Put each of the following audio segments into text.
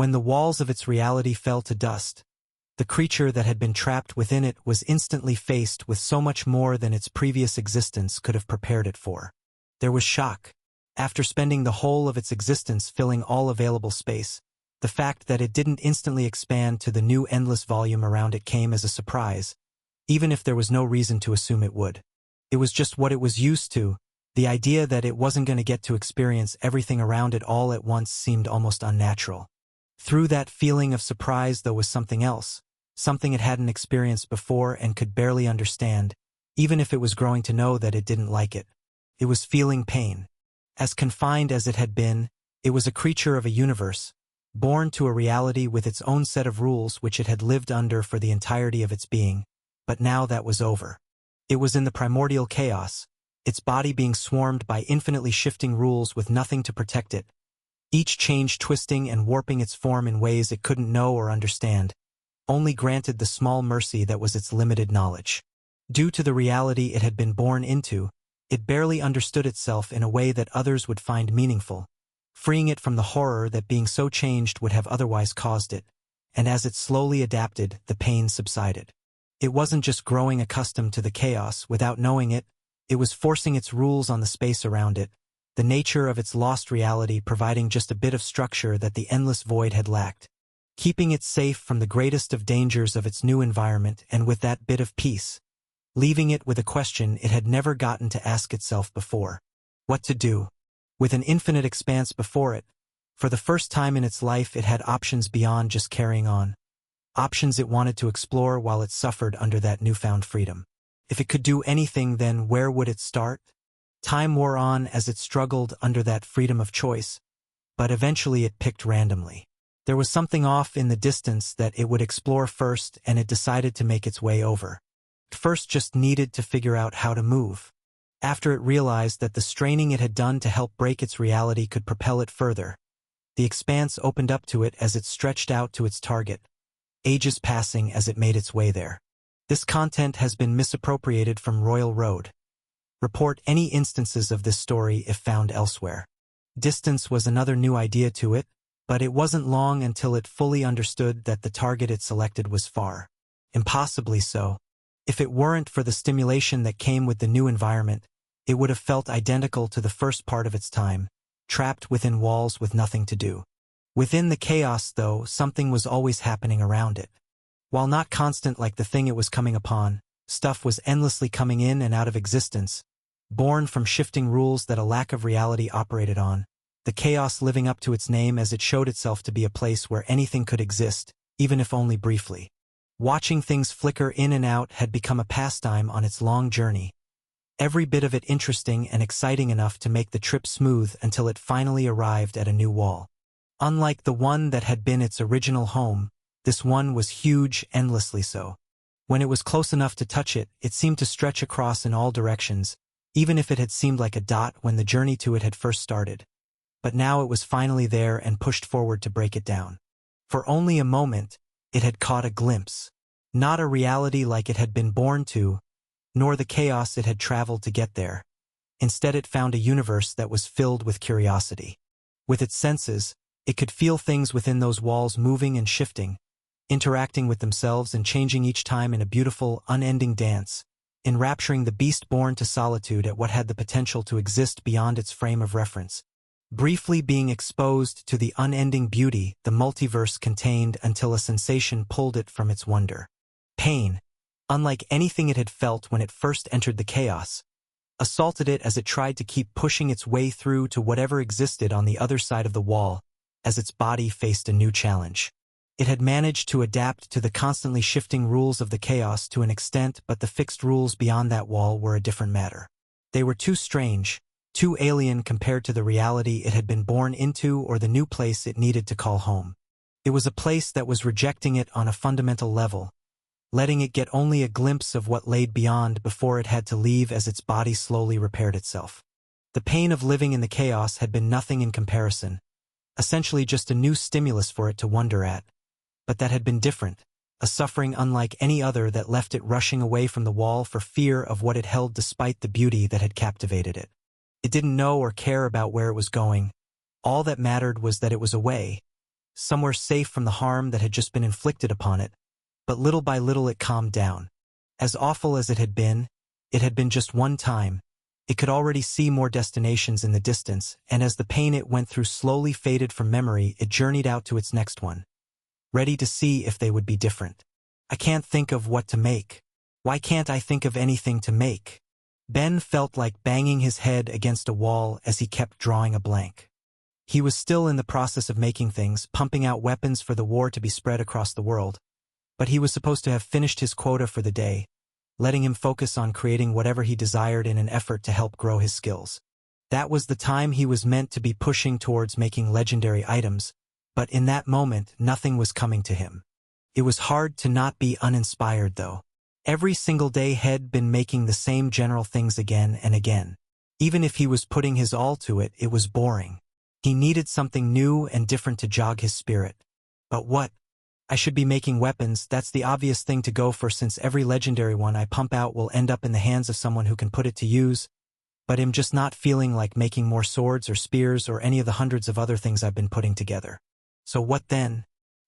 When the walls of its reality fell to dust, the creature that had been trapped within it was instantly faced with so much more than its previous existence could have prepared it for. There was shock. After spending the whole of its existence filling all available space, the fact that it didn't instantly expand to the new endless volume around it came as a surprise, even if there was no reason to assume it would. It was just what it was used to. The idea that it wasn't going to get to experience everything around it all at once seemed almost unnatural. Through that feeling of surprise, though, was something else, something it hadn't experienced before and could barely understand, even if it was growing to know that it didn't like it. It was feeling pain. As confined as it had been, it was a creature of a universe, born to a reality with its own set of rules which it had lived under for the entirety of its being, but now that was over. It was in the primordial chaos, its body being swarmed by infinitely shifting rules with nothing to protect it, each change twisting and warping its form in ways it couldn't know or understand, only granted the small mercy that was its limited knowledge. Due to the reality it had been born into, it barely understood itself in a way that others would find meaningful, freeing it from the horror that being so changed would have otherwise caused it, and as it slowly adapted, the pain subsided. It wasn't just growing accustomed to the chaos without knowing it, it was forcing its rules on the space around it, the nature of its lost reality providing just a bit of structure that the endless void had lacked, keeping it safe from the greatest of dangers of its new environment, and with that bit of peace, leaving it with a question it had never gotten to ask itself before. What to do? With an infinite expanse before it, for the first time in its life it had options beyond just carrying on. Options it wanted to explore while it suffered under that newfound freedom. If it could do anything, then where would it start? Time wore on as it struggled under that freedom of choice, but eventually it picked randomly. There was something off in the distance that it would explore first, and it decided to make its way over. First just needed to figure out how to move. After it realized that the straining it had done to help break its reality could propel it further, the expanse opened up to it as it stretched out to its target, ages passing as it made its way there. This content has been misappropriated from Royal Road. Report any instances of this story if found elsewhere. Distance was another new idea to it, but it wasn't long until it fully understood that the target it selected was far. Impossibly so. If it weren't for the stimulation that came with the new environment, it would have felt identical to the first part of its time, trapped within walls with nothing to do. Within the chaos, though, something was always happening around it. While not constant like the thing it was coming upon, stuff was endlessly coming in and out of existence, born from shifting rules that a lack of reality operated on, the chaos living up to its name as it showed itself to be a place where anything could exist, even if only briefly. Watching things flicker in and out had become a pastime on its long journey, every bit of it interesting and exciting enough to make the trip smooth until it finally arrived at a new wall. Unlike the one that had been its original home, this one was huge, endlessly so. When it was close enough to touch it, it seemed to stretch across in all directions, even if it had seemed like a dot when the journey to it had first started. But now it was finally there and pushed forward to break it down. For only a moment, it had caught a glimpse. Not a reality like it had been born to, nor the chaos it had traveled to get there. Instead, it found a universe that was filled with curiosity. With its senses, it could feel things within those walls moving and shifting, interacting with themselves and changing each time in a beautiful, unending dance, enrapturing the beast born to solitude at what had the potential to exist beyond its frame of reference. Briefly being exposed to the unending beauty the multiverse contained until a sensation pulled it from its wonder. Pain, unlike anything it had felt when it first entered the chaos, assaulted it as it tried to keep pushing its way through to whatever existed on the other side of the wall as its body faced a new challenge. It had managed to adapt to the constantly shifting rules of the chaos to an extent, but the fixed rules beyond that wall were a different matter. They were too strange, too alien compared to the reality it had been born into or the new place it needed to call home. It was a place that was rejecting it on a fundamental level, letting it get only a glimpse of what laid beyond before it had to leave as its body slowly repaired itself. The pain of living in the chaos had been nothing in comparison, essentially just a new stimulus for it to wonder at. But that had been different, a suffering unlike any other that left it rushing away from the wall for fear of what it held despite the beauty that had captivated it. It didn't know or care about where it was going. All that mattered was that it was away, somewhere safe from the harm that had just been inflicted upon it, but little by little it calmed down. As awful as it had been just one time. It could already see more destinations in the distance, and as the pain it went through slowly faded from memory, it journeyed out to its next one, ready to see if they would be different. I can't think of what to make. Why can't I think of anything to make? Ben felt like banging his head against a wall as he kept drawing a blank. He was still in the process of making things, pumping out weapons for the war to be spread across the world, but he was supposed to have finished his quota for the day, letting him focus on creating whatever he desired in an effort to help grow his skills. That was the time he was meant to be pushing towards making legendary items, but in that moment nothing was coming to him. It was hard to not be uninspired though. Every single day had been making the same general things again and again. Even if he was putting his all to it, it was boring. He needed something new and different to jog his spirit. But what? I should be making weapons, that's the obvious thing to go for since every legendary one I pump out will end up in the hands of someone who can put it to use, but I'm just not feeling like making more swords or spears or any of the hundreds of other things I've been putting together. So what then?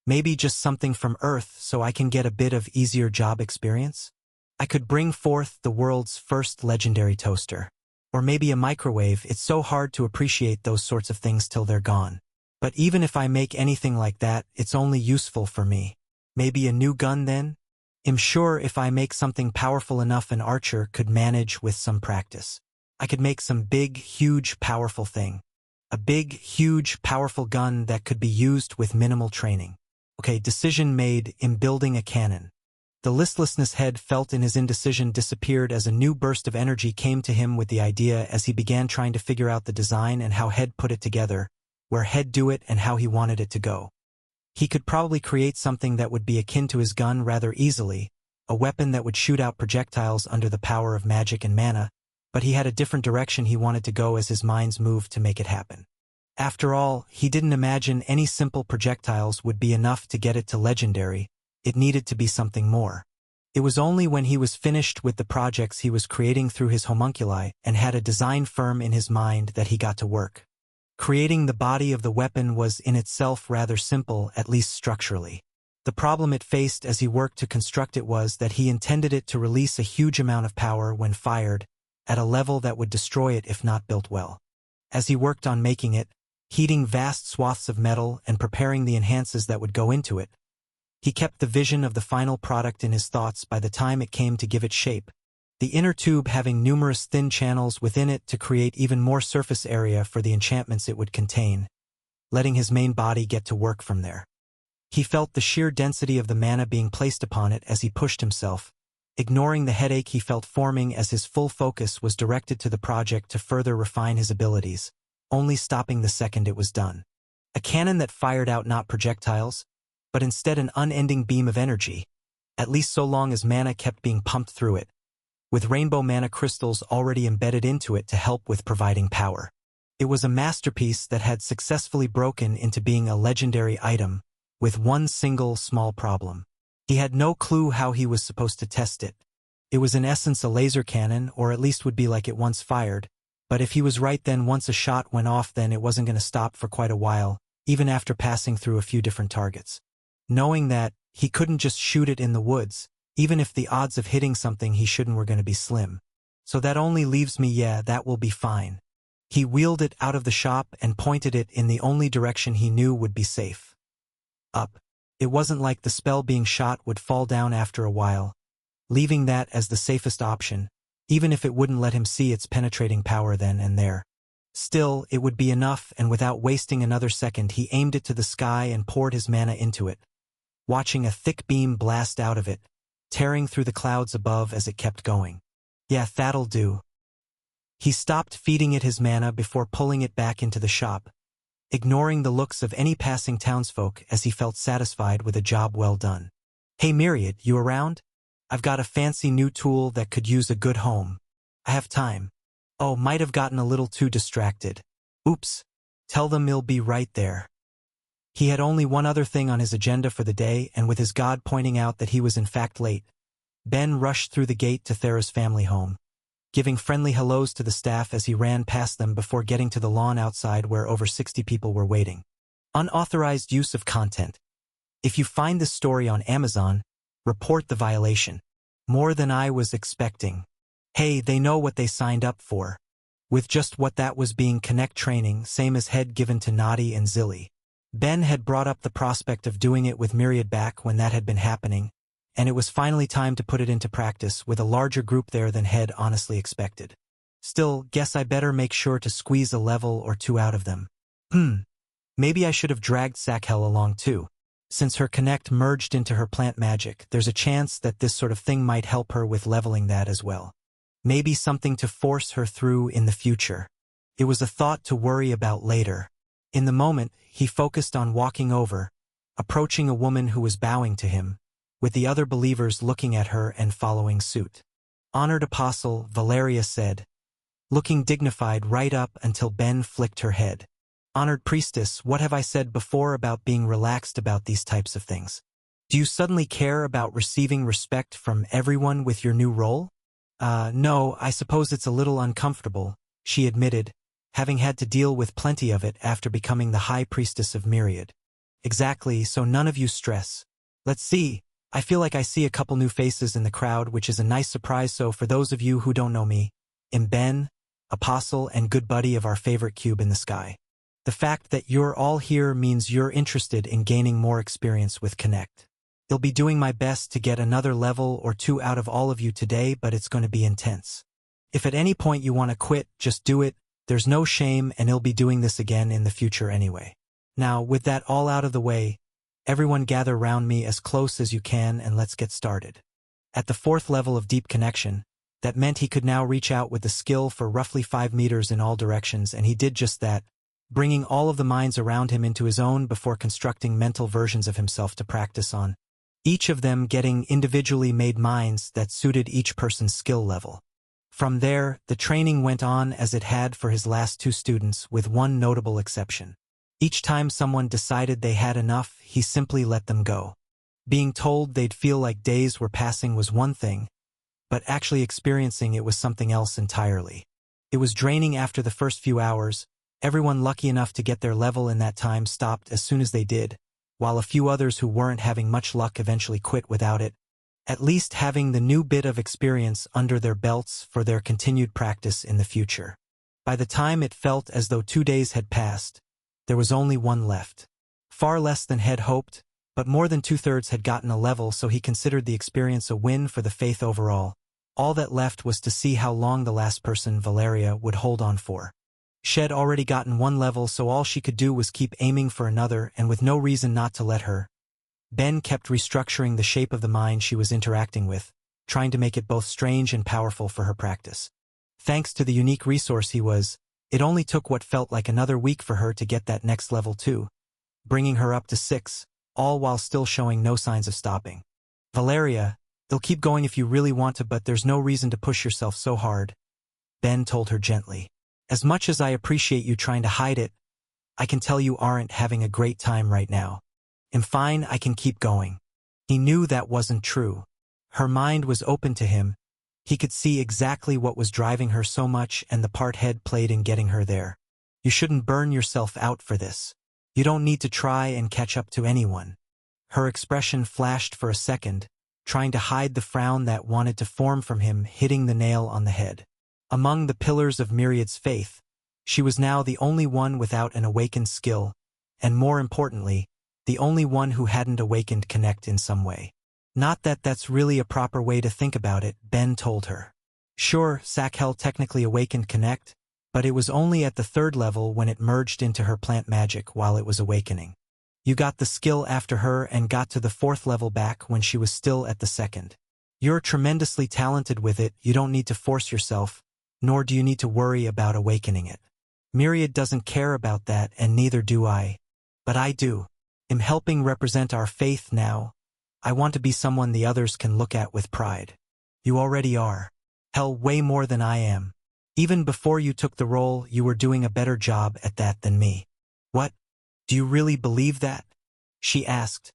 Maybe just something from Earth so I can get a bit of easier job experience? I could bring forth the world's first legendary toaster. Or maybe a microwave. It's so hard to appreciate those sorts of things till they're gone. But even if I make anything like that, it's only useful for me. Maybe a new gun then? I'm sure if I make something powerful enough an archer could manage with some practice. I could make some big, huge, powerful thing. A big, huge, powerful gun that could be used with minimal training. Okay, decision made. In building a cannon. The listlessness Head felt in his indecision disappeared as a new burst of energy came to him with the idea as he began trying to figure out the design and how Head put it together, where Head do it and how he wanted it to go. He could probably create something that would be akin to his gun rather easily, a weapon that would shoot out projectiles under the power of magic and mana, but he had a different direction he wanted to go as his minds moved to make it happen. After all, he didn't imagine any simple projectiles would be enough to get it to legendary. It needed to be something more. It was only when he was finished with the projects he was creating through his homunculi and had a design firm in his mind that he got to work. Creating the body of the weapon was in itself rather simple, at least structurally. The problem it faced as he worked to construct it was that he intended it to release a huge amount of power when fired, at a level that would destroy it if not built well. As he worked on making it, heating vast swaths of metal and preparing the enhances that would go into it, he kept the vision of the final product in his thoughts by the time it came to give it shape, the inner tube having numerous thin channels within it to create even more surface area for the enchantments it would contain, letting his main body get to work from there. He felt the sheer density of the mana being placed upon it as he pushed himself, ignoring the headache he felt forming as his full focus was directed to the project to further refine his abilities, only stopping the second it was done. A cannon that fired out not projectiles, but instead an unending beam of energy, at least so long as mana kept being pumped through it, with rainbow mana crystals already embedded into it to help with providing power. It was a masterpiece that had successfully broken into being a legendary item, with one single small problem. He had no clue how he was supposed to test it. It was in essence a laser cannon, or at least would be like it once fired, but if he was right then once a shot went off then it wasn't going to stop for quite a while, even after passing through a few different targets. Knowing that, he couldn't just shoot it in the woods, even if the odds of hitting something he shouldn't were going to be slim. So that only leaves me, yeah, that will be fine. He wheeled it out of the shop and pointed it in the only direction he knew would be safe. Up. It wasn't like the spell being shot would fall down after a while, leaving that as the safest option, even if it wouldn't let him see its penetrating power then and there. Still, it would be enough, and without wasting another second he aimed it to the sky and poured his mana into it, watching a thick beam blast out of it, tearing through the clouds above as it kept going. Yeah, that'll do. He stopped feeding it his mana before pulling it back into the shop, ignoring the looks of any passing townsfolk as he felt satisfied with a job well done. Hey Myriad, you around? I've got a fancy new tool that could use a good home. I have time. Oh, might have gotten a little too distracted. Oops. Tell them he'll be right there. He had only one other thing on his agenda for the day, and with his god pointing out that he was in fact late, Ben rushed through the gate to Thera's family home, giving friendly hellos to the staff as he ran past them before getting to the lawn outside where over 60 people were waiting. Unauthorized use of content. If you find this story on Amazon, report the violation. More than I was expecting. Hey, they know what they signed up for. With just what that was being Connect training, same as head given to Nadi and Zilly. Ben had brought up the prospect of doing it with Myriad back when that had been happening, and it was finally time to put it into practice with a larger group there than Head honestly expected. Still, guess I better make sure to squeeze a level or two out of them. Maybe I should have dragged Sakhel along too. Since her Connect merged into her plant magic, there's a chance that this sort of thing might help her with leveling that as well. Maybe something to force her through in the future. It was a thought to worry about later. In the moment, he focused on walking over, approaching a woman who was bowing to him, with the other believers looking at her and following suit. Honored Apostle, Valeria said, looking dignified right up until Ben flicked her head. Honored Priestess, what have I said before about being relaxed about these types of things? Do you suddenly care about receiving respect from everyone with your new role? No, I suppose it's a little uncomfortable, she admitted, having had to deal with plenty of it after becoming the High Priestess of Myriad. Exactly, so none of you stress. Let's see, I feel like I see a couple new faces in the crowd, which is a nice surprise. So for those of you who don't know me, I'm Ben, Apostle and good buddy of our favorite cube in the sky. The fact that you're all here means you're interested in gaining more experience with Connect. I'll be doing my best to get another level or two out of all of you today, but it's going to be intense. If at any point you want to quit, just do it. There's no shame, and I'll be doing this again in the future anyway. Now, with that all out of the way, everyone gather round me as close as you can and let's get started. At the 4th level of Deep Connection, that meant he could now reach out with the skill for roughly 5 meters in all directions, and he did just that, bringing all of the minds around him into his own before constructing mental versions of himself to practice on, each of them getting individually made minds that suited each person's skill level. From there, the training went on as it had for his last 2 students, with one notable exception. Each time someone decided they had enough, he simply let them go. Being told they'd feel like days were passing was one thing, but actually experiencing it was something else entirely. It was draining after the first few hours. Everyone lucky enough to get their level in that time stopped as soon as they did, while a few others who weren't having much luck eventually quit without it, at least having the new bit of experience under their belts for their continued practice in the future. By the time it felt as though 2 days had passed, there was only one left. Far less than Head hoped, but more than 2/3 had gotten a level, so he considered the experience a win for the faith overall. All that left was to see how long the last person, Valeria, would hold on for. She'd already gotten 1 level, so all she could do was keep aiming for another, and with no reason not to let her. Ben kept restructuring the shape of the mind she was interacting with, trying to make it both strange and powerful for her practice. Thanks to the unique resource he was, it only took what felt like another week for her to get that next level too, bringing her up to 6, all while still showing no signs of stopping. Valeria, they'll keep going if you really want to, but there's no reason to push yourself so hard, Ben told her gently. As much as I appreciate you trying to hide it, I can tell you aren't having a great time right now. I'm fine, I can keep going. He knew that wasn't true. Her mind was open to him. He could see exactly what was driving her so much and the part Head played in getting her there. You shouldn't burn yourself out for this. You don't need to try and catch up to anyone. Her expression flashed for a second, trying to hide the frown that wanted to form from him, hitting the nail on the head. Among the pillars of Myriad's faith, she was now the only one without an awakened skill, and more importantly, the only one who hadn't awakened Connect in some way. Not that that's really a proper way to think about it, Ben told her. Sure, Sakhel technically awakened Connect, but it was only at the 3rd level when it merged into her plant magic while it was awakening. You got the skill after her and got to the 4th level back when she was still at the 2nd. You're tremendously talented with it, you don't need to force yourself, nor do you need to worry about awakening it. Myriad doesn't care about that, and neither do I. But I do. I'm helping represent our faith now. I want to be someone the others can look at with pride. You already are. Hell, way more than I am. Even before you took the role, you were doing a better job at that than me. What? Do you really believe that? She asked,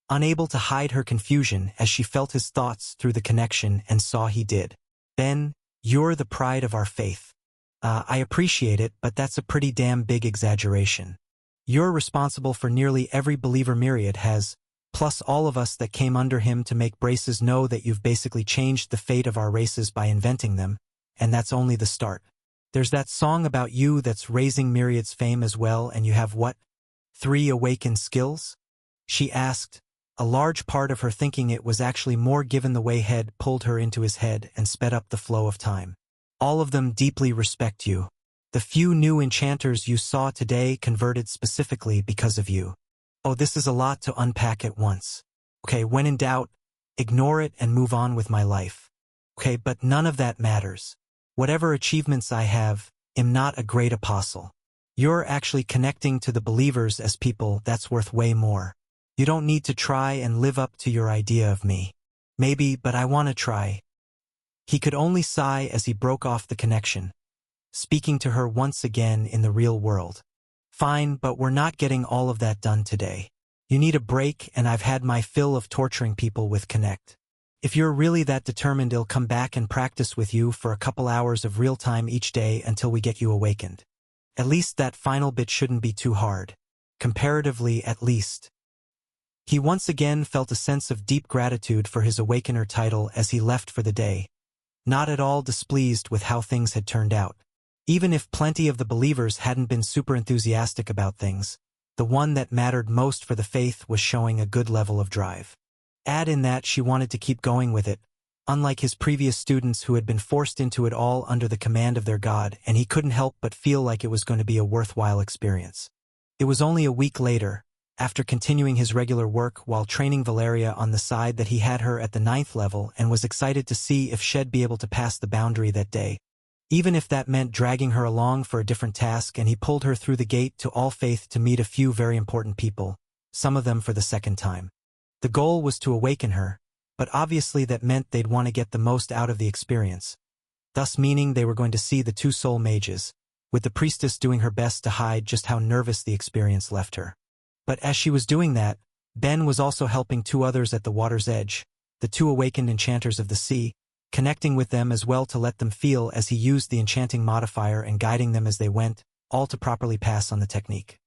unable to hide her confusion as she felt his thoughts through the connection and saw he did. Ben, you're the pride of our faith. I appreciate it, but that's a pretty damn big exaggeration. You're responsible for nearly every believer Myriad has, plus all of us that came under him to make braces know that you've basically changed the fate of our races by inventing them, and that's only the start. There's that song about you that's raising Myriad's fame as well, and you have what? 3 awakened skills? She asked. A large part of her thinking it was actually more given the way Head pulled her into his head and sped up the flow of time. All of them deeply respect you. The few new enchanters you saw today converted specifically because of you. Oh, this is a lot to unpack at once. Okay, when in doubt, ignore it and move on with my life. Okay, but none of that matters. Whatever achievements I have, I'm not a great apostle. You're actually connecting to the believers as people that's worth way more. You don't need to try and live up to your idea of me. Maybe, but I want to try. He could only sigh as he broke off the connection, speaking to her once again in the real world. Fine, but we're not getting all of that done today. You need a break, and I've had my fill of torturing people with Connect. If you're really that determined, I'll come back and practice with you for a couple hours of real time each day until we get you awakened. At least that final bit shouldn't be too hard. Comparatively, at least. He once again felt a sense of deep gratitude for his Awakener title as he left for the day, not at all displeased with how things had turned out. Even if plenty of the believers hadn't been super enthusiastic about things, the one that mattered most for the faith was showing a good level of drive. Add in that she wanted to keep going with it, unlike his previous students who had been forced into it all under the command of their God, and he couldn't help but feel like it was going to be a worthwhile experience. It was only a week later, after continuing his regular work while training Valeria on the side, that he had her at the 9th level and was excited to see if she'd be able to pass the boundary that day, even if that meant dragging her along for a different task, and he pulled her through the gate to All Faith to meet a few very important people, some of them for the 2nd time. The goal was to awaken her, but obviously that meant they'd want to get the most out of the experience, thus meaning they were going to see the 2 soul mages, with the priestess doing her best to hide just how nervous the experience left her. But as she was doing that, Ben was also helping 2 others at the water's edge, the 2 awakened enchanters of the sea, connecting with them as well to let them feel as he used the enchanting modifier and guiding them as they went, all to properly pass on the technique.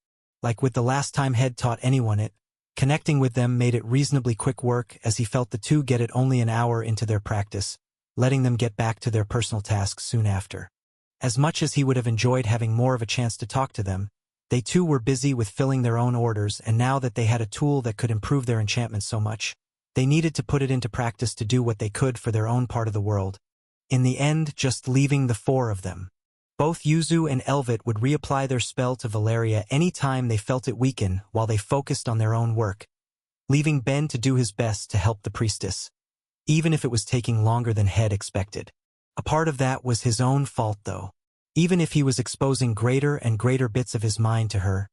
Like with the last time Head taught anyone it, connecting with them made it reasonably quick work, as he felt the 2 get it only an hour into their practice, letting them get back to their personal tasks soon after. As much as he would have enjoyed having more of a chance to talk to them, they too were busy with filling their own orders, and now that they had a tool that could improve their enchantment so much, they needed to put it into practice to do what they could for their own part of the world. In the end, just leaving the 4 of them. Both Yuzu and Elvit would reapply their spell to Valeria any time they felt it weaken while they focused on their own work, leaving Ben to do his best to help the priestess, even if it was taking longer than Head expected. A part of that was his own fault, though. Even if he was exposing greater and greater bits of his mind to her,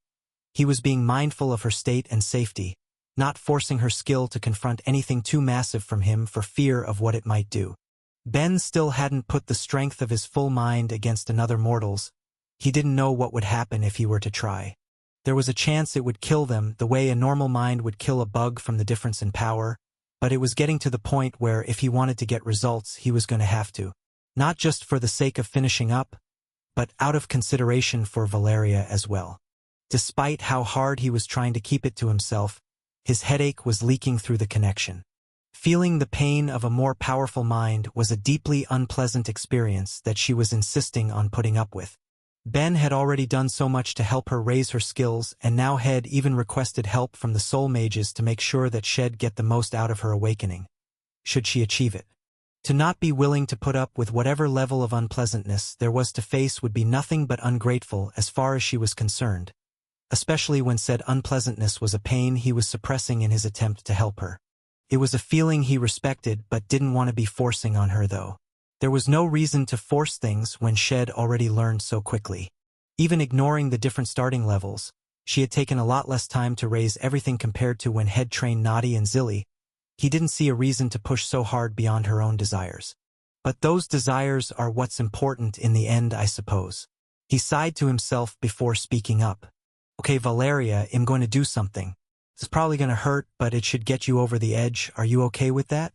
he was being mindful of her state and safety, not forcing her skill to confront anything too massive from him for fear of what it might do. Ben still hadn't put the strength of his full mind against another mortal's. He didn't know what would happen if he were to try. There was a chance it would kill them the way a normal mind would kill a bug from the difference in power, but it was getting to the point where if he wanted to get results, he was going to have to. Not just for the sake of finishing up, but out of consideration for Valeria as well. Despite how hard he was trying to keep it to himself, his headache was leaking through the connection. Feeling the pain of a more powerful mind was a deeply unpleasant experience that she was insisting on putting up with. Ben had already done so much to help her raise her skills, and now had even requested help from the soul mages to make sure that she'd get the most out of her awakening, should she achieve it. To not be willing to put up with whatever level of unpleasantness there was to face would be nothing but ungrateful as far as she was concerned, especially when said unpleasantness was a pain he was suppressing in his attempt to help her. It was a feeling he respected but didn't want to be forcing on her, though. There was no reason to force things when she'd already learned so quickly. Even ignoring the different starting levels, she had taken a lot less time to raise everything compared to when Head trained Nadi and Zilly. He didn't see a reason to push so hard beyond her own desires. But those desires are what's important in the end, I suppose. He sighed to himself before speaking up. Okay, Valeria, I'm going to do something. It's probably going to hurt, but it should get you over the edge. Are you okay with that?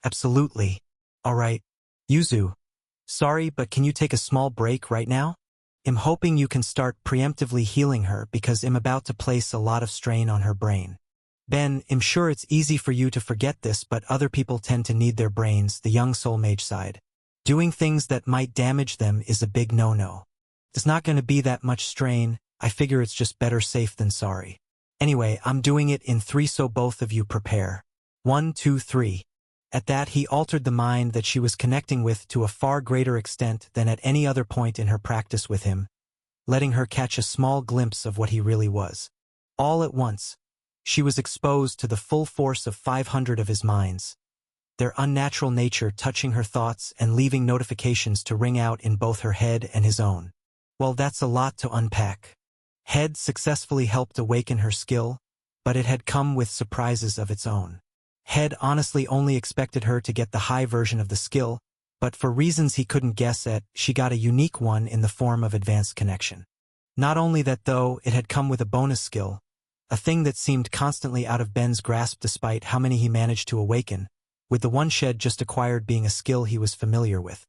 Absolutely. All right. Yuzu. Sorry, but can you take a small break right now? I'm hoping you can start preemptively healing her because I'm about to place a lot of strain on her brain. Ben, I'm sure it's easy for you to forget this, but other people tend to need their brains, the young soul mage sighed. Doing things that might damage them is a big no-no. It's not going to be that much strain. I figure it's just better safe than sorry. Anyway, I'm doing it in 3, so both of you prepare. 1, 2, 3. At that, he altered the mind that she was connecting with to a far greater extent than at any other point in her practice with him, letting her catch a small glimpse of what he really was. All at once, she was exposed to the full force of 500 of his minds, their unnatural nature touching her thoughts and leaving notifications to ring out in both her head and his own. Well, that's a lot to unpack. Head successfully helped awaken her skill, but it had come with surprises of its own. Head honestly only expected her to get the high version of the skill, but for reasons he couldn't guess at, she got a unique one in the form of advanced connection. Not only that though, it had come with a bonus skill, a thing that seemed constantly out of Ben's grasp despite how many he managed to awaken, with the one Shed just acquired being a skill he was familiar with.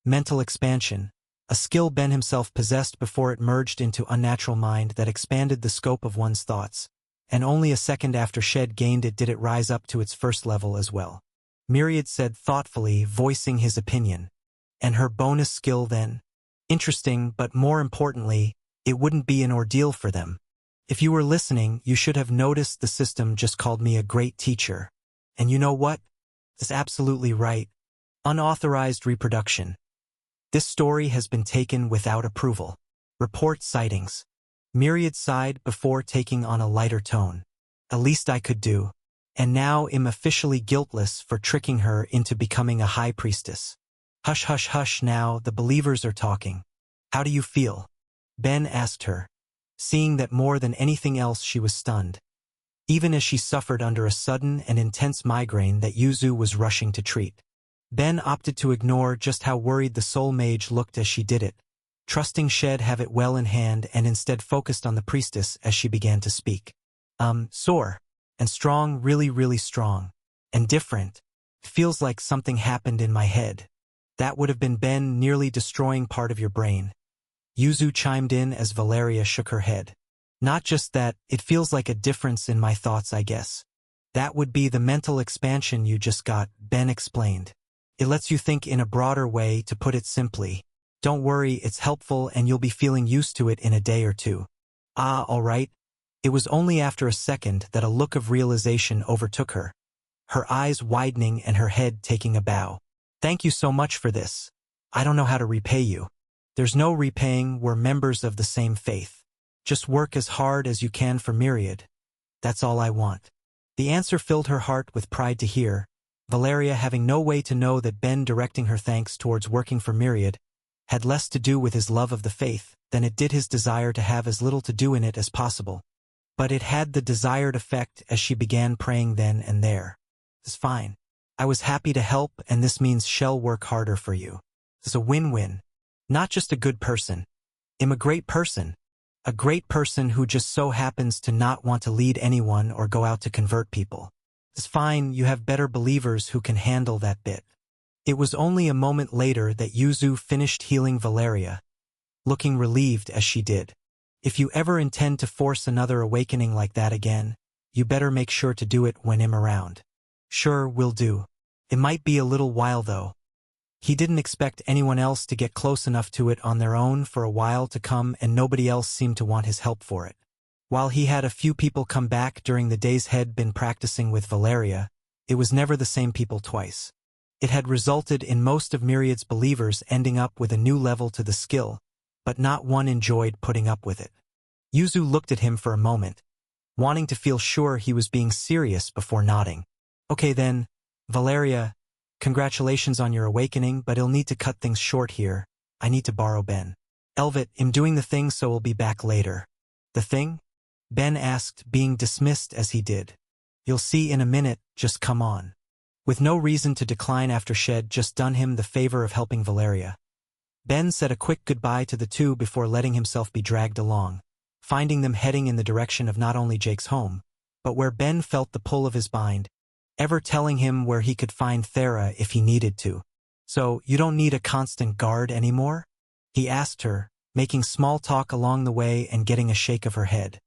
Mental expansion, a skill Ben himself possessed before it merged into unnatural mind that expanded the scope of one's thoughts, and only a second after Shed gained it did it rise up to its first level as well. Myriad said thoughtfully, voicing his opinion. And her bonus skill then? Interesting, but more importantly, it wouldn't be an ordeal for them. If you were listening, you should have noticed the system just called me a great teacher. And you know what? That's absolutely right. Unauthorized reproduction. This story has been taken without approval. Report sightings. Myriad sighed before taking on a lighter tone. At least I could do. And now I'm officially guiltless for tricking her into becoming a high priestess. Hush, hush, hush now, the believers are talking. How do you feel? Ben asked her, seeing that more than anything else she was stunned, even as she suffered under a sudden and intense migraine that Yuzu was rushing to treat. Ben opted to ignore just how worried the soul mage looked as she did it, trusting Shed have it well in hand, and instead focused on the priestess as she began to speak. Sore. And strong, really, really strong. And different. Feels like something happened in my head. That would have been Ben nearly destroying part of your brain. Yuzu chimed in as Valeria shook her head. Not just that, it feels like a difference in my thoughts, I guess. That would be the mental expansion you just got, Ben explained. It lets you think in a broader way, to put it simply. Don't worry, it's helpful and you'll be feeling used to it in a day or two. Ah, all right. It was only after a second that a look of realization overtook her, her eyes widening and her head taking a bow. Thank you so much for this. I don't know how to repay you. There's no repaying, we're members of the same faith. Just work as hard as you can for Myriad. That's all I want. The answer filled her heart with pride to hear, Valeria having no way to know that Ben directing her thanks towards working for Myriad had less to do with his love of the faith than it did his desire to have as little to do in it as possible. But it had the desired effect as she began praying then and there. It's fine. I was happy to help, and this means she'll work harder for you. It's a win-win. Not just a good person. I'm a great person. A great person who just so happens to not want to lead anyone or go out to convert people. It's fine, you have better believers who can handle that bit. It was only a moment later that Yuzu finished healing Valeria, looking relieved as she did. If you ever intend to force another awakening like that again, you better make sure to do it when I'm around. Sure, will do. It might be a little while though. He didn't expect anyone else to get close enough to it on their own for a while to come, and nobody else seemed to want his help for it. While he had a few people come back during the days he'd been practicing with Valeria, it was never the same people twice. It had resulted in most of Myriad's believers ending up with a new level to the skill, but not one enjoyed putting up with it. Yuzu looked at him for a moment, wanting to feel sure he was being serious before nodding. Okay then, Valeria, congratulations on your awakening, but I'll need to cut things short here. I need to borrow Ben. Elvit, I'm doing the thing, so we'll be back later. The thing? Ben asked, being dismissed as he did. You'll see in a minute, just come on. With no reason to decline after Shed just done him the favor of helping Valeria, Ben said a quick goodbye to the two before letting himself be dragged along, finding them heading in the direction of not only Jake's home, but where Ben felt the pull of his bind, ever telling him where he could find Thera if he needed to. So, you don't need a constant guard anymore? He asked her, making small talk along the way and getting a shake of her head.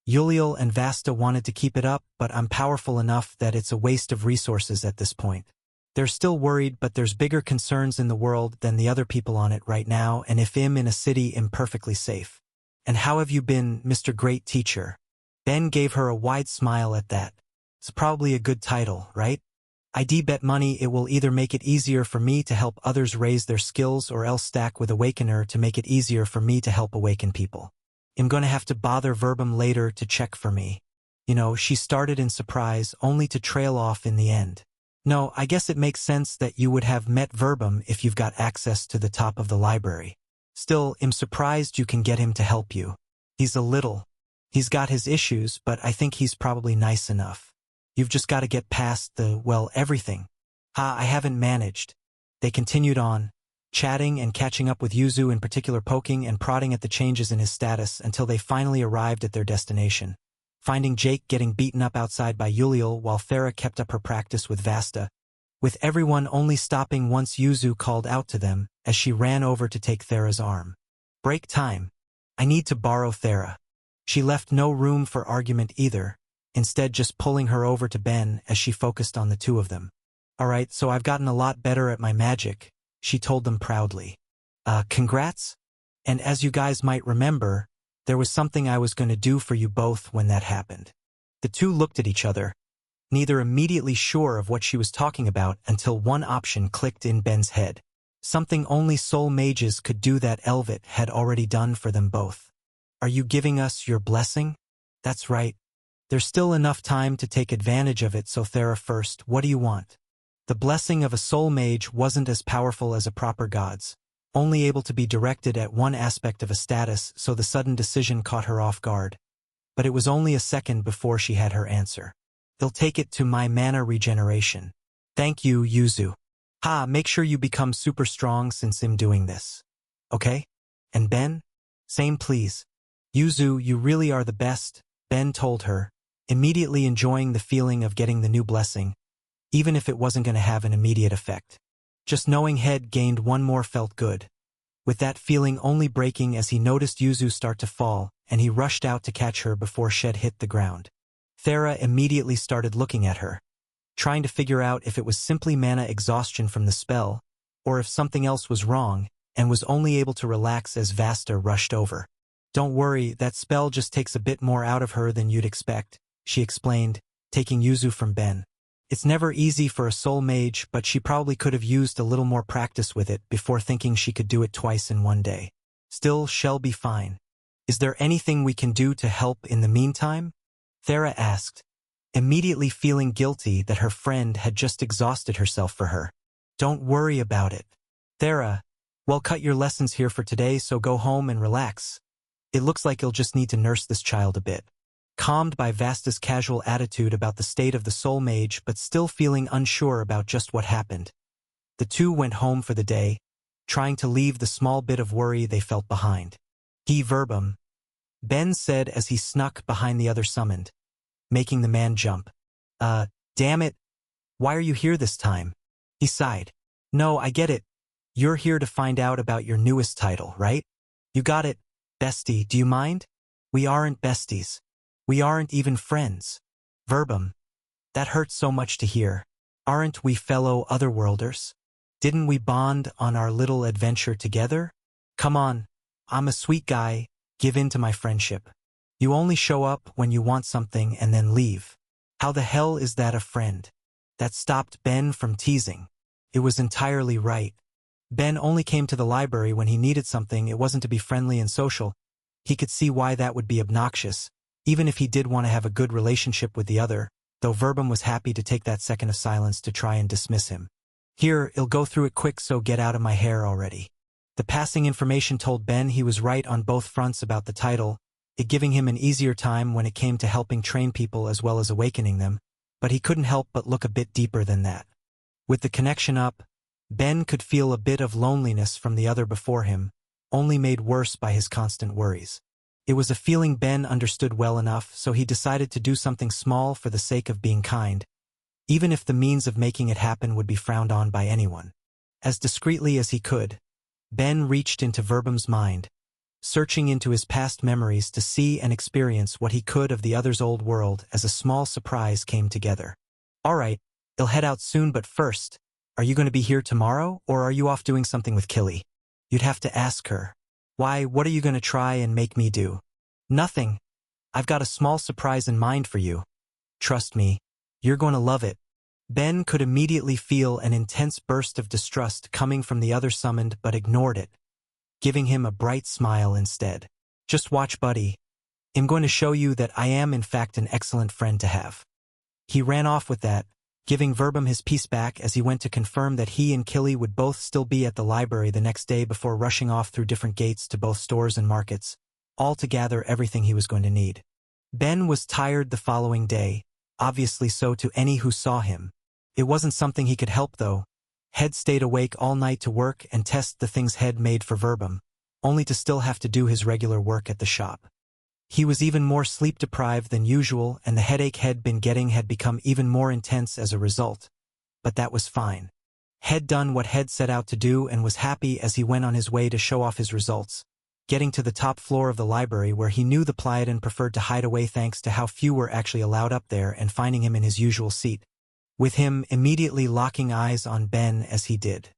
Yuliel and Vasta wanted to keep it up, but I'm powerful enough that it's a waste of resources at this point. They're still worried, but there's bigger concerns in the world than the other people on it right now, and if I'm in a city, I'm perfectly safe. And how have you been, Mr. Great Teacher? Ben gave her a wide smile at that. It's probably a good title, right? I bet money it will either make it easier for me to help others raise their skills or else stack with Awakener to make it easier for me to help awaken people. I'm gonna have to bother Verbum later to check for me. She started in surprise only to trail off in the end. No, I guess it makes sense that you would have met Verbum if you've got access to the top of the library. Still, I'm surprised you can get him to help you. He's got his issues, but I think he's probably nice enough. You've just got to get past everything. I haven't managed. They continued on, chatting and catching up with Yuzu, in particular poking and prodding at the changes in his status until they finally arrived at their destination, finding Jake getting beaten up outside by Yuliel while Thera kept up her practice with Vasta, with everyone only stopping once Yuzu called out to them as she ran over to take Thera's arm. Break time. I need to borrow Thera. She left no room for argument either, instead just pulling her over to Ben as she focused on the two of them. Alright, so I've gotten a lot better at my magic, she told them proudly. Congrats? And as you guys might remember, there was something I was going to do for you both when that happened. The two looked at each other, neither immediately sure of what she was talking about until one option clicked in Ben's head. Something only soul mages could do that Elvit had already done for them both. Are you giving us your blessing? That's right. There's still enough time to take advantage of it, so Thera first, what do you want? The blessing of a soul mage wasn't as powerful as a proper god's, only able to be directed at one aspect of a status, so the sudden decision caught her off guard. But it was only a second before she had her answer. They'll take it to my mana regeneration. Thank you, Yuzu. Make sure you become super strong since I'm doing this. Okay? And Ben? Same please. Yuzu, you really are the best, Ben told her, immediately enjoying the feeling of getting the new blessing, even if it wasn't going to have an immediate effect. Just knowing he'd gained one more felt good, with that feeling only breaking as he noticed Yuzu start to fall, and he rushed out to catch her before she'd hit the ground. Thera immediately started looking at her, trying to figure out if it was simply mana exhaustion from the spell, or if something else was wrong, and was only able to relax as Vasta rushed over. Don't worry, that spell just takes a bit more out of her than you'd expect, she explained, taking Yuzu from Ben. It's never easy for a soul mage, but she probably could have used a little more practice with it before thinking she could do it twice in one day. Still, she'll be fine. Is there anything we can do to help in the meantime? Thera asked, immediately feeling guilty that her friend had just exhausted herself for her. Don't worry about it. Thera, well, cut your lessons here for today, so go home and relax. It looks like you'll just need to nurse this child a bit. Calmed by Vasta's casual attitude about the state of the soul mage but still feeling unsure about just what happened, the two went home for the day, trying to leave the small bit of worry they felt behind. Verbum, Ben said as he snuck behind the other summoned, making the man jump. Damn it. Why are you here this time? He sighed. No, I get it. You're here to find out about your newest title, right? You got it. Bestie, do you mind? We aren't besties. We aren't even friends. Verbum. That hurts so much to hear. Aren't we fellow otherworlders? Didn't we bond on our little adventure together? Come on. I'm a sweet guy. Give in to my friendship. You only show up when you want something and then leave. How the hell is that a friend? That stopped Ben from teasing. It was entirely right. Ben only came to the library when he needed something. It wasn't to be friendly and social. He could see why that would be obnoxious, even if he did want to have a good relationship with the other, though Verbum was happy to take that second of silence to try and dismiss him. Here, I'll go through it quick, so get out of my hair already. The passing information told Ben he was right on both fronts about the title, it giving him an easier time when it came to helping train people as well as awakening them, but he couldn't help but look a bit deeper than that. With the connection up, Ben could feel a bit of loneliness from the other before him, only made worse by his constant worries. It was a feeling Ben understood well enough, so he decided to do something small for the sake of being kind, even if the means of making it happen would be frowned on by anyone. As discreetly as he could, Ben reached into Verbum's mind, searching into his past memories to see and experience what he could of the other's old world as a small surprise came together. All right, I'll head out soon, but first, are you going to be here tomorrow, or are you off doing something with Killy? You'd have to ask her. Why, what are you going to try and make me do? Nothing. I've got a small surprise in mind for you. Trust me, you're going to love it. Ben could immediately feel an intense burst of distrust coming from the other summoned but ignored it, giving him a bright smile instead. Just watch, buddy. I'm going to show you that I am in fact an excellent friend to have. He ran off with that, giving Verbum his piece back as he went to confirm that he and Killy would both still be at the library the next day before rushing off through different gates to both stores and markets, all to gather everything he was going to need. Ben was tired the following day, obviously so to any who saw him. It wasn't something he could help though. Head stayed awake all night to work and test the things Head made for Verbum, only to still have to do his regular work at the shop. He was even more sleep-deprived than usual, and the headache Head been getting had become even more intense as a result. But that was fine. Head done what Head set out to do and was happy as he went on his way to show off his results, getting to the top floor of the library where he knew the Pleiadian preferred to hide away thanks to how few were actually allowed up there, and finding him in his usual seat, with him immediately locking eyes on Ben as he did.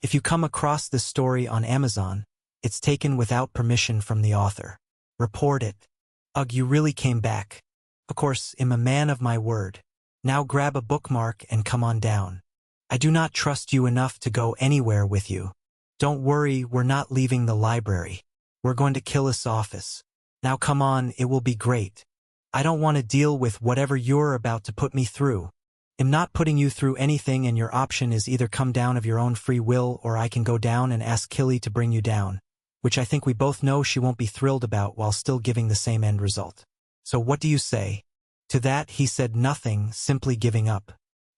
If you come across this story on Amazon, it's taken without permission from the author. Report it. Ugh, you really came back. Of course, I'm a man of my word. Now grab a bookmark and come on down. I do not trust you enough to go anywhere with you. Don't worry, we're not leaving the library. We're going to Killis' office. Now come on, it will be great. I don't want to deal with whatever you're about to put me through. I'm not putting you through anything, and your option is either come down of your own free will, or I can go down and ask Killy to bring you down, which I think we both know she won't be thrilled about while still giving the same end result. So what do you say? To that he said nothing, simply giving up.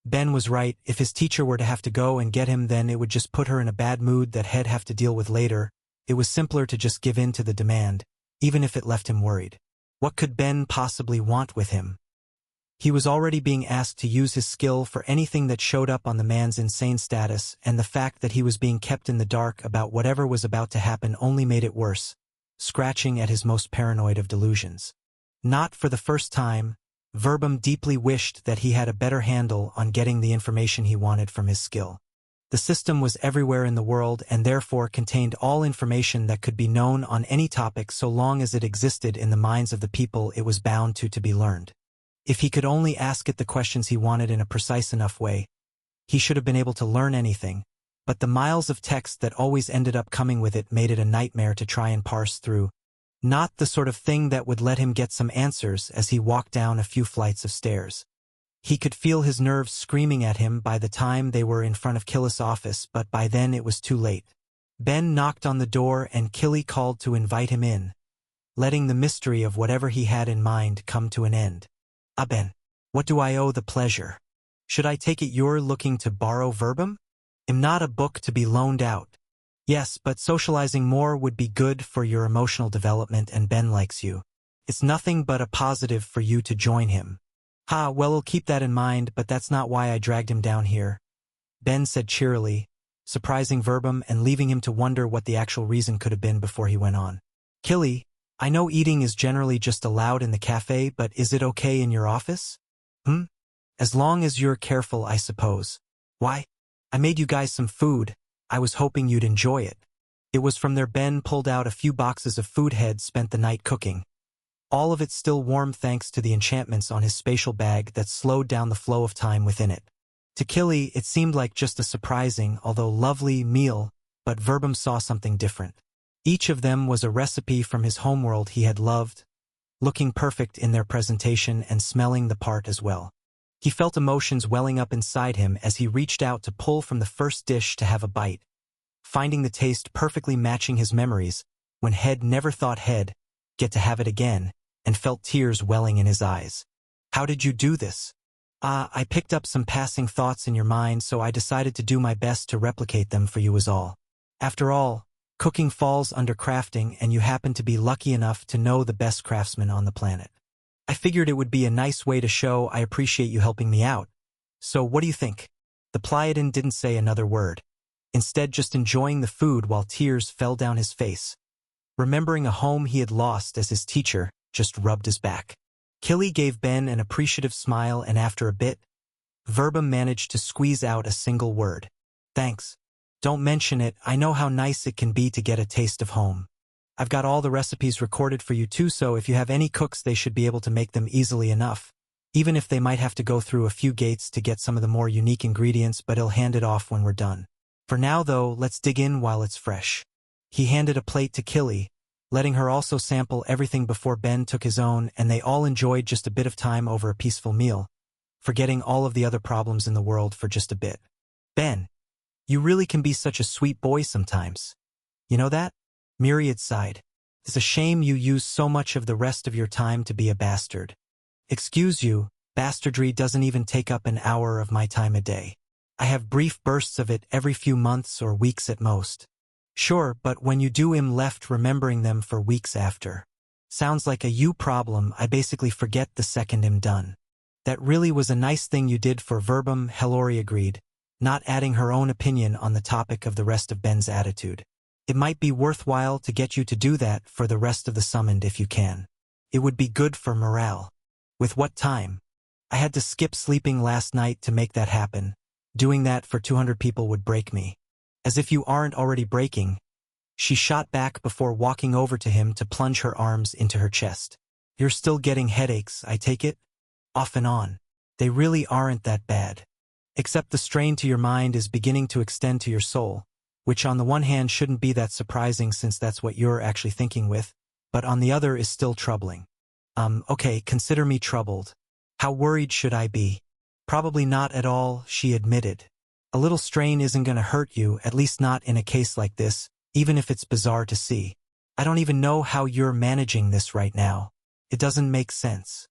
Ben was right. If his teacher were to have to go and get him, then it would just put her in a bad mood that He'd have to deal with later. It was simpler to just give in to the demand, even if it left him worried. What could Ben possibly want with him? He was already being asked to use his skill for anything that showed up on the man's insane status, and the fact that he was being kept in the dark about whatever was about to happen only made it worse, scratching at his most paranoid of delusions. Not for the first time, Verbum deeply wished that he had a better handle on getting the information he wanted from his skill. The system was everywhere in the world and therefore contained all information that could be known on any topic so long as it existed in the minds of the people it was bound to be learned. If he could only ask it the questions he wanted in a precise enough way, he should have been able to learn anything, but the miles of text that always ended up coming with it made it a nightmare to try and parse through. Not the sort of thing that would let him get some answers as he walked down a few flights of stairs. He could feel his nerves screaming at him by the time they were in front of Killis' office, but by then it was too late. Ben knocked on the door and Killy called to invite him in, letting the mystery of whatever he had in mind come to an end. Ben, what do I owe the pleasure? Should I take it you're looking to borrow Verbum? I'm not a book to be loaned out. Yes, but socializing more would be good for your emotional development, and Ben likes you. It's nothing but a positive for you to join him. Well, I'll keep that in mind, but that's not why I dragged him down here, Ben said cheerily, surprising Verbum and leaving him to wonder what the actual reason could have been before he went on. Killy, I know eating is generally just allowed in the cafe, but is it okay in your office? As long as you're careful, I suppose. Why? I made you guys some food. I was hoping you'd enjoy it. It was from there. Ben pulled out a few boxes of food He'd spent the night cooking. All of it still warm thanks to the enchantments on his spatial bag that slowed down the flow of time within it. To Killy, it seemed like just a surprising, although lovely, meal, but Verbum saw something different. Each of them was a recipe from his homeworld he had loved, looking perfect in their presentation and smelling the part as well. He felt emotions welling up inside him as he reached out to pull from the first dish to have a bite, finding the taste perfectly matching his memories when He'd never thought He'd get to have it again, and felt tears welling in his eyes. How did you do this? I picked up some passing thoughts in your mind, so I decided to do my best to replicate them for you is all. After all, cooking falls under crafting, and you happen to be lucky enough to know the best craftsman on the planet. I figured it would be a nice way to show I appreciate you helping me out. So what do you think? The Pleiadian didn't say another word, instead just enjoying the food while tears fell down his face. Remembering a home he had lost as his teacher just rubbed his back. Killy gave Ben an appreciative smile, and after a bit, Verbum managed to squeeze out a single word. Thanks. Don't mention it, I know how nice it can be to get a taste of home. I've got all the recipes recorded for you too, so if you have any cooks they should be able to make them easily enough. Even if they might have to go through a few gates to get some of the more unique ingredients, but he'll hand it off when we're done. For now though, let's dig in while it's fresh. He handed a plate to Killy, letting her also sample everything before Ben took his own, and they all enjoyed just a bit of time over a peaceful meal, forgetting all of the other problems in the world for just a bit. Ben, you really can be such a sweet boy sometimes. You know that? Myriad sighed. It's a shame you use so much of the rest of your time to be a bastard. Excuse you, bastardry doesn't even take up an hour of my time a day. I have brief bursts of it every few months or weeks at most. Sure, but when you do, I'm left remembering them for weeks after. Sounds like a you problem. I basically forget the second I'm done. That really was a nice thing you did for Verbum, Hellori agreed, not adding her own opinion on the topic of the rest of Ben's attitude. It might be worthwhile to get you to do that for the rest of the summoned if you can. It would be good for morale. With what time? I had to skip sleeping last night to make that happen. Doing that for 200 people would break me. As if you aren't already breaking. She shot back before walking over to him to plunge her arms into her chest. You're still getting headaches, I take it? Off and on. They really aren't that bad. Except the strain to your mind is beginning to extend to your soul, which on the one hand shouldn't be that surprising since that's what you're actually thinking with, but on the other is still troubling. Okay, consider me troubled. How worried should I be? Probably not at all, she admitted. A little strain isn't going to hurt you, at least not in a case like this, even if it's bizarre to see. I don't even know how you're managing this right now. It doesn't make sense.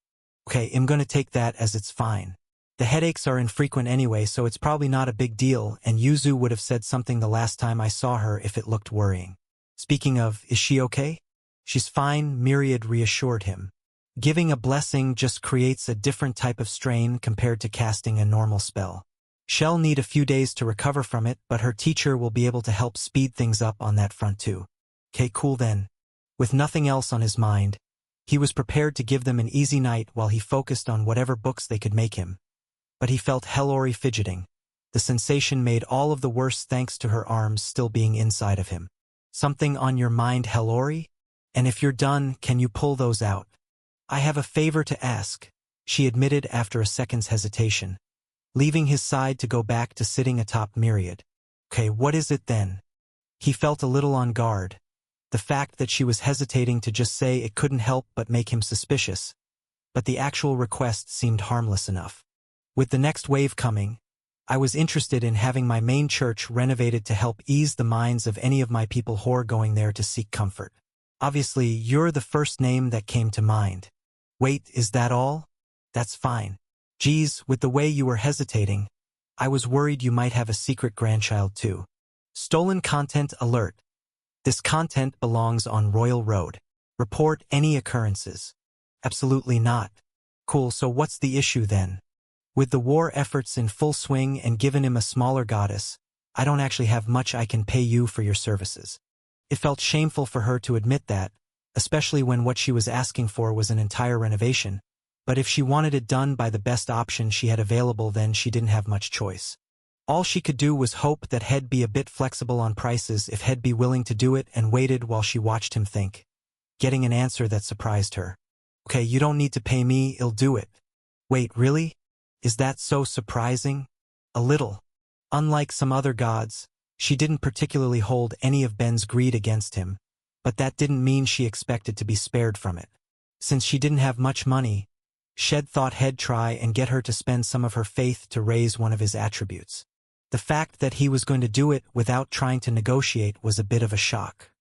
Okay, I'm going to take that as it's fine. The headaches are infrequent anyway, so it's probably not a big deal, and Yuzu would have said something the last time I saw her if it looked worrying. Speaking of, is she okay? She's fine, Myriad reassured him. Giving a blessing just creates a different type of strain compared to casting a normal spell. She'll need a few days to recover from it, but her teacher will be able to help speed things up on that front too. Okay, cool then. With nothing else on his mind, he was prepared to give them an easy night while he focused on whatever books they could make him. But he felt Hellori fidgeting. The sensation made all of the worse thanks to her arms still being inside of him. Something on your mind, Hellori? And if you're done, can you pull those out? I have a favor to ask, she admitted after a second's hesitation, leaving his side to go back to sitting atop Myriad. Okay, what is it then? He felt a little on guard. The fact that she was hesitating to just say it couldn't help but make him suspicious. But the actual request seemed harmless enough. With the next wave coming, I was interested in having my main church renovated to help ease the minds of any of my people who are going there to seek comfort. Obviously, you're the first name that came to mind. Wait, is that all? That's fine. Geez, with the way you were hesitating, I was worried you might have a secret grandchild too. Stolen content alert. This content belongs on Royal Road. Report any occurrences. Absolutely not. Cool, so what's the issue then? With the war efforts in full swing and given him a smaller goddess, I don't actually have much I can pay you for your services. It felt shameful for her to admit that, especially when what she was asking for was an entire renovation, but if she wanted it done by the best option she had available, then she didn't have much choice. All she could do was hope that he'd be a bit flexible on prices if he'd be willing to do it, and waited while she watched him think, getting an answer that surprised her. Okay, you don't need to pay me, I'll do it. Wait, really? Is that so surprising? A little. Unlike some other gods, she didn't particularly hold any of Ben's greed against him, but that didn't mean she expected to be spared from it. Since she didn't have much money, Shed thought he'd try and get her to spend some of her faith to raise one of his attributes. The fact that he was going to do it without trying to negotiate was a bit of a shock.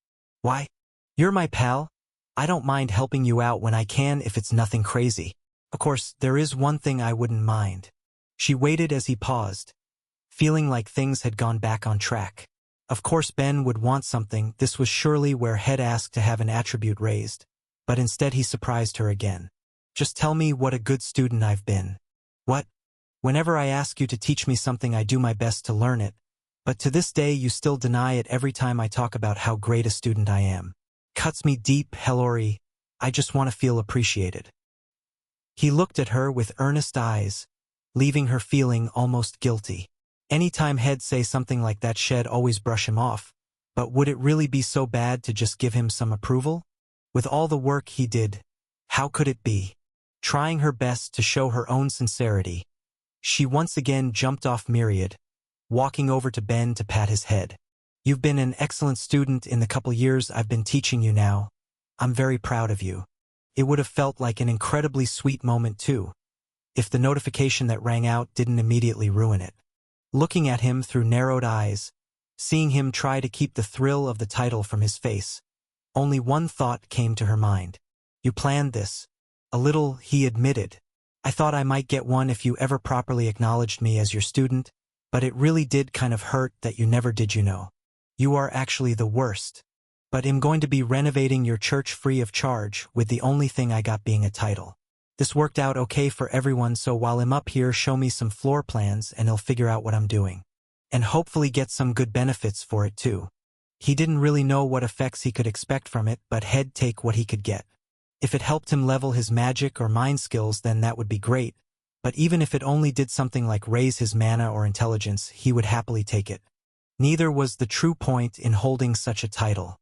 Why? You're my pal. I don't mind helping you out when I can if it's nothing crazy. Of course, there is one thing I wouldn't mind. She waited as he paused, feeling like things had gone back on track. Of course Ben would want something. This was surely where he'd asked to have an attribute raised, but instead he surprised her again. Just tell me what a good student I've been. What? Whenever I ask you to teach me something, I do my best to learn it, but to this day you still deny it every time I talk about how great a student I am. Cuts me deep, Hellori. I just want to feel appreciated. He looked at her with earnest eyes, leaving her feeling almost guilty. Anytime He'd say something like that, she'd always brush him off. But would it really be so bad to just give him some approval? With all the work he did, how could it be? Trying her best to show her own sincerity, she once again jumped off Myriad, walking over to Ben to pat his head. You've been an excellent student in the couple years I've been teaching you now. I'm very proud of you. It would have felt like an incredibly sweet moment too, if the notification that rang out didn't immediately ruin it. Looking at him through narrowed eyes, seeing him try to keep the thrill of the title from his face, only one thought came to her mind. You planned this. A little, he admitted. I thought I might get one if you ever properly acknowledged me as your student, but it really did kind of hurt that you never did, you know. You are actually the worst. But I'm going to be renovating your church free of charge, with the only thing I got being a title. This worked out okay for everyone, so while I'm up here, show me some floor plans and he'll figure out what I'm doing. And hopefully get some good benefits for it too. He didn't really know what effects he could expect from it, but he'd take what he could get. If it helped him level his magic or mind skills, then that would be great. But even if it only did something like raise his mana or intelligence, he would happily take it. Neither was the true point in holding such a title.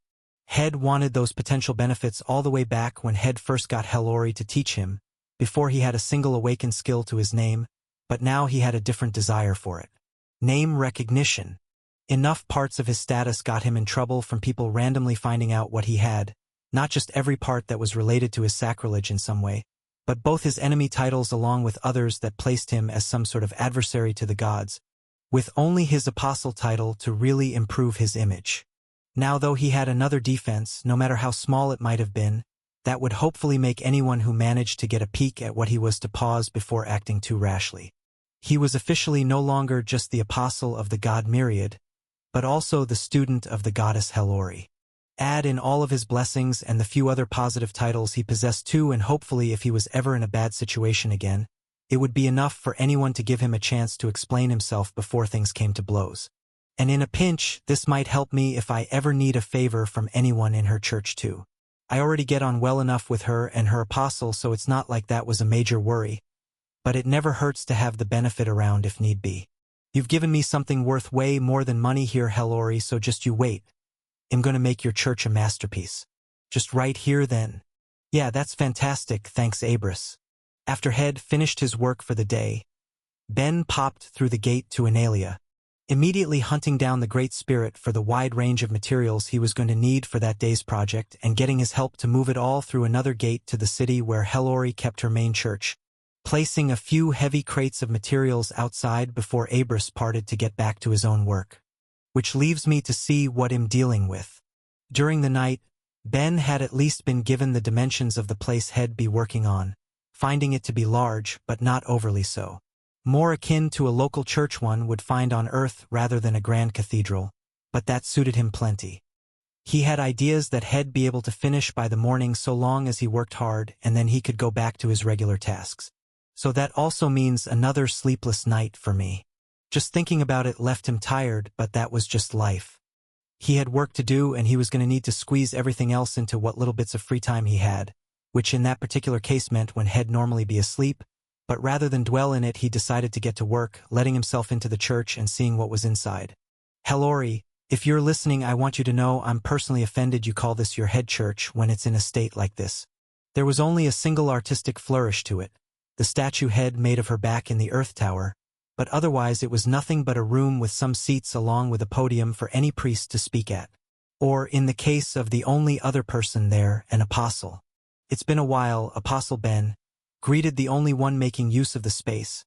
Head wanted those potential benefits all the way back when Head first got Hellori to teach him, before he had a single awakened skill to his name, but now he had a different desire for it. Name recognition. Enough parts of his status got him in trouble from people randomly finding out what he had, not just every part that was related to his sacrilege in some way, but both his enemy titles along with others that placed him as some sort of adversary to the gods, with only his apostle title to really improve his image. Now though he had another defense, no matter how small it might have been, that would hopefully make anyone who managed to get a peek at what he was to pause before acting too rashly. He was officially no longer just the apostle of the god Myriad, but also the student of the goddess Hellori. Add in all of his blessings and the few other positive titles he possessed too, and hopefully if he was ever in a bad situation again, it would be enough for anyone to give him a chance to explain himself before things came to blows. And in a pinch, this might help me if I ever need a favor from anyone in her church too. I already get on well enough with her and her apostle, so it's not like that was a major worry. But it never hurts to have the benefit around if need be. You've given me something worth way more than money here, Hellori, so just you wait. I'm gonna make your church a masterpiece. Just right here then. Yeah, that's fantastic, thanks Abris. After Head finished his work for the day, Ben popped through the gate to Analia, immediately hunting down the Great Spirit for the wide range of materials he was going to need for that day's project and getting his help to move it all through another gate to the city where Hellori kept her main church, placing a few heavy crates of materials outside before Abris parted to get back to his own work. Which leaves me to see what I'm dealing with. During the night, Ben had at least been given the dimensions of the place He'd be working on, finding it to be large but not overly so. More akin to a local church one would find on Earth rather than a grand cathedral, but that suited him plenty. He had ideas that He'd be able to finish by the morning so long as he worked hard, and then he could go back to his regular tasks. So that also means another sleepless night for me. Just thinking about it left him tired, but that was just life. He had work to do and he was going to need to squeeze everything else into what little bits of free time he had, which in that particular case meant when He'd normally be asleep, but rather than dwell in it he decided to get to work, letting himself into the church and seeing what was inside. Hellori, if you're listening, I want you to know I'm personally offended you call this your head church when it's in a state like this. There was only a single artistic flourish to it, the statue head made of her back in the Earth Tower, but otherwise it was nothing but a room with some seats along with a podium for any priest to speak at. Or, in the case of the only other person there, an apostle. It's been a while, Apostle Ben greeted the only one making use of the space,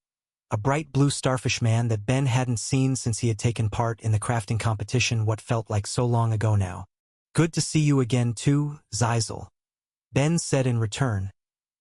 a bright blue starfish man that Ben hadn't seen since he had taken part in the crafting competition what felt like so long ago now. Good to see you again too, Zyzel, Ben said in return,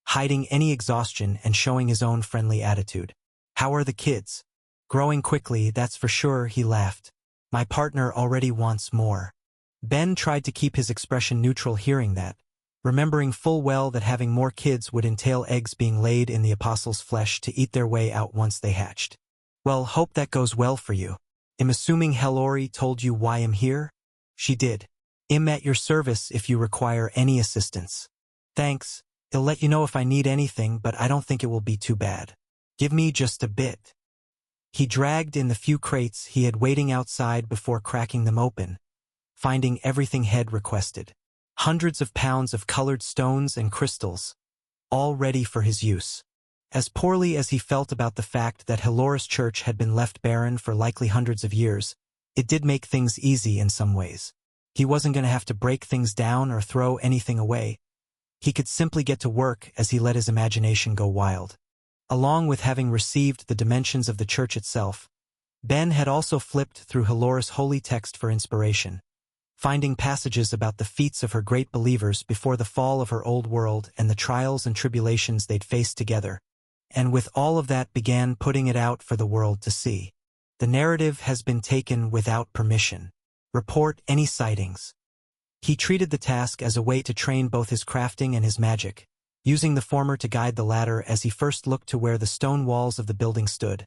hiding any exhaustion and showing his own friendly attitude. How are the kids? Growing quickly, that's for sure, he laughed. My partner already wants more. Ben tried to keep his expression neutral hearing that, remembering full well that having more kids would entail eggs being laid in the apostles' flesh to eat their way out once they hatched. Well, hope that goes well for you. I'm assuming Hellori told you why I'm here? She did. I'm at your service if you require any assistance. Thanks. I'll let you know if I need anything, but I don't think it will be too bad. Give me just a bit. He dragged in the few crates he had waiting outside before cracking them open, finding everything had requested. Hundreds of pounds of colored stones and crystals, all ready for his use. As poorly as he felt about the fact that Halloras Church had been left barren for likely hundreds of years, it did make things easy in some ways. He wasn't going to have to break things down or throw anything away. He could simply get to work as he let his imagination go wild. Along with having received the dimensions of the church itself, Ben had also flipped through Halloras' holy text for inspiration, finding passages about the feats of her great believers before the fall of her old world and the trials and tribulations they'd faced together, and with all of that began putting it out for the world to see. The narrative has been taken without permission. Report any sightings. He treated the task as a way to train both his crafting and his magic, using the former to guide the latter as he first looked to where the stone walls of the building stood,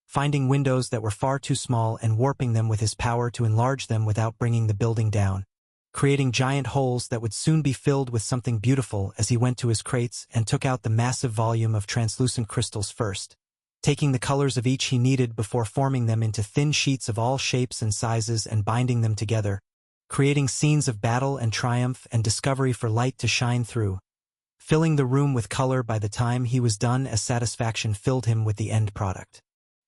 finding windows that were far too small and warping them with his power to enlarge them without bringing the building down, creating giant holes that would soon be filled with something beautiful as he went to his crates and took out the massive volume of translucent crystals first, taking the colors of each he needed before forming them into thin sheets of all shapes and sizes and binding them together, creating scenes of battle and triumph and discovery for light to shine through, filling the room with color by the time he was done as satisfaction filled him with the end product.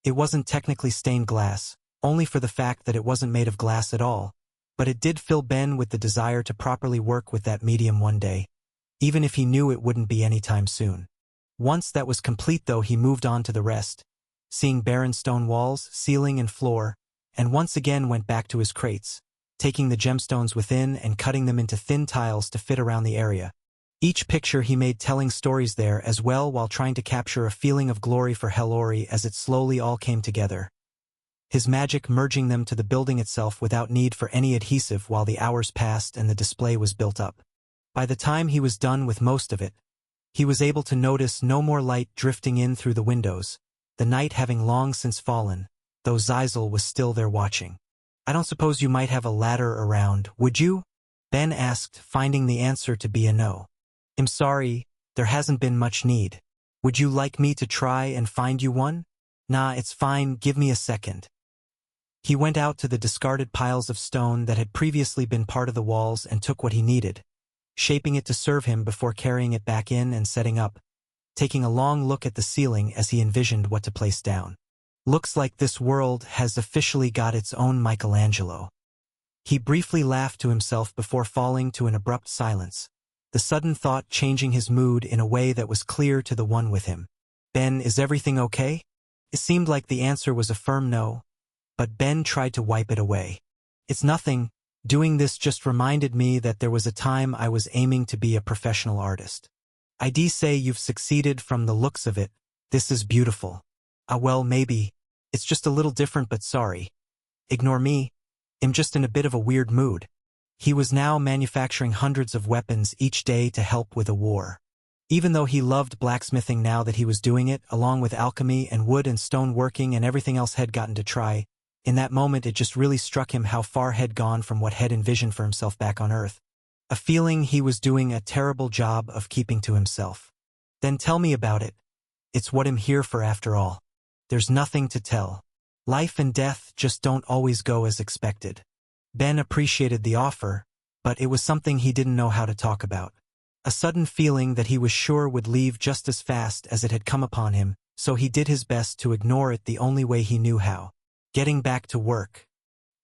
It wasn't technically stained glass, only for the fact that it wasn't made of glass at all, but it did fill Ben with the desire to properly work with that medium one day, even if he knew it wouldn't be anytime soon. Once that was complete though, he moved on to the rest, seeing barren stone walls, ceiling and floor, and once again went back to his crates, taking the gemstones within and cutting them into thin tiles to fit around the area. Each picture he made telling stories there as well while trying to capture a feeling of glory for Hallori as it slowly all came together, his magic merging them to the building itself without need for any adhesive while the hours passed and the display was built up. By the time he was done with most of it, he was able to notice no more light drifting in through the windows, the night having long since fallen, though Zyzel was still there watching. I don't suppose you might have a ladder around, would you? Ben asked, finding the answer to be a no. I'm sorry, there hasn't been much need. Would you like me to try and find you one? Nah, it's fine, give me a second. He went out to the discarded piles of stone that had previously been part of the walls and took what he needed, shaping it to serve him before carrying it back in and setting up, taking a long look at the ceiling as he envisioned what to place down. Looks like this world has officially got its own Michelangelo. He briefly laughed to himself before falling to an abrupt silence, the sudden thought changing his mood in a way that was clear to the one with him. Ben, is everything okay? It seemed like the answer was a firm no, but Ben tried to wipe it away. It's nothing. Doing this just reminded me that there was a time I was aiming to be a professional artist. I'd say you've succeeded from the looks of it. This is beautiful. Well, maybe. It's just a little different, but sorry. Ignore me. I'm just in a bit of a weird mood. He was now manufacturing hundreds of weapons each day to help with a war. Even though he loved blacksmithing now that he was doing it, along with alchemy and wood and stone working and everything else He'd gotten to try, in that moment it just really struck him how far He'd gone from what He'd envisioned for himself back on Earth. A feeling he was doing a terrible job of keeping to himself. Then tell me about it. It's what I'm here for after all. There's nothing to tell. Life and death just don't always go as expected. Ben appreciated the offer, but it was something he didn't know how to talk about. A sudden feeling that he was sure would leave just as fast as it had come upon him, so he did his best to ignore it the only way he knew how. Getting back to work.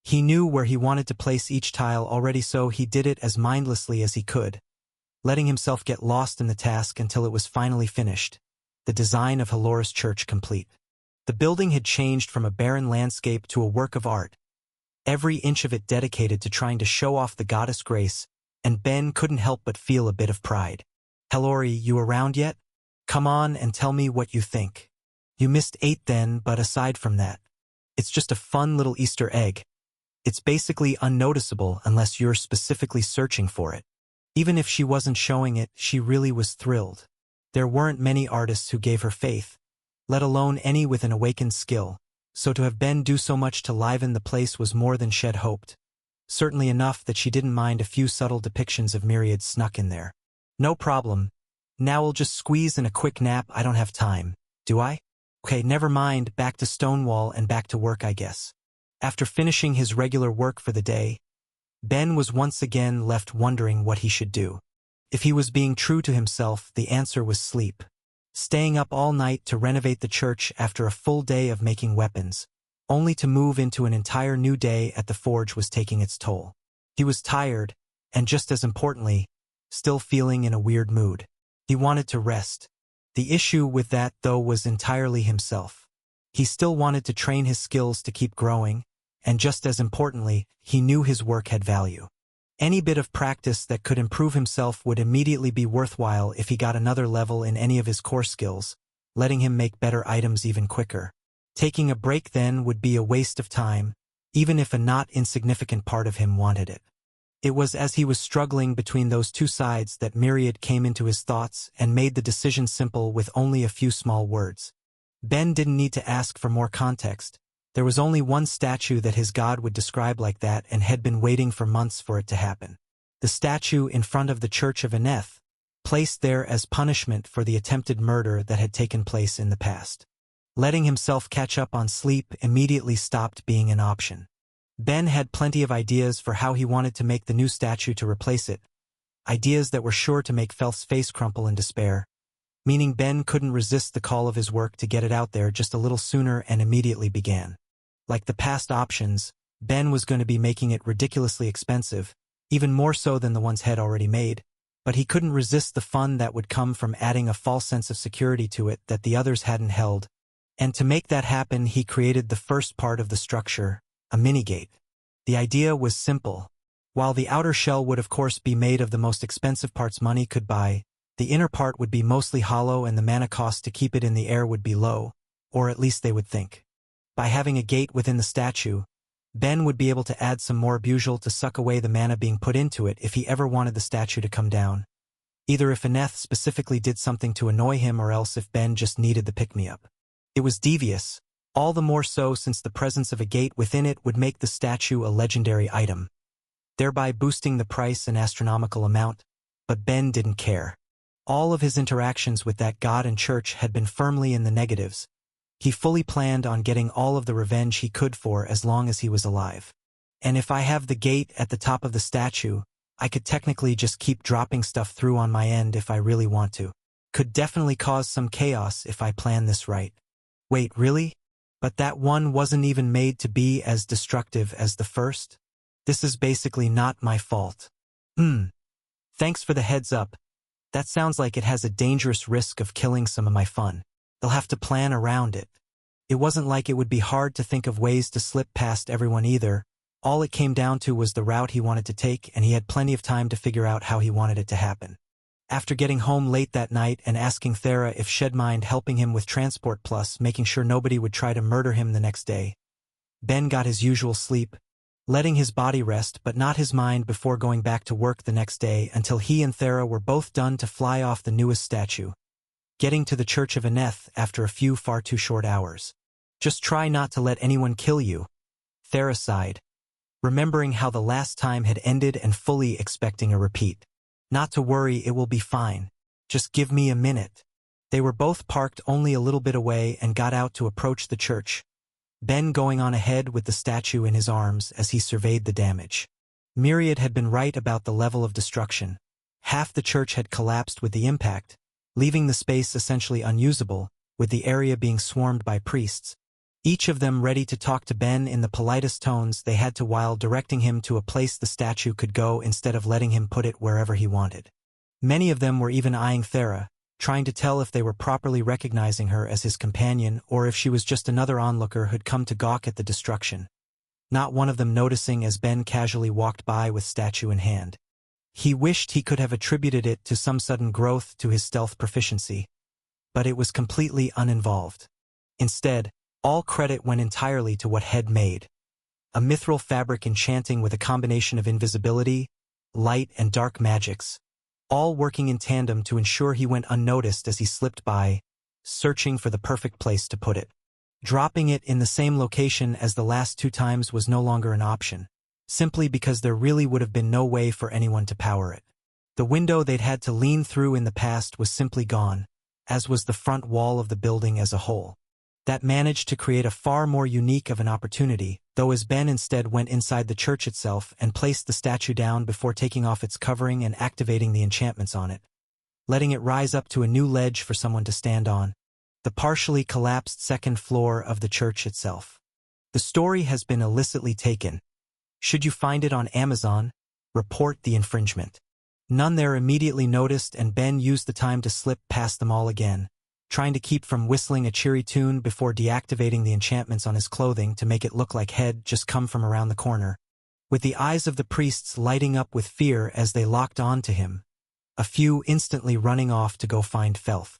He knew where he wanted to place each tile already, so he did it as mindlessly as he could, letting himself get lost in the task until it was finally finished, the design of Halloras Church complete. The building had changed from a barren landscape to a work of art, every inch of it dedicated to trying to show off the goddess Grace, and Ben couldn't help but feel a bit of pride. Hallori, you around yet? Come on and tell me what you think. You missed 8 then, but aside from that, it's just a fun little Easter egg. It's basically unnoticeable unless you're specifically searching for it. Even if she wasn't showing it, she really was thrilled. There weren't many artists who gave her faith, let alone any with an awakened skill, so to have Ben do so much to liven the place was more than she'd hoped. certainly enough that she didn't mind a few subtle depictions of Myriad snuck in there. No problem. Now we'll just squeeze in a quick nap. I don't have time, do I? Okay, never mind, back to Stonewall and back to work, I guess. After finishing his regular work for the day, Ben was once again left wondering what he should do. If he was being true to himself, the answer was sleep. Staying up all night to renovate the church after a full day of making weapons, only to move into an entire new day at the forge, was taking its toll. He was tired, and just as importantly, still feeling in a weird mood. He wanted to rest. The issue with that, though, was entirely himself. He still wanted to train his skills to keep growing, and just as importantly, he knew his work had value. Any bit of practice that could improve himself would immediately be worthwhile if he got another level in any of his core skills, letting him make better items even quicker. Taking a break then would be a waste of time, even if a not insignificant part of him wanted it. It was as he was struggling between those two sides that Myriad came into his thoughts and made the decision simple with only a few small words. Ben didn't need to ask for more context. There was only one statue that his god would describe like that, and had been waiting for months for it to happen. The statue in front of the Church of Aneth, placed there as punishment for the attempted murder that had taken place in the past. Letting himself catch up on sleep immediately stopped being an option. Ben had plenty of ideas for how he wanted to make the new statue to replace it, ideas that were sure to make Felth's face crumple in despair, meaning Ben couldn't resist the call of his work to get it out there just a little sooner, and immediately began. Like the past options, Ben was going to be making it ridiculously expensive, even more so than the ones Head already made, but he couldn't resist the fun that would come from adding a false sense of security to it that the others hadn't held. And to make that happen, he created the first part of the structure, a minigate. The idea was simple. While the outer shell would of course be made of the most expensive parts money could buy, the inner part would be mostly hollow, and the mana cost to keep it in the air would be low, or at least they would think. By having a gate within the statue, Ben would be able to add some more Bujal to suck away the mana being put into it if he ever wanted the statue to come down. Either if Aneth specifically did something to annoy him, or else if Ben just needed the pick-me-up. It was devious, all the more so since the presence of a gate within it would make the statue a legendary item, thereby boosting the price an astronomical amount, but Ben didn't care. All of his interactions with that god and church had been firmly in the negatives. He fully planned on getting all of the revenge he could for as long as he was alive. And if I have the gate at the top of the statue, I could technically just keep dropping stuff through on my end if I really want to. Could definitely cause some chaos if I plan this right. Wait, really? But that one wasn't even made to be as destructive as the first? This is basically not my fault. Thanks for the heads up. That sounds like it has a dangerous risk of killing some of my fun. They'll have to plan around it. It wasn't like it would be hard to think of ways to slip past everyone either. All it came down to was the route he wanted to take, and he had plenty of time to figure out how he wanted it to happen. After getting home late that night and asking Thera if she'd mind helping him with Transport Plus, making sure nobody would try to murder him the next day, Ben got his usual sleep, letting his body rest but not his mind before going back to work the next day until he and Thera were both done to fly off the newest statue, getting to the Church of Aneth after a few far too short hours. Just try not to let anyone kill you, Thera sighed, remembering how the last time had ended and fully expecting a repeat. Not to worry, it will be fine. Just give me a minute. They were both parked only a little bit away and got out to approach the church, Ben going on ahead with the statue in his arms as he surveyed the damage. Myriad had been right about the level of destruction. Half the church had collapsed with the impact, leaving the space essentially unusable, with the area being swarmed by priests, each of them ready to talk to Ben in the politest tones they had to while directing him to a place the statue could go instead of letting him put it wherever he wanted. Many of them were even eyeing Thera, trying to tell if they were properly recognizing her as his companion or if she was just another onlooker who'd come to gawk at the destruction. Not one of them noticing as Ben casually walked by with statue in hand. He wished he could have attributed it to some sudden growth to his stealth proficiency, but it was completely uninvolved. Instead, all credit went entirely to what Head made. A mithril fabric enchanting with a combination of invisibility, light, and dark magics, all working in tandem to ensure he went unnoticed as he slipped by, searching for the perfect place to put it. Dropping it in the same location as the last two times was no longer an option. simply because there really would have been no way for anyone to power it. The window they'd had to lean through in the past was simply gone, as was the front wall of the building as a whole. That managed to create a far more unique of an opportunity, though as Ben instead went inside the church itself and placed the statue down before taking off its covering and activating the enchantments on it, letting it rise up to a new ledge for someone to stand on, the partially collapsed second floor of the church itself. The story has been illicitly taken. Should you find it on Amazon, report the infringement. None there immediately noticed, and Ben used the time to slip past them all again, trying to keep from whistling a cheery tune before deactivating the enchantments on his clothing to make it look like he'd just come from around the corner. With the eyes of the priests lighting up with fear as they locked on to him, a few instantly running off to go find Felth.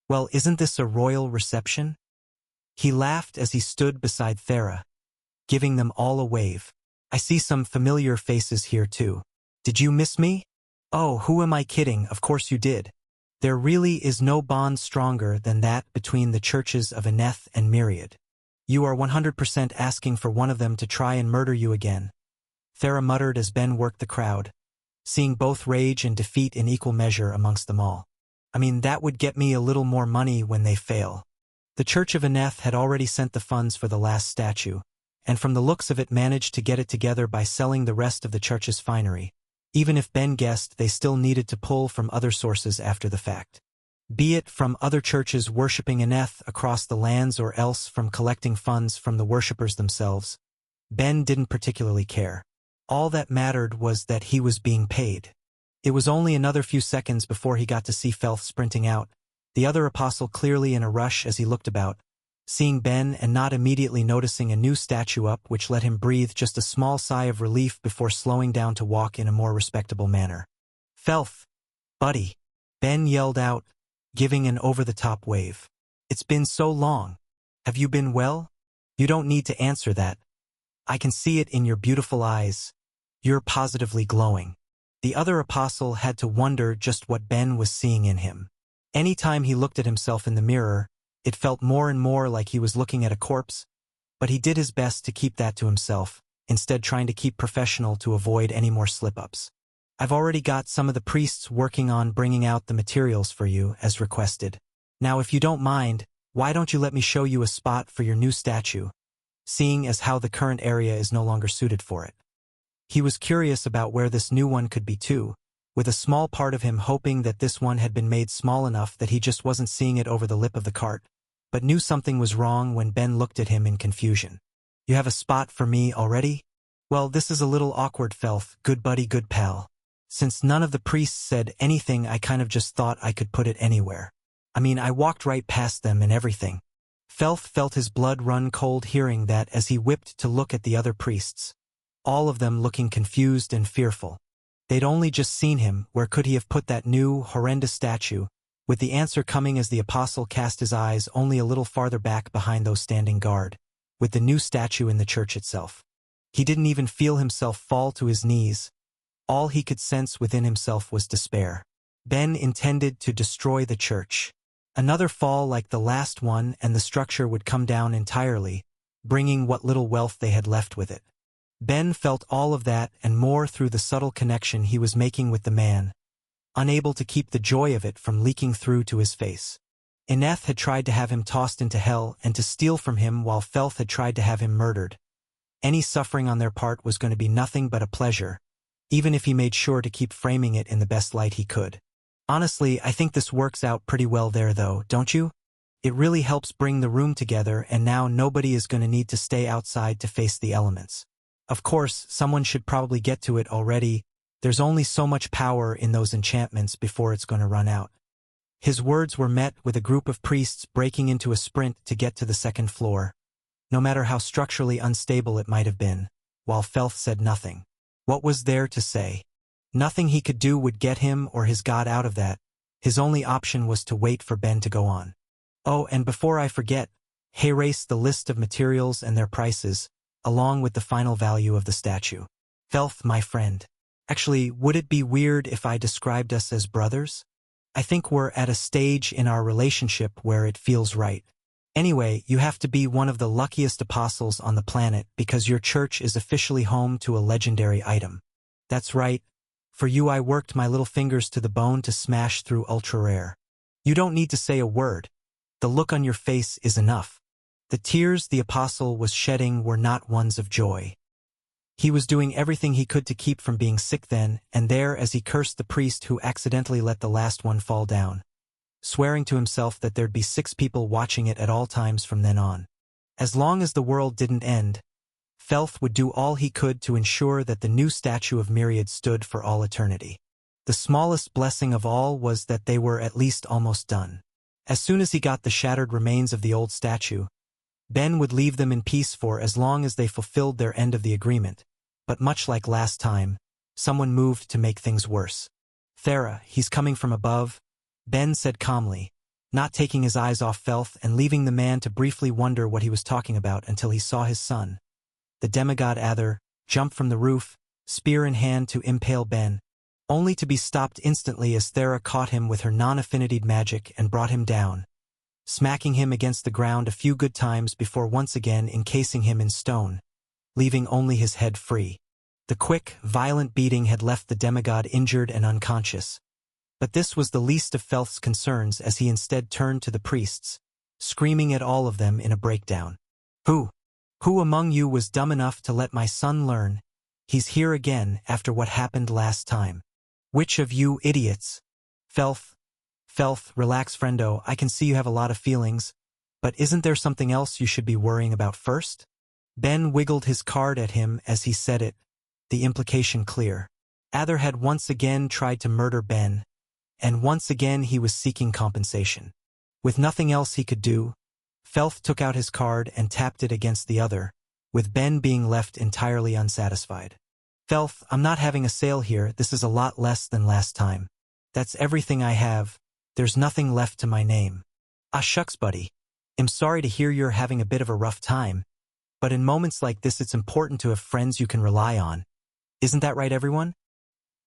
Well, isn't this a royal reception? He laughed as he stood beside Thera, giving them all a wave. I see some familiar faces here too. Did you miss me? Oh, who am I kidding? Of course you did. There really is no bond stronger than that between the churches of Eneth and Myriad. You are 100% asking for one of them to try and murder you again, Thera muttered as Ben worked the crowd, seeing both rage and defeat in equal measure amongst them all. I mean, that would get me a little more money when they fail. The Church of Eneth had already sent the funds for the last statue, and from the looks of it managed to get it together by selling the rest of the church's finery. Even if Ben guessed, they still needed to pull from other sources after the fact. Be it from other churches worshipping Eneth across the lands or else from collecting funds from the worshippers themselves, Ben didn't particularly care. All that mattered was that he was being paid. It was only another few seconds before he got to see Felth sprinting out, the other apostle clearly in a rush as he looked about, seeing Ben and not immediately noticing a new statue up, which let him breathe just a small sigh of relief before slowing down to walk in a more respectable manner. Felth, buddy, Ben yelled out, giving an over-the-top wave. It's been so long. Have you been well? You don't need to answer that. I can see it in your beautiful eyes. You're positively glowing. The other apostle had to wonder just what Ben was seeing in him. Any time he looked at himself in the mirror, it felt more and more like he was looking at a corpse, but he did his best to keep that to himself, instead trying to keep professional to avoid any more slip-ups. I've already got some of the priests working on bringing out the materials for you, as requested. Now if you don't mind, why don't you let me show you a spot for your new statue, seeing as how the current area is no longer suited for it. He was curious about where this new one could be too, with a small part of him hoping that this one had been made small enough that he just wasn't seeing it over the lip of the cart, but knew something was wrong when Ben looked at him in confusion. You have a spot for me already? Well, this is a little awkward, Felth, good buddy, good pal. Since none of the priests said anything, I kind of just thought I could put it anywhere. I mean, I walked right past them and everything. Felth felt his blood run cold hearing that as he whipped to look at the other priests, all of them looking confused and fearful. They'd only just seen him, where could he have put that new, horrendous statue, with the answer coming as the apostle cast his eyes only a little farther back behind those standing guard, with the new statue in the church itself. He didn't even feel himself fall to his knees. All he could sense within himself was despair. Ben intended to destroy the church. Another fall like the last one and the structure would come down entirely, bringing what little wealth they had left with it. Ben felt all of that and more through the subtle connection he was making with the man, unable to keep the joy of it from leaking through to his face. Eneth had tried to have him tossed into hell and to steal from him, while Felth had tried to have him murdered. Any suffering on their part was going to be nothing but a pleasure, even if he made sure to keep framing it in the best light he could. Honestly, I think this works out pretty well there though, don't you? It really helps bring the room together, and now nobody is going to need to stay outside to face the elements. Of course, someone should probably get to it already. There's only so much power in those enchantments before it's going to run out. His words were met with a group of priests breaking into a sprint to get to the second floor, no matter how structurally unstable it might have been, while Felth said nothing. What was there to say? Nothing he could do would get him or his god out of that. His only option was to wait for Ben to go on. Oh, and before I forget, erase the list of materials and their prices, along with the final value of the statue. Felth, my friend. Actually, would it be weird if I described us as brothers? I think we're at a stage in our relationship where it feels right. Anyway, you have to be one of the luckiest apostles on the planet because your church is officially home to a legendary item. That's right. For you I worked my little fingers to the bone to smash through ultra-rare. You don't need to say a word. The look on your face is enough. The tears the apostle was shedding were not ones of joy. He was doing everything he could to keep from being sick then and there as he cursed the priest who accidentally let the last one fall down, swearing to himself that there'd be 6 people watching it at all times from then on. As long as the world didn't end, Felth would do all he could to ensure that the new statue of Myriad stood for all eternity. The smallest blessing of all was that they were at least almost done. As soon as he got the shattered remains of the old statue, Ben would leave them in peace for as long as they fulfilled their end of the agreement, but much like last time, someone moved to make things worse. "Thera, he's coming from above," Ben said calmly, not taking his eyes off Felth and leaving the man to briefly wonder what he was talking about until he saw his son, the demigod Aether, jump from the roof, spear in hand to impale Ben, only to be stopped instantly as Thera caught him with her non-affinitied magic and brought him down, smacking him against the ground a few good times before once again encasing him in stone, leaving only his head free. The quick, violent beating had left the demigod injured and unconscious. But this was the least of Felth's concerns as he instead turned to the priests, screaming at all of them in a breakdown. Who among you was dumb enough to let my son learn? He's here again after what happened last time. Which of you idiots? Felth, relax friendo, I can see you have a lot of feelings, but isn't there something else you should be worrying about first? Ben wiggled his card at him as he said it, the implication clear. Aether had once again tried to murder Ben, and once again he was seeking compensation. With nothing else he could do, Felth took out his card and tapped it against the other, with Ben being left entirely unsatisfied. Felth, I'm not having a sale here, this is a lot less than last time. That's everything I have, there's nothing left to my name. Ah shucks buddy, I'm sorry to hear you're having a bit of a rough time, but in moments like this it's important to have friends you can rely on. Isn't that right everyone?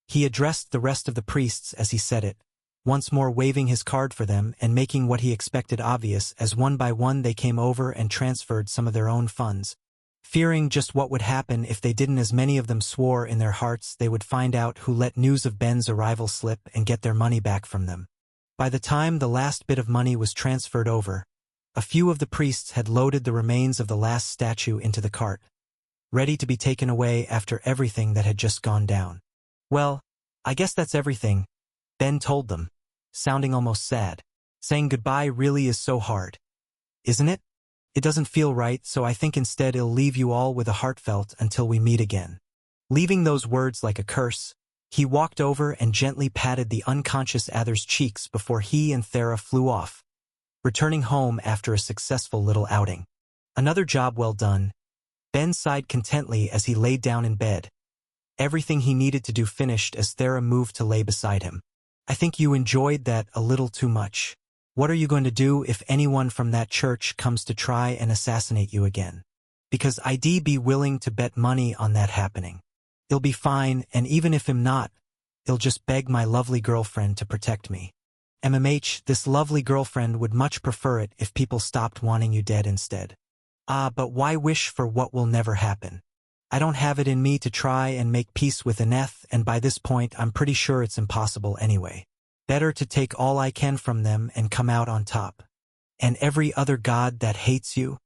He addressed the rest of the priests as he said it, once more waving his card for them and making what he expected obvious as one by one they came over and transferred some of their own funds, fearing just what would happen if they didn't. As many of them swore in their hearts they would find out who let news of Ben's arrival slip and get their money back from them. By the time the last bit of money was transferred over, a few of the priests had loaded the remains of the last statue into the cart, ready to be taken away after everything that had just gone down. Well, I guess that's everything, Ben told them, sounding almost sad. Saying goodbye really is so hard. Isn't it? It doesn't feel right, so I think instead I'll leave you all with a heartfelt until we meet again. Leaving those words like a curse, he walked over and gently patted the unconscious Aether's cheeks before he and Thera flew off, returning home after a successful little outing. Another job well done, Ben sighed contently as he laid down in bed, everything he needed to do finished as Thera moved to lay beside him. I think you enjoyed that a little too much. What are you going to do if anyone from that church comes to try and assassinate you again? Because I'd be willing to bet money on that happening. It'll be fine, and even if I'm not, I'll just beg my lovely girlfriend to protect me. MMH, this lovely girlfriend would much prefer it if people stopped wanting you dead instead. But why wish for what will never happen? I don't have it in me to try and make peace with Aneth, and by this point I'm pretty sure it's impossible anyway. Better to take all I can from them and come out on top. And every other god that hates you?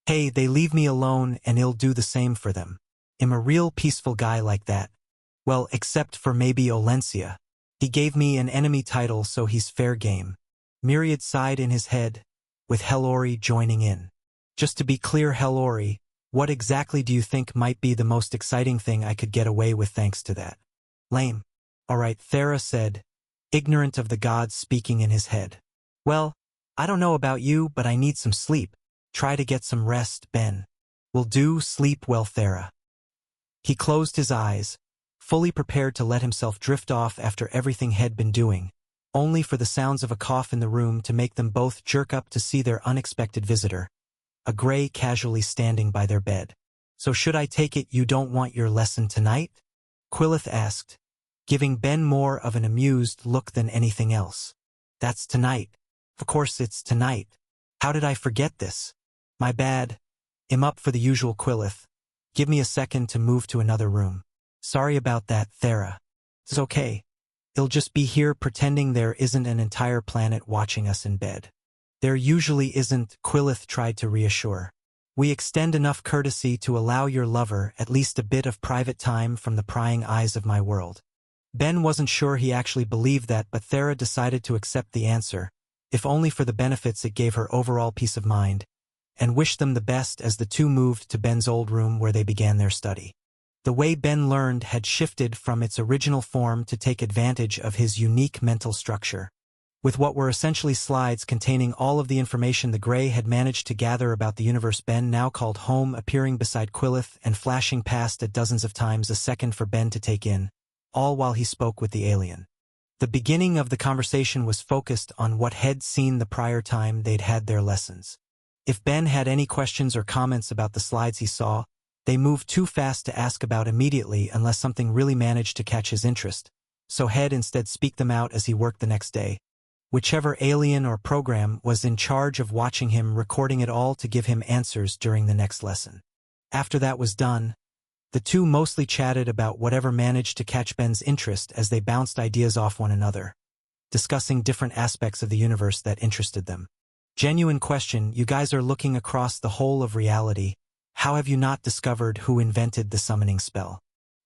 Hey, they leave me alone and I'll do the same for them. I'm a real peaceful guy like that. Well, except for maybe Olencia. He gave me an enemy title, so he's fair game. Myriad sighed in his head, with Hellori joining in. Just to be clear, Hellori, what exactly do you think might be the most exciting thing I could get away with thanks to that? Lame. All right, Thera said, ignorant of the gods speaking in his head. Well, I don't know about you, but I need some sleep. Try to get some rest, Ben. Will do, sleep well, Thera. He closed his eyes, fully prepared to let himself drift off after everything he'd been doing, only for the sounds of a cough in the room to make them both jerk up to see their unexpected visitor, a gray casually standing by their bed. So should I take it you don't want your lesson tonight? Quillith asked, giving Ben more of an amused look than anything else. That's tonight. Of course it's tonight. How did I forget this? My bad. I'm up for the usual Quillith. Give me a second to move to another room. Sorry about that, Thera. It's okay. It'll just be here pretending there isn't an entire planet watching us in bed. There usually isn't, Quillith tried to reassure. We extend enough courtesy to allow your lover at least a bit of private time from the prying eyes of my world. Ben wasn't sure he actually believed that, but Thera decided to accept the answer, if only for the benefits it gave her overall peace of mind, and wished them the best as the two moved to Ben's old room where they began their study. The way Ben learned had shifted from its original form to take advantage of his unique mental structure. With what were essentially slides containing all of the information the Grey had managed to gather about the universe Ben now called home appearing beside Quillith and flashing past it dozens of times a second for Ben to take in, all while he spoke with the alien. The beginning of the conversation was focused on what had seen the prior time they'd had their lessons. If Ben had any questions or comments about the slides he saw, they moved too fast to ask about immediately unless something really managed to catch his interest, so he'd instead speak them out as he worked the next day. Whichever alien or program was in charge of watching him recording it all to give him answers during the next lesson. After that was done, the two mostly chatted about whatever managed to catch Ben's interest as they bounced ideas off one another, discussing different aspects of the universe that interested them. Genuine question, you guys are looking across the whole of reality. How have you not discovered who invented the summoning spell?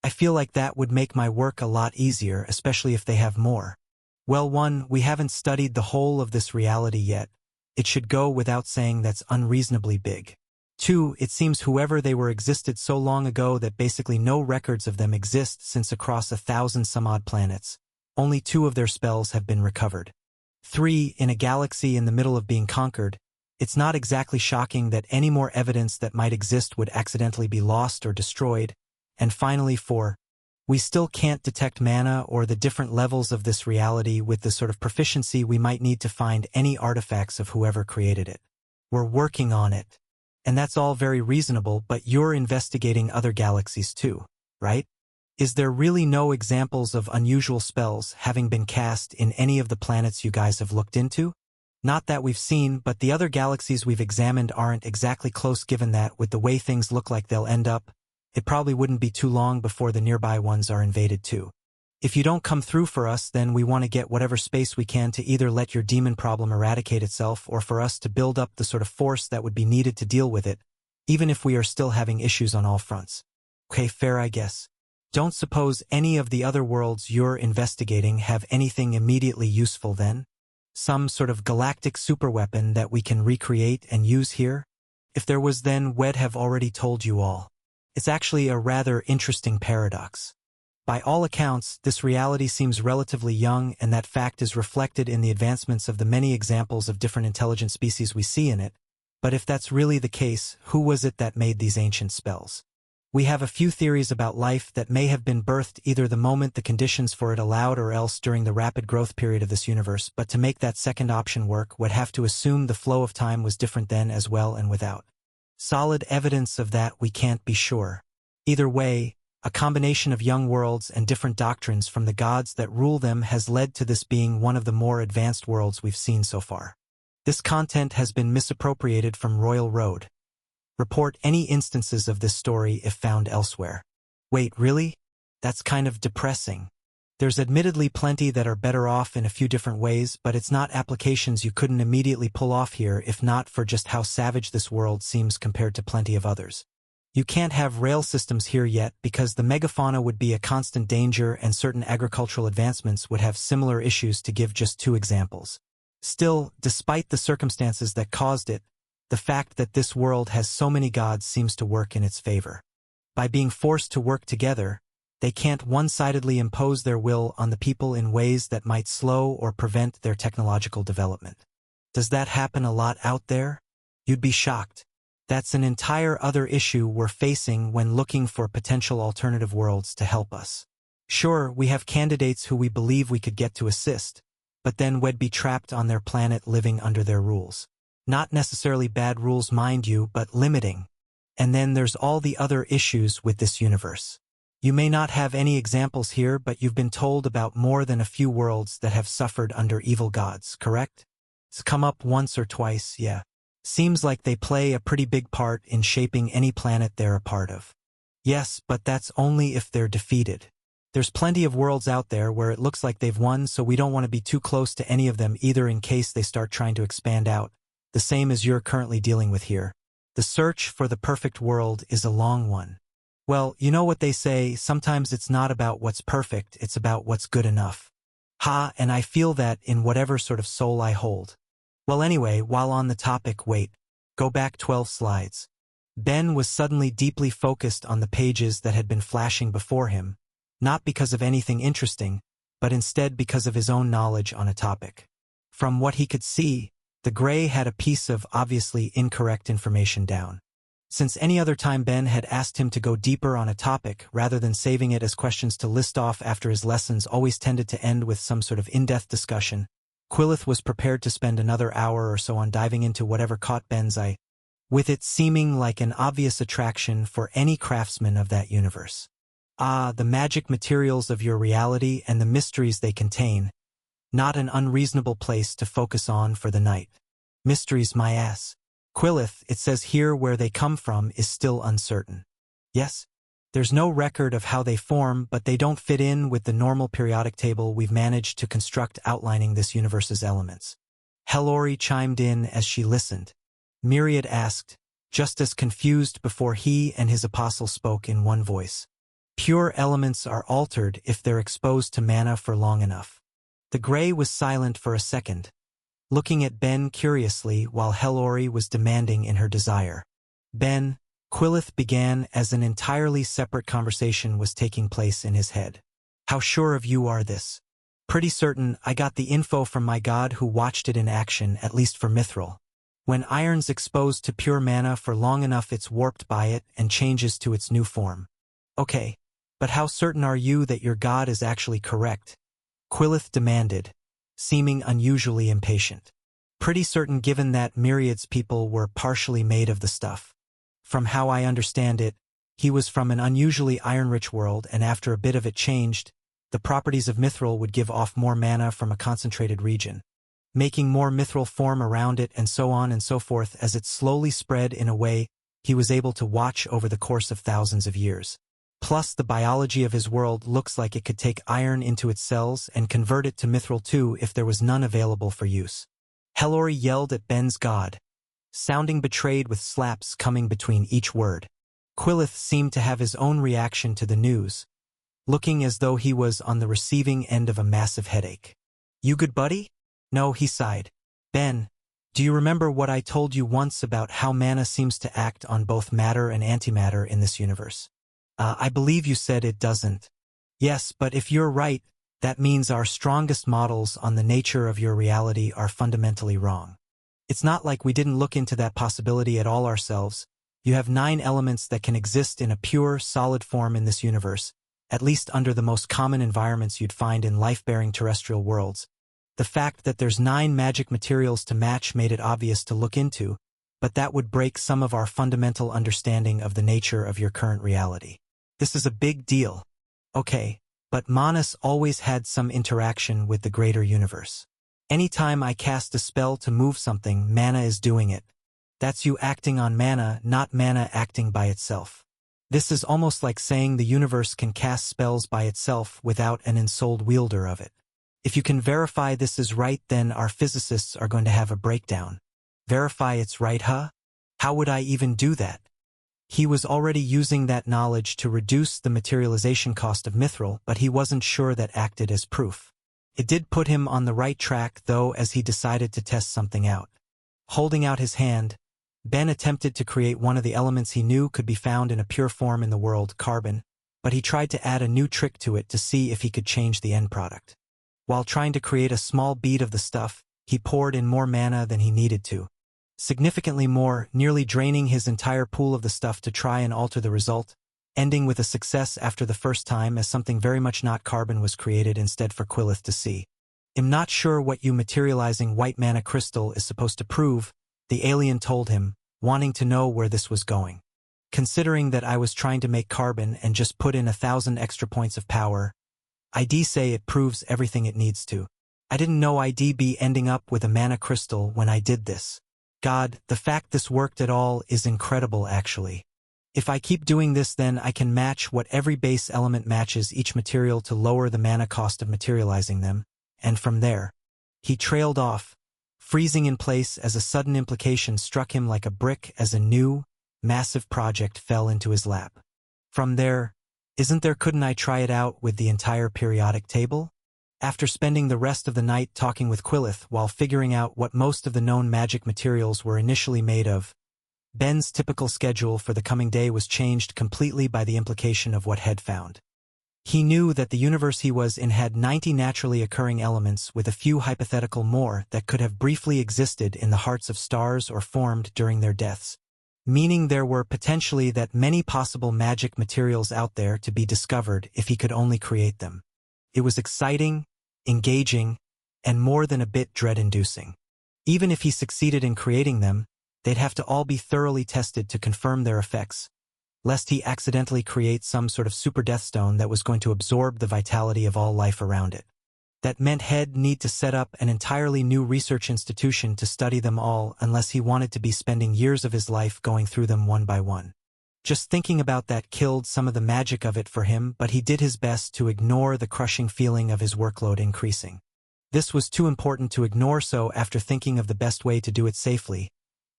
I feel like that would make my work a lot easier, especially if they have more. Well, 1, we haven't studied the whole of this reality yet. It should go without saying that's unreasonably big. 2, it seems whoever they were existed so long ago that basically no records of them exist since across 1,000-some-odd planets. Only 2 of their spells have been recovered. 3, in a galaxy in the middle of being conquered, it's not exactly shocking that any more evidence that might exist would accidentally be lost or destroyed. And finally 4, we still can't detect mana or the different levels of this reality with the sort of proficiency we might need to find any artifacts of whoever created it. We're working on it. And that's all very reasonable, but you're investigating other galaxies too, right? Is there really no examples of unusual spells having been cast in any of the planets you guys have looked into? Not that we've seen, but the other galaxies we've examined aren't exactly close given that with the way things look like they'll end up, it probably wouldn't be too long before the nearby ones are invaded too. If you don't come through for us, then we want to get whatever space we can to either let your demon problem eradicate itself or for us to build up the sort of force that would be needed to deal with it, even if we are still having issues on all fronts. Okay, fair I guess. Don't suppose any of the other worlds you're investigating have anything immediately useful then? Some sort of galactic superweapon that we can recreate and use here? If there was, then we'd have already told you all. It's actually a rather interesting paradox. By all accounts, this reality seems relatively young, and that fact is reflected in the advancements of the many examples of different intelligent species we see in it. But if that's really the case, who was it that made these ancient spells? We have a few theories about life that may have been birthed either the moment the conditions for it allowed or else during the rapid growth period of this universe, but to make that second option work, we'd have to assume the flow of time was different then as well, and without solid evidence of that we can't be sure. Either way, a combination of young worlds and different doctrines from the gods that rule them has led to this being one of the more advanced worlds we've seen so far. This content has been misappropriated from Royal Road. Report any instances of this story if found elsewhere. Wait, really? That's kind of depressing. There's admittedly plenty that are better off in a few different ways, but it's not applications you couldn't immediately pull off here if not for just how savage this world seems compared to plenty of others. You can't have rail systems here yet because the megafauna would be a constant danger and certain agricultural advancements would have similar issues, to give just 2 examples. Still, despite the circumstances that caused it, the fact that this world has so many gods seems to work in its favor. By being forced to work together, they can't one-sidedly impose their will on the people in ways that might slow or prevent their technological development. Does that happen a lot out there? You'd be shocked. That's an entire other issue we're facing when looking for potential alternative worlds to help us. Sure, we have candidates who we believe we could get to assist, but then we'd be trapped on their planet living under their rules. Not necessarily bad rules, mind you, but limiting. And then there's all the other issues with this universe. You may not have any examples here, but you've been told about more than a few worlds that have suffered under evil gods, correct? It's come up once or twice, yeah. Seems like they play a pretty big part in shaping any planet they're a part of. Yes, but that's only if they're defeated. There's plenty of worlds out there where it looks like they've won, so we don't want to be too close to any of them either in case they start trying to expand out, the same as you're currently dealing with here. The search for the perfect world is a long one. Well, you know what they say, sometimes it's not about what's perfect, it's about what's good enough. Ha, and I feel that in whatever sort of soul I hold. Well anyway, while on the topic, wait. Go back 12 slides. Ben was suddenly deeply focused on the pages that had been flashing before him, not because of anything interesting, but instead because of his own knowledge on a topic. From what he could see, the Gray had a piece of obviously incorrect information down. Since any other time Ben had asked him to go deeper on a topic rather than saving it as questions to list off after his lessons always tended to end with some sort of in-depth discussion, Quillith was prepared to spend another hour or so on diving into whatever caught Ben's eye, with it seeming like an obvious attraction for any craftsman of that universe. Ah, the magic materials of your reality and the mysteries they contain. Not an unreasonable place to focus on for the night. Mysteries, my ass. Quillith, it says here where they come from is still uncertain. Yes? There's no record of how they form, but they don't fit in with the normal periodic table we've managed to construct outlining this universe's elements. Hellori chimed in as she listened. Myriad asked, just as confused before he and his apostle spoke in one voice. Pure elements are altered if they're exposed to mana for long enough. The Gray was silent for a second, looking at Ben curiously while Hellori was demanding in her desire. Ben, Quillith began as an entirely separate conversation was taking place in his head. How sure of you are this? Pretty certain I got the info from my god who watched it in action, at least for Mithril. When iron's exposed to pure mana for long enough it's warped by it and changes to its new form. Okay, but how certain are you that your god is actually correct? Quillith demanded, seeming unusually impatient. Pretty certain given that Myriad's people were partially made of the stuff. From how I understand it, he was from an unusually iron-rich world and after a bit of it changed, the properties of Mithril would give off more mana from a concentrated region, making more Mithril form around it and so on and so forth as it slowly spread in a way he was able to watch over the course of thousands of years. Plus, the biology of his world looks like it could take iron into its cells and convert it to Mithril too if there was none available for use. Hellori yelled at Ben's god, sounding betrayed with slaps coming between each word. Quillith seemed to have his own reaction to the news, looking as though he was on the receiving end of a massive headache. You good buddy? No, he sighed. Ben, do you remember what I told you once about how mana seems to act on both matter and antimatter in this universe? I believe you said it doesn't. Yes, but if you're right, that means our strongest models on the nature of your reality are fundamentally wrong. It's not like we didn't look into that possibility at all ourselves. You have 9 elements that can exist in a pure, solid form in this universe, at least under the most common environments you'd find in life-bearing terrestrial worlds. The fact that there's 9 magic materials to match made it obvious to look into, but that would break some of our fundamental understanding of the nature of your current reality. This is a big deal. Okay, but Manus always had some interaction with the greater universe. Anytime I cast a spell to move something, mana is doing it. That's you acting on mana, not mana acting by itself. This is almost like saying the universe can cast spells by itself without an ensouled wielder of it. If you can verify this is right, then our physicists are going to have a breakdown. Verify it's right, huh? How would I even do that? He was already using that knowledge to reduce the materialization cost of Mithril, but he wasn't sure that acted as proof. It did put him on the right track, though, as he decided to test something out. Holding out his hand, Ben attempted to create one of the elements he knew could be found in a pure form in the world, carbon, but he tried to add a new trick to it to see if he could change the end product. While trying to create a small bead of the stuff, he poured in more mana than he needed to. Significantly more, nearly draining his entire pool of the stuff to try and alter the result, ending with a success after the first time as something very much not carbon was created instead for Quillith to see. I'm not sure what you materializing white mana crystal is supposed to prove, the alien told him, wanting to know where this was going. Considering that I was trying to make carbon and just put in 1,000 extra points of power, I'd say it proves everything it needs to. I didn't know I'd be ending up with a mana crystal when I did this. God, the fact this worked at all is incredible actually. If I keep doing this, then I can match what every base element matches each material to lower the mana cost of materializing them, and from there. He trailed off, freezing in place as a sudden implication struck him like a brick as a new, massive project fell into his lap. From there, couldn't I try it out with the entire periodic table? After spending the rest of the night talking with Quillith while figuring out what most of the known magic materials were initially made of, Ben's typical schedule for the coming day was changed completely by the implication of what Head found. He knew that the universe he was in had 90 naturally occurring elements with a few hypothetical more that could have briefly existed in the hearts of stars or formed during their deaths, meaning there were potentially that many possible magic materials out there to be discovered if he could only create them. It was exciting, engaging, and more than a bit dread-inducing. Even if he succeeded in creating them, they'd have to all be thoroughly tested to confirm their effects, lest he accidentally create some sort of super death stone that was going to absorb the vitality of all life around it. That meant He'd need to set up an entirely new research institution to study them all unless he wanted to be spending years of his life going through them one by one. Just thinking about that killed some of the magic of it for him, but he did his best to ignore the crushing feeling of his workload increasing. This was too important to ignore, so after thinking of the best way to do it safely,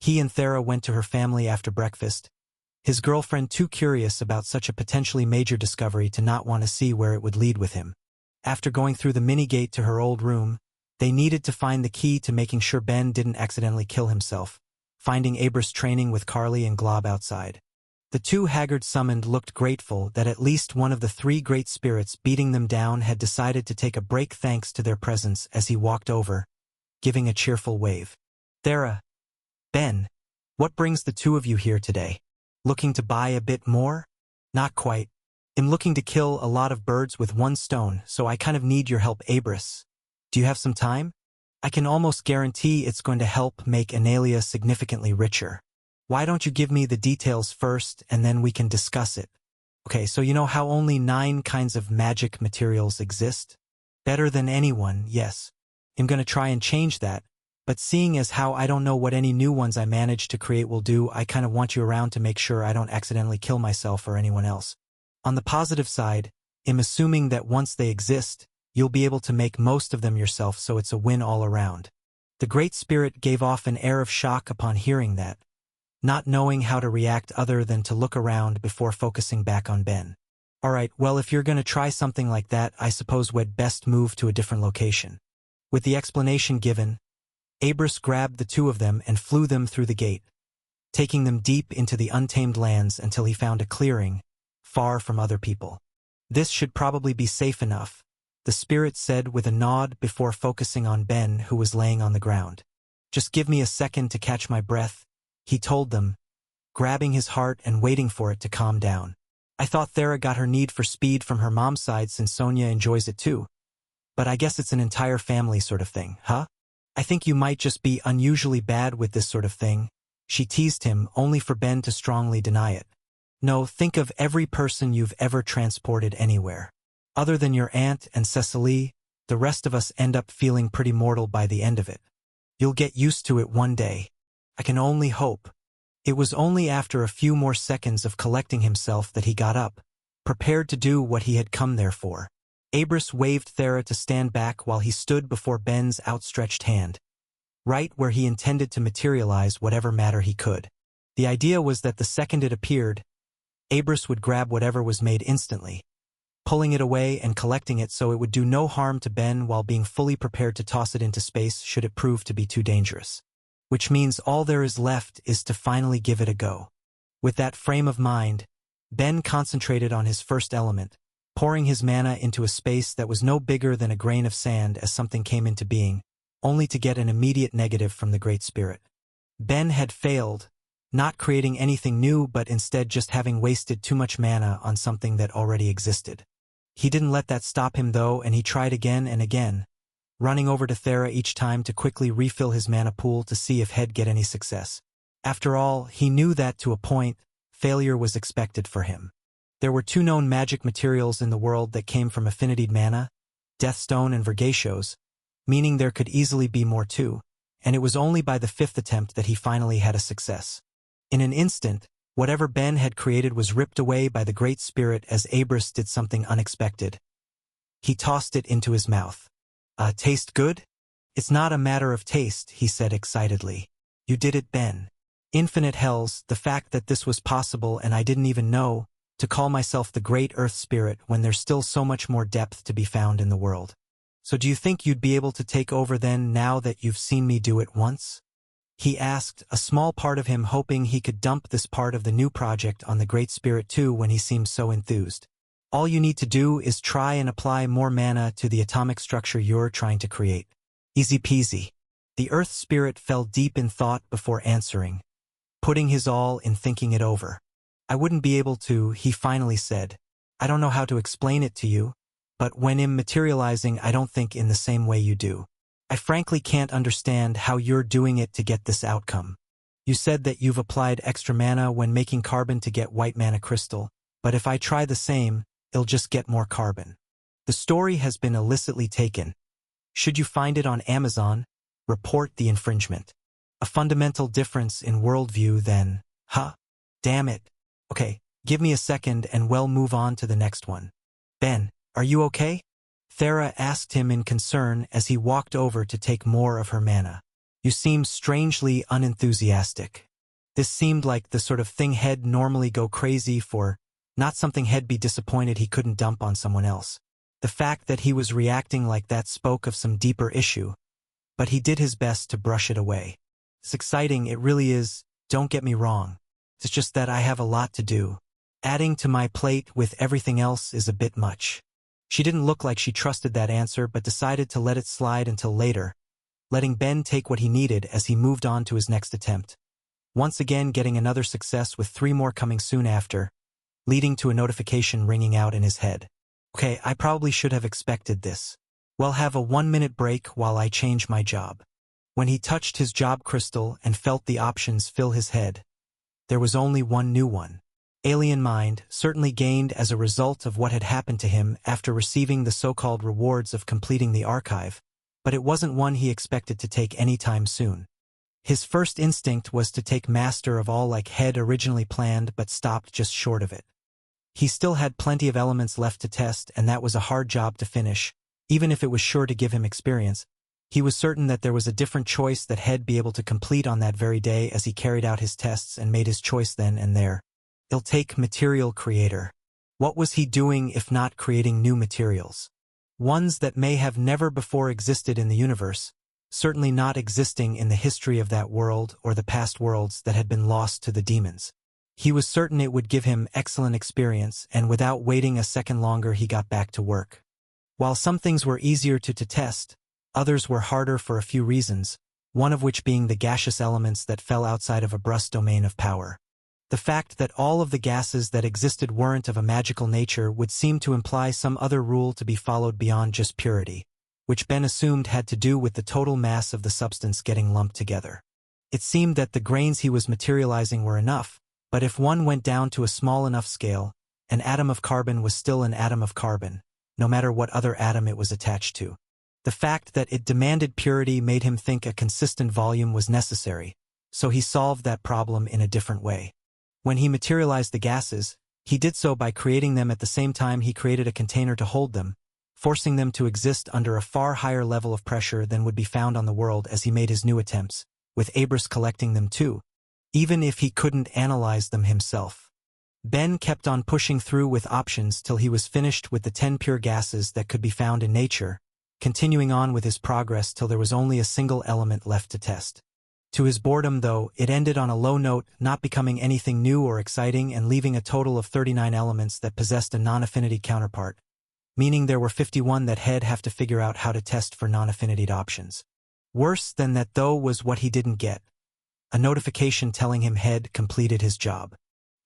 he and Thera went to her family after breakfast, his girlfriend too curious about such a potentially major discovery to not want to see where it would lead with him. After going through the mini-gate to her old room, they needed to find the key to making sure Ben didn't accidentally kill himself, finding Abris training with Carly and Glob outside. The two Haggard summoned looked grateful that at least one of the three great spirits beating them down had decided to take a break thanks to their presence as he walked over, giving a cheerful wave. Thera, Ben, what brings the two of you here today? Looking to buy a bit more? Not quite. I'm looking to kill a lot of birds with one stone, so I kind of need your help, Abris. Do you have some time? I can almost guarantee it's going to help make Analia significantly richer. Why don't you give me the details first and then we can discuss it? Okay, so you know how only 9 kinds of magic materials exist? Better than anyone, yes. I'm going to try and change that, but seeing as how I don't know what any new ones I manage to create will do, I kind of want you around to make sure I don't accidentally kill myself or anyone else. On the positive side, I'm assuming that once they exist, you'll be able to make most of them yourself, so it's a win all around. The Great Spirit gave off an air of shock upon hearing that, not knowing how to react other than to look around before focusing back on Ben. Alright, well, if you're going to try something like that, I suppose we'd best move to a different location. With the explanation given, Abris grabbed the two of them and flew them through the gate, taking them deep into the untamed lands until he found a clearing, far from other people. This should probably be safe enough, the spirit said with a nod before focusing on Ben, who was laying on the ground. Just give me a second to catch my breath, he told them, grabbing his heart and waiting for it to calm down. I thought Thera got her need for speed from her mom's side since Sonia enjoys it too. But I guess it's an entire family sort of thing, huh? I think you might just be unusually bad with this sort of thing, she teased him, only for Ben to strongly deny it. No, think of every person you've ever transported anywhere. Other than your aunt and Cecily, the rest of us end up feeling pretty mortal by the end of it. You'll get used to it one day. I can only hope. It was only after a few more seconds of collecting himself that he got up, prepared to do what he had come there for. Abris waved Thera to stand back while he stood before Ben's outstretched hand, right where he intended to materialize whatever matter he could. The idea was that the second it appeared, Abris would grab whatever was made instantly, pulling it away and collecting it so it would do no harm to Ben while being fully prepared to toss it into space should it prove to be too dangerous. Which means all there is left is to finally give it a go. With that frame of mind, Ben concentrated on his first element, pouring his mana into a space that was no bigger than a grain of sand as something came into being, only to get an immediate negative from the Great Spirit. Ben had failed, not creating anything new but instead just having wasted too much mana on something that already existed. He didn't let that stop him though, and he tried again and again, running over to Thera each time to quickly refill his mana pool to see if he'd get any success. After all, he knew that to a point, failure was expected for him. There were 2 known magic materials in the world that came from affinitied mana, Deathstone and Vergatios, meaning there could easily be more too, and it was only by the 5th attempt that he finally had a success. In an instant, whatever Ben had created was ripped away by the Great Spirit as Abris did something unexpected. He tossed it into his mouth. Taste good? It's not a matter of taste, he said excitedly. You did it, Ben. Infinite hells, the fact that this was possible and I didn't even know, to call myself the Great Earth Spirit when there's still so much more depth to be found in the world. So do you think you'd be able to take over then now that you've seen me do it once? He asked, a small part of him hoping he could dump this part of the new project on the Great Spirit too when he seemed so enthused. All you need to do is try and apply more mana to the atomic structure you're trying to create. Easy peasy. The Earth Spirit fell deep in thought before answering, putting his all in thinking it over. I wouldn't be able to, he finally said. I don't know how to explain it to you, but when I'm materializing I don't think in the same way you do. I frankly can't understand how you're doing it to get this outcome. You said that you've applied extra mana when making carbon to get white mana crystal, but if I try the same, it'll just get more carbon. The story has been illicitly taken. Should you find it on Amazon, report the infringement. A fundamental difference in worldview then. Damn it. Okay, give me a second and we'll move on to the next one. Ben, are you okay? Thera asked him in concern as he walked over to take more of her mana. You seem strangely unenthusiastic. This seemed like the sort of thing Head normally go crazy for, not something Head be disappointed he couldn't dump on someone else. The fact that he was reacting like that spoke of some deeper issue, but he did his best to brush it away. It's exciting, it really is, don't get me wrong. It's just that I have a lot to do. Adding to my plate with everything else is a bit much. She didn't look like she trusted that answer but decided to let it slide until later, letting Ben take what he needed as he moved on to his next attempt. Once again getting another success with 3 more coming soon after, leading to a notification ringing out in his head. Okay, I probably should have expected this. We'll have a 1-minute break while I change my job. When he touched his job crystal and felt the options fill his head, there was only one new one. Alien Mind, certainly gained as a result of what had happened to him after receiving the so-called rewards of completing the archive, but it wasn't one he expected to take any time soon. His first instinct was to take master of all like Head originally planned but stopped just short of it. He still had plenty of elements left to test and that was a hard job to finish, even if it was sure to give him experience. He was certain that there was a different choice that He'd be able to complete on that very day as he carried out his tests and made his choice then and there. He'll take Material Creator. What was he doing if not creating new materials? Ones that may have never before existed in the universe, certainly not existing in the history of that world or the past worlds that had been lost to the demons. He was certain it would give him excellent experience, and without waiting a second longer he got back to work. While some things were easier to test, others were harder for a few reasons, one of which being the gaseous elements that fell outside of Abrust's domain of power. The fact that all of the gases that existed weren't of a magical nature would seem to imply some other rule to be followed beyond just purity, which Ben assumed had to do with the total mass of the substance getting lumped together. It seemed that the grains he was materializing were enough, but if one went down to a small enough scale, an atom of carbon was still an atom of carbon, no matter what other atom it was attached to. The fact that it demanded purity made him think a consistent volume was necessary, so he solved that problem in a different way. When he materialized the gases, he did so by creating them at the same time he created a container to hold them, forcing them to exist under a far higher level of pressure than would be found on the world as he made his new attempts, with Abris collecting them too, even if he couldn't analyze them himself. Ben kept on pushing through with options till he was finished with the 10 pure gases that could be found in nature, continuing on with his progress till there was only a single element left to test. To his boredom, though, it ended on a low note, not becoming anything new or exciting and leaving a total of 39 elements that possessed a non-affinity counterpart, meaning there were 51 that He'd have to figure out how to test for non-affinity options. Worse than that, though, was what he didn't get: a notification telling him He'd completed his job.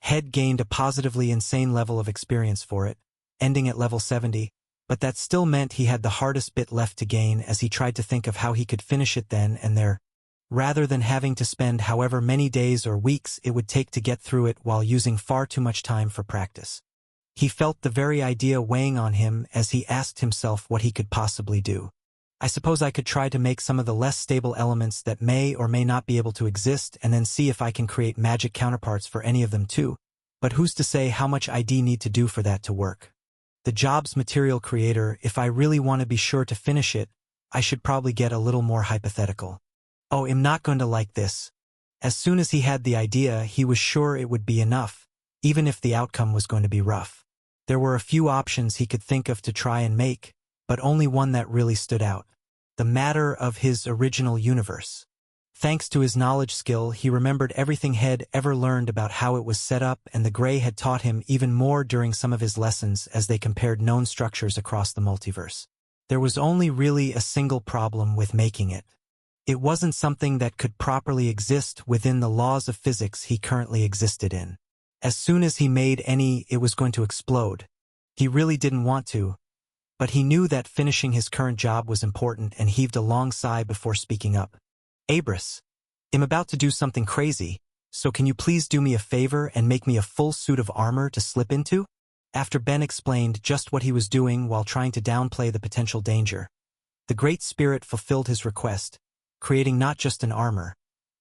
He'd gained a positively insane level of experience for it, ending at level 70, but that still meant he had the hardest bit left to gain as he tried to think of how he could finish it then and there, rather than having to spend however many days or weeks it would take to get through it while using far too much time for practice. He felt the very idea weighing on him as he asked himself what he could possibly do. I suppose I could try to make some of the less stable elements that may or may not be able to exist and then see if I can create magic counterparts for any of them too. But who's to say how much I'd need to do for that to work? The job's material creator, if I really want to be sure to finish it, I should probably get a little more hypothetical. Oh, I'm not going to like this. As soon as he had the idea, he was sure it would be enough, even if the outcome was going to be rough. There were a few options he could think of to try and make, but only one that really stood out: the matter of his original universe. Thanks to his knowledge skill, he remembered everything he'd ever learned about how it was set up, and the Grey had taught him even more during some of his lessons as they compared known structures across the multiverse. There was only really a single problem with making it. It wasn't something that could properly exist within the laws of physics he currently existed in. As soon as he made any, it was going to explode. He really didn't want to, but he knew that finishing his current job was important and heaved a long sigh before speaking up. Abris, I'm about to do something crazy, so can you please do me a favor and make me a full suit of armor to slip into? After Ben explained just what he was doing while trying to downplay the potential danger, the Great Spirit fulfilled his request, creating not just an armor,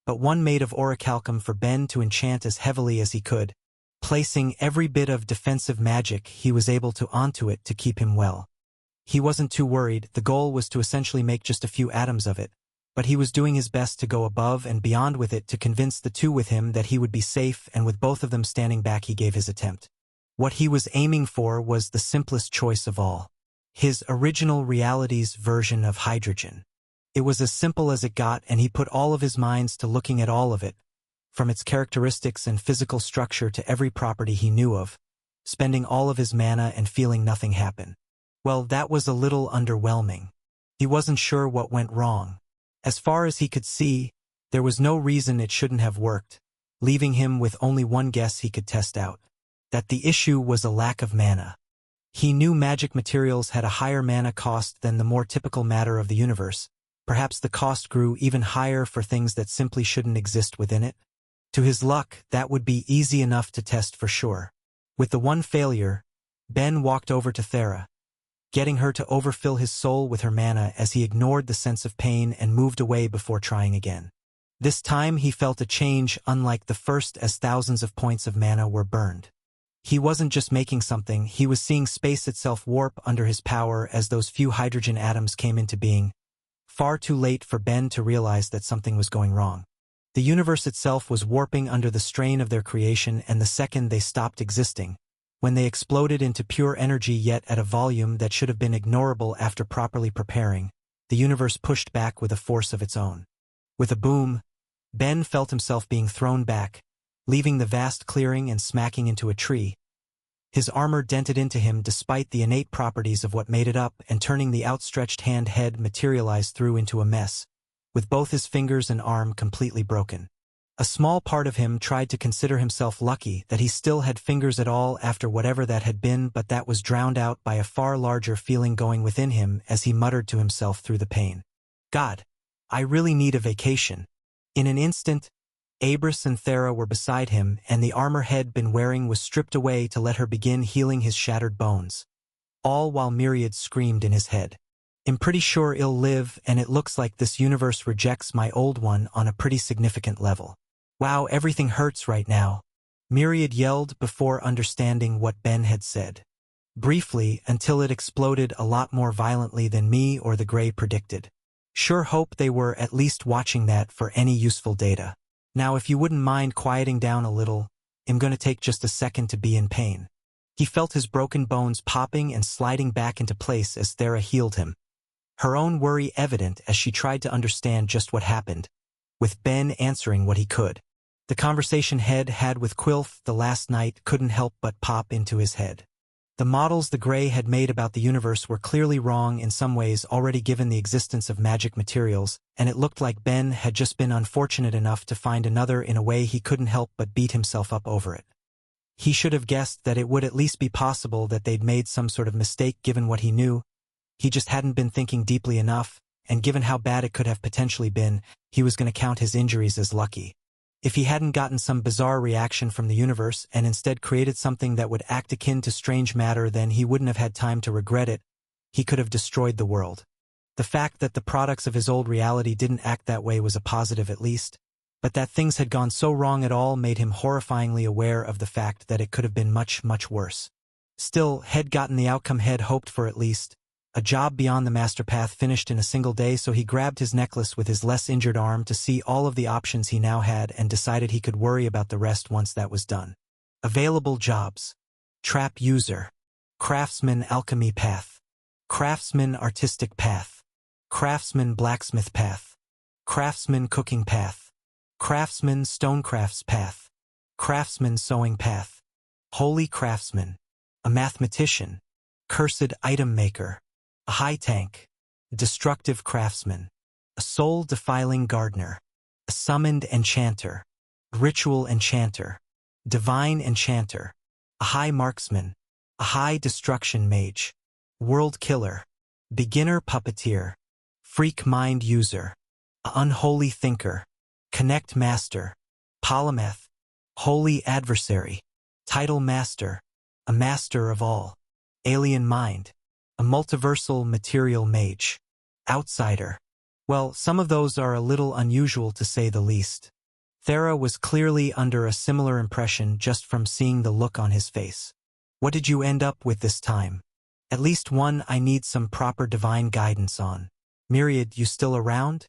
but one made of orichalcum for Ben to enchant as heavily as he could, placing every bit of defensive magic he was able to onto it to keep him well. He wasn't too worried. The goal was to essentially make just a few atoms of it, but he was doing his best to go above and beyond with it to convince the two with him that he would be safe, and with both of them standing back, he gave his attempt. What he was aiming for was the simplest choice of all: his original reality's version of hydrogen. It was as simple as it got, and he put all of his minds to looking at all of it, from its characteristics and physical structure to every property he knew of, spending all of his mana and feeling nothing happen. Well, that was a little underwhelming. He wasn't sure what went wrong. As far as he could see, there was no reason it shouldn't have worked, leaving him with only one guess he could test out: that the issue was a lack of mana. He knew magic materials had a higher mana cost than the more typical matter of the universe. Perhaps the cost grew even higher for things that simply shouldn't exist within it. To his luck, that would be easy enough to test for sure. With the one failure, Ben walked over to Thera, getting her to overfill his soul with her mana as he ignored the sense of pain and moved away before trying again. This time he felt a change unlike the first, as thousands of points of mana were burned. He wasn't just making something, he was seeing space itself warp under his power as those few hydrogen atoms came into being. Far too late for Ben to realize that something was going wrong. The universe itself was warping under the strain of their creation, and the second they stopped existing, when they exploded into pure energy yet at a volume that should have been ignorable after properly preparing, the universe pushed back with a force of its own. With a boom, Ben felt himself being thrown back, leaving the vast clearing and smacking into a tree. His armor dented into him despite the innate properties of what made it up, and turning the outstretched head materialized through into a mess, with both his fingers and arm completely broken. A small part of him tried to consider himself lucky that he still had fingers at all after whatever that had been, but that was drowned out by a far larger feeling going within him as he muttered to himself through the pain. God, I really need a vacation. In an instant, Abris and Thera were beside him, and the armor he'd been wearing was stripped away to let her begin healing his shattered bones. All while Myriad screamed in his head, I'm pretty sure I'll live, and it looks like this universe rejects my old one on a pretty significant level. Wow, everything hurts right now, Myriad yelled before understanding what Ben had said. Briefly, until it exploded a lot more violently than me or the Grey predicted. Sure hope they were at least watching that for any useful data. Now if you wouldn't mind quieting down a little, I'm gonna take just a second to be in pain. He felt his broken bones popping and sliding back into place as Thera healed him, her own worry evident as she tried to understand just what happened, with Ben answering what he could. The conversation Head had with Quilth the last night couldn't help but pop into his head. The models the Grey had made about the universe were clearly wrong in some ways already given the existence of magic materials, and it looked like Ben had just been unfortunate enough to find another in a way he couldn't help but beat himself up over it. He should have guessed that it would at least be possible that they'd made some sort of mistake given what he knew. He just hadn't been thinking deeply enough, and given how bad it could have potentially been, he was going to count his injuries as lucky. If he hadn't gotten some bizarre reaction from the universe and instead created something that would act akin to strange matter, then he wouldn't have had time to regret it. He could have destroyed the world. The fact that the products of his old reality didn't act that way was a positive at least, but that things had gone so wrong at all made him horrifyingly aware of the fact that it could have been much, much worse. Still, Head gotten the outcome Head hoped for at least. A job beyond the master path finished in a single day, so he grabbed his necklace with his less injured arm to see all of the options he now had and decided he could worry about the rest once that was done. Available jobs. Trap user. Craftsman alchemy path. Craftsman artistic path. Craftsman blacksmith path. Craftsman cooking path. Craftsman stonecrafts path. Craftsman sewing path. Holy craftsman. A mathematician. Cursed item maker. A high tank. Destructive craftsman. A soul-defiling gardener. A summoned enchanter. Ritual enchanter. Divine enchanter. A high marksman. A high destruction mage. World killer. Beginner puppeteer. Freak mind user. A unholy thinker. Connect master. Polymath. Holy adversary. Title master. A master of all. Alien mind. A multiversal material mage. Outsider. Well, some of those are a little unusual to say the least. Thera was clearly under a similar impression just from seeing the look on his face. What did you end up with this time? At least one I need some proper divine guidance on. Myriad, you still around?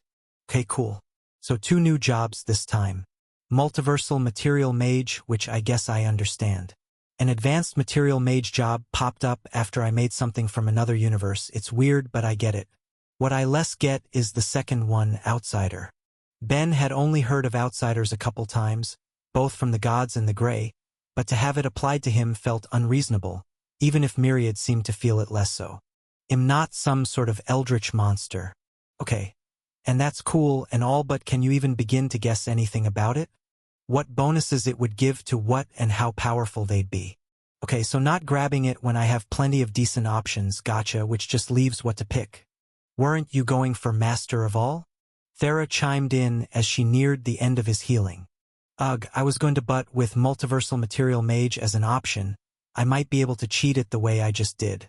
Okay, cool. So 2 new jobs this time. Multiversal material mage, which I guess I understand. An advanced material mage job popped up after I made something from another universe. It's weird, but I get it. What I less get is the second one, outsider. Ben had only heard of outsiders a couple times, both from the gods and the Grey, but to have it applied to him felt unreasonable, even if Myriad seemed to feel it less so. I'm not some sort of eldritch monster. Okay, and that's cool and all, but can you even begin to guess anything about it? What bonuses it would give to what and how powerful they'd be. Okay, so not grabbing it when I have plenty of decent options, gotcha, which just leaves what to pick. Weren't you going for Master of All? Thera chimed in as she neared the end of his healing. Ugh, I was going to, but with Multiversal Material Mage as an option, I might be able to cheat it the way I just did.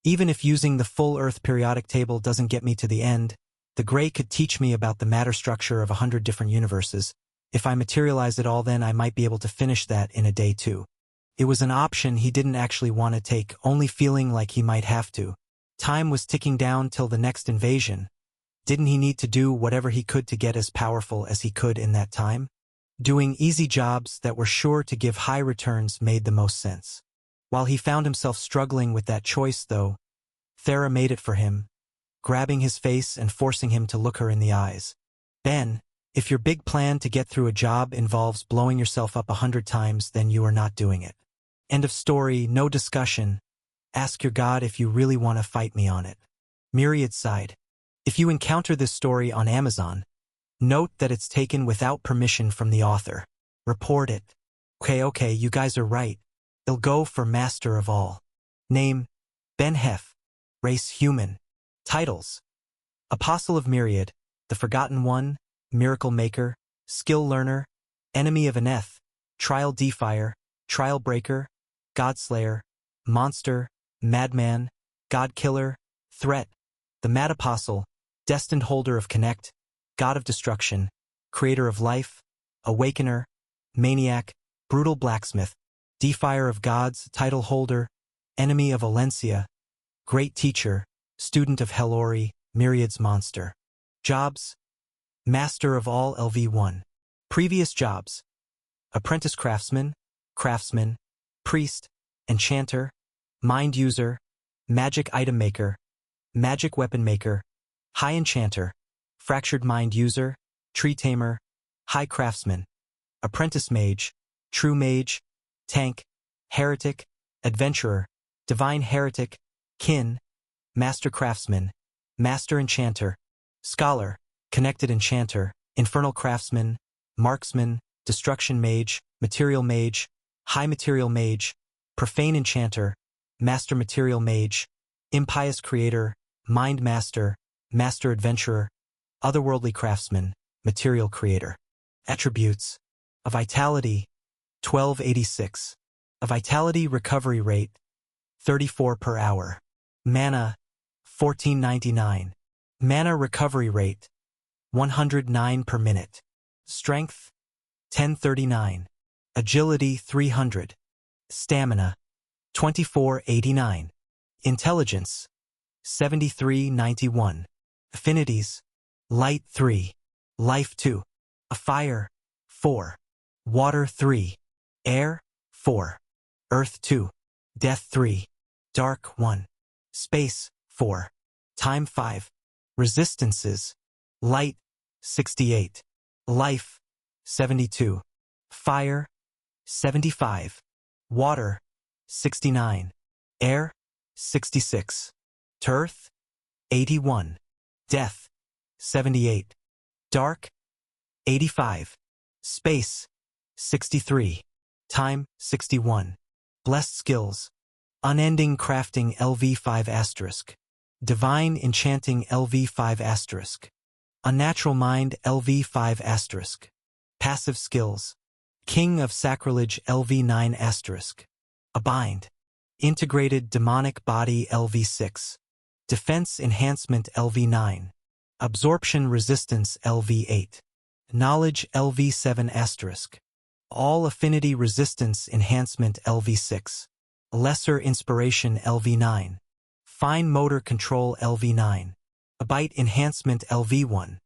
Even if using the full Earth periodic table doesn't get me to the end, the Grey could teach me about the matter structure of 100 different universes. If I materialize it all, then I might be able to finish that in a day too. It was an option he didn't actually want to take, only feeling like he might have to. Time was ticking down till the next invasion. Didn't he need to do whatever he could to get as powerful as he could in that time? Doing easy jobs that were sure to give high returns made the most sense. While he found himself struggling with that choice, though, Thera made it for him, grabbing his face and forcing him to look her in the eyes. Ben, if your big plan to get through a job involves blowing yourself up 100 times, then you are not doing it. End of story, no discussion. Ask your God if you really want to fight me on it. Myriad sighed. If you encounter this story on Amazon, note that it's taken without permission from the author. Report it. Okay, you guys are right. They'll go for Master of All. Name, Ben Hef. Race, human. Titles: Apostle of Myriad, the Forgotten One, Miracle Maker, Skill Learner, Enemy of Aneth, Trial Defier, Trial Breaker, Godslayer, Monster, Madman, God Killer, Threat, the Mad Apostle, Destined Holder of Connect, God of Destruction, Creator of Life, Awakener, Maniac, Brutal Blacksmith, Defier of Gods, Title Holder, Enemy of Valencia, Great Teacher, Student of Hellori, Myriad's Monster. Jobs: Master of All LV1. Previous jobs: Apprentice Craftsman, Craftsman, Priest, Enchanter, Mind User, Magic Item Maker, Magic Weapon Maker, High Enchanter, Fractured Mind User, Tree Tamer, High Craftsman, Apprentice Mage, True Mage, Tank, Heretic, Adventurer, Divine Heretic, Kin, Master Craftsman, Master Enchanter, Scholar, Connected Enchanter, Infernal Craftsman, Marksman, Destruction Mage, Material Mage, High Material Mage, Profane Enchanter, Master Material Mage, Impious Creator, Mind Master, Master Adventurer, Otherworldly Craftsman, Material Creator. Attributes: A Vitality, 1286. A Vitality Recovery Rate, 34 per hour. Mana, 1499. Mana recovery rate, 109 per minute. Strength, 1039. Agility, 300. Stamina, 2489. Intelligence, 7391. Affinities, Light 3. Life 2. Fire, 4. Water 3. Air, 4. Earth 2. Death 3. Dark 1. Space, 4. Time 5. Resistances, Light, 68. Life, 72. Fire, 75. Water, 69. Air, 66. Earth, 81. Death, 78. Dark, 85. Space, 63. Time, 61. Blessed skills, Unending Crafting LV5*. Divine Enchanting LV5*. Unnatural Mind LV5*. Passive skills, King of Sacrilege LV9*. A Bind. Integrated Demonic Body LV6. Defense Enhancement LV9. Absorption Resistance LV8. Knowledge LV7*. All Affinity Resistance Enhancement LV6. Lesser Inspiration LV9. Fine Motor Control LV9. Bite Enhancement LV1.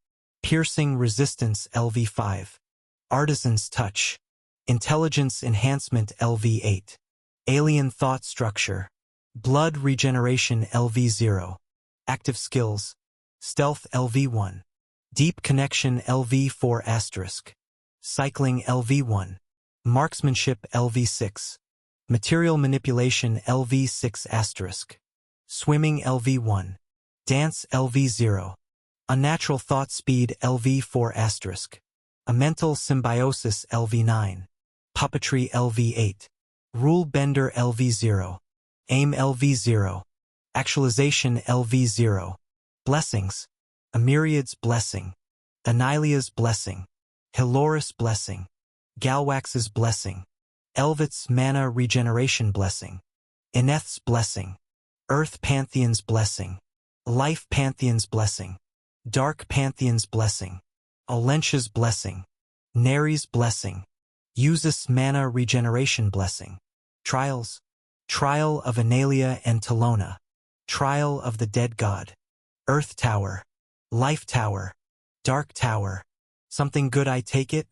Piercing Resistance LV5. Artisan's Touch. Intelligence Enhancement LV8. Alien Thought Structure. Blood Regeneration LV0. Active Skills, Stealth LV1. Deep Connection LV4*. Cycling LV1. Marksmanship LV6. Material Manipulation LV6*. Swimming LV1. Dance LV0. Unnatural Thought Speed LV4*. A Mental Symbiosis LV9. Puppetry LV8. Rule Bender LV0. Aim LV0. Actualization LV0. Blessings, A Myriad's Blessing. Anilia's Blessing. Hiloris Blessing. Galwax's Blessing. Elvet's Mana Regeneration Blessing. Ineth's Blessing. Earth Pantheon's Blessing. Life Pantheon's Blessing. Dark Pantheon's Blessing. Olentia's Blessing. Neri's Blessing. Usus Mana Regeneration Blessing. Trials. Trial of Analia and Talona. Trial of the Dead God. Earth Tower. Life Tower. Dark Tower. Something good, I take it?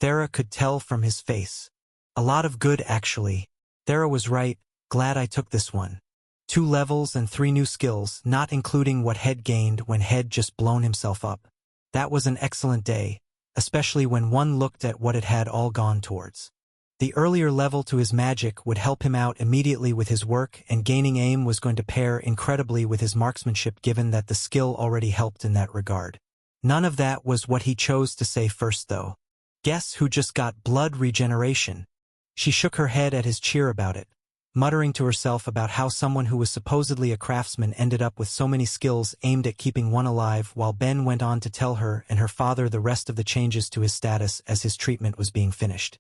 Thera could tell from his face. A lot of good, actually. Thera was right, glad I took this one. 2 levels and 3 new skills, not including what Head gained when Head just blown himself up. That was an excellent day, especially when one looked at what it had all gone towards. The earlier level to his magic would help him out immediately with his work, and gaining aim was going to pair incredibly with his marksmanship, given that the skill already helped in that regard. None of that was what he chose to say first, though. Guess who just got blood regeneration? She shook her head at his cheer about it, muttering to herself about how someone who was supposedly a craftsman ended up with so many skills aimed at keeping one alive, while Ben went on to tell her and her father the rest of the changes to his status as his treatment was being finished.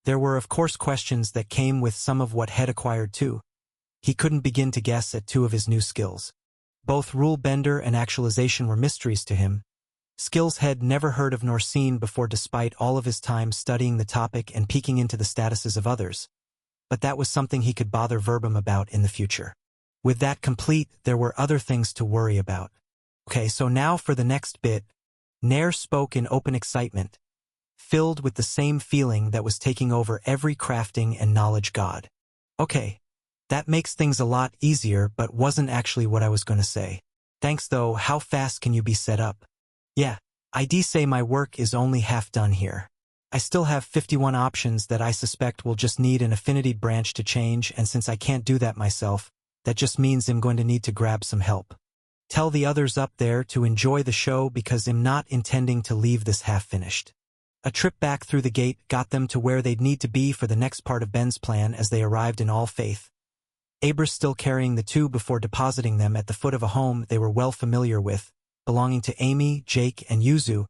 There were of course questions that came with some of what Head acquired too. He couldn't begin to guess at 2 of his new skills. Both Rule Bender and Actualization were mysteries to him. Skills Head never heard of nor seen before, despite all of his time studying the topic and peeking into the statuses of others. But that was something he could bother Verbum about in the future. With that complete, there were other things to worry about. Okay, so now for the next bit. Nair spoke in open excitement, filled with the same feeling that was taking over every crafting and knowledge god. Okay, that makes things a lot easier, but wasn't actually what I was going to say. Thanks though, how fast can you be set up? Yeah, I'd say my work is only half done here. I still have 51 options that I suspect will just need an affinity branch to change, and since I can't do that myself, that just means I'm going to need to grab some help. Tell the others up there to enjoy the show because I'm not intending to leave this half-finished. A trip back through the gate got them to where they'd need to be for the next part of Ben's plan as they arrived in all faith. Abra still carrying the 2 before depositing them at the foot of a home they were well familiar with, belonging to Amy, Jake, and Yuzu,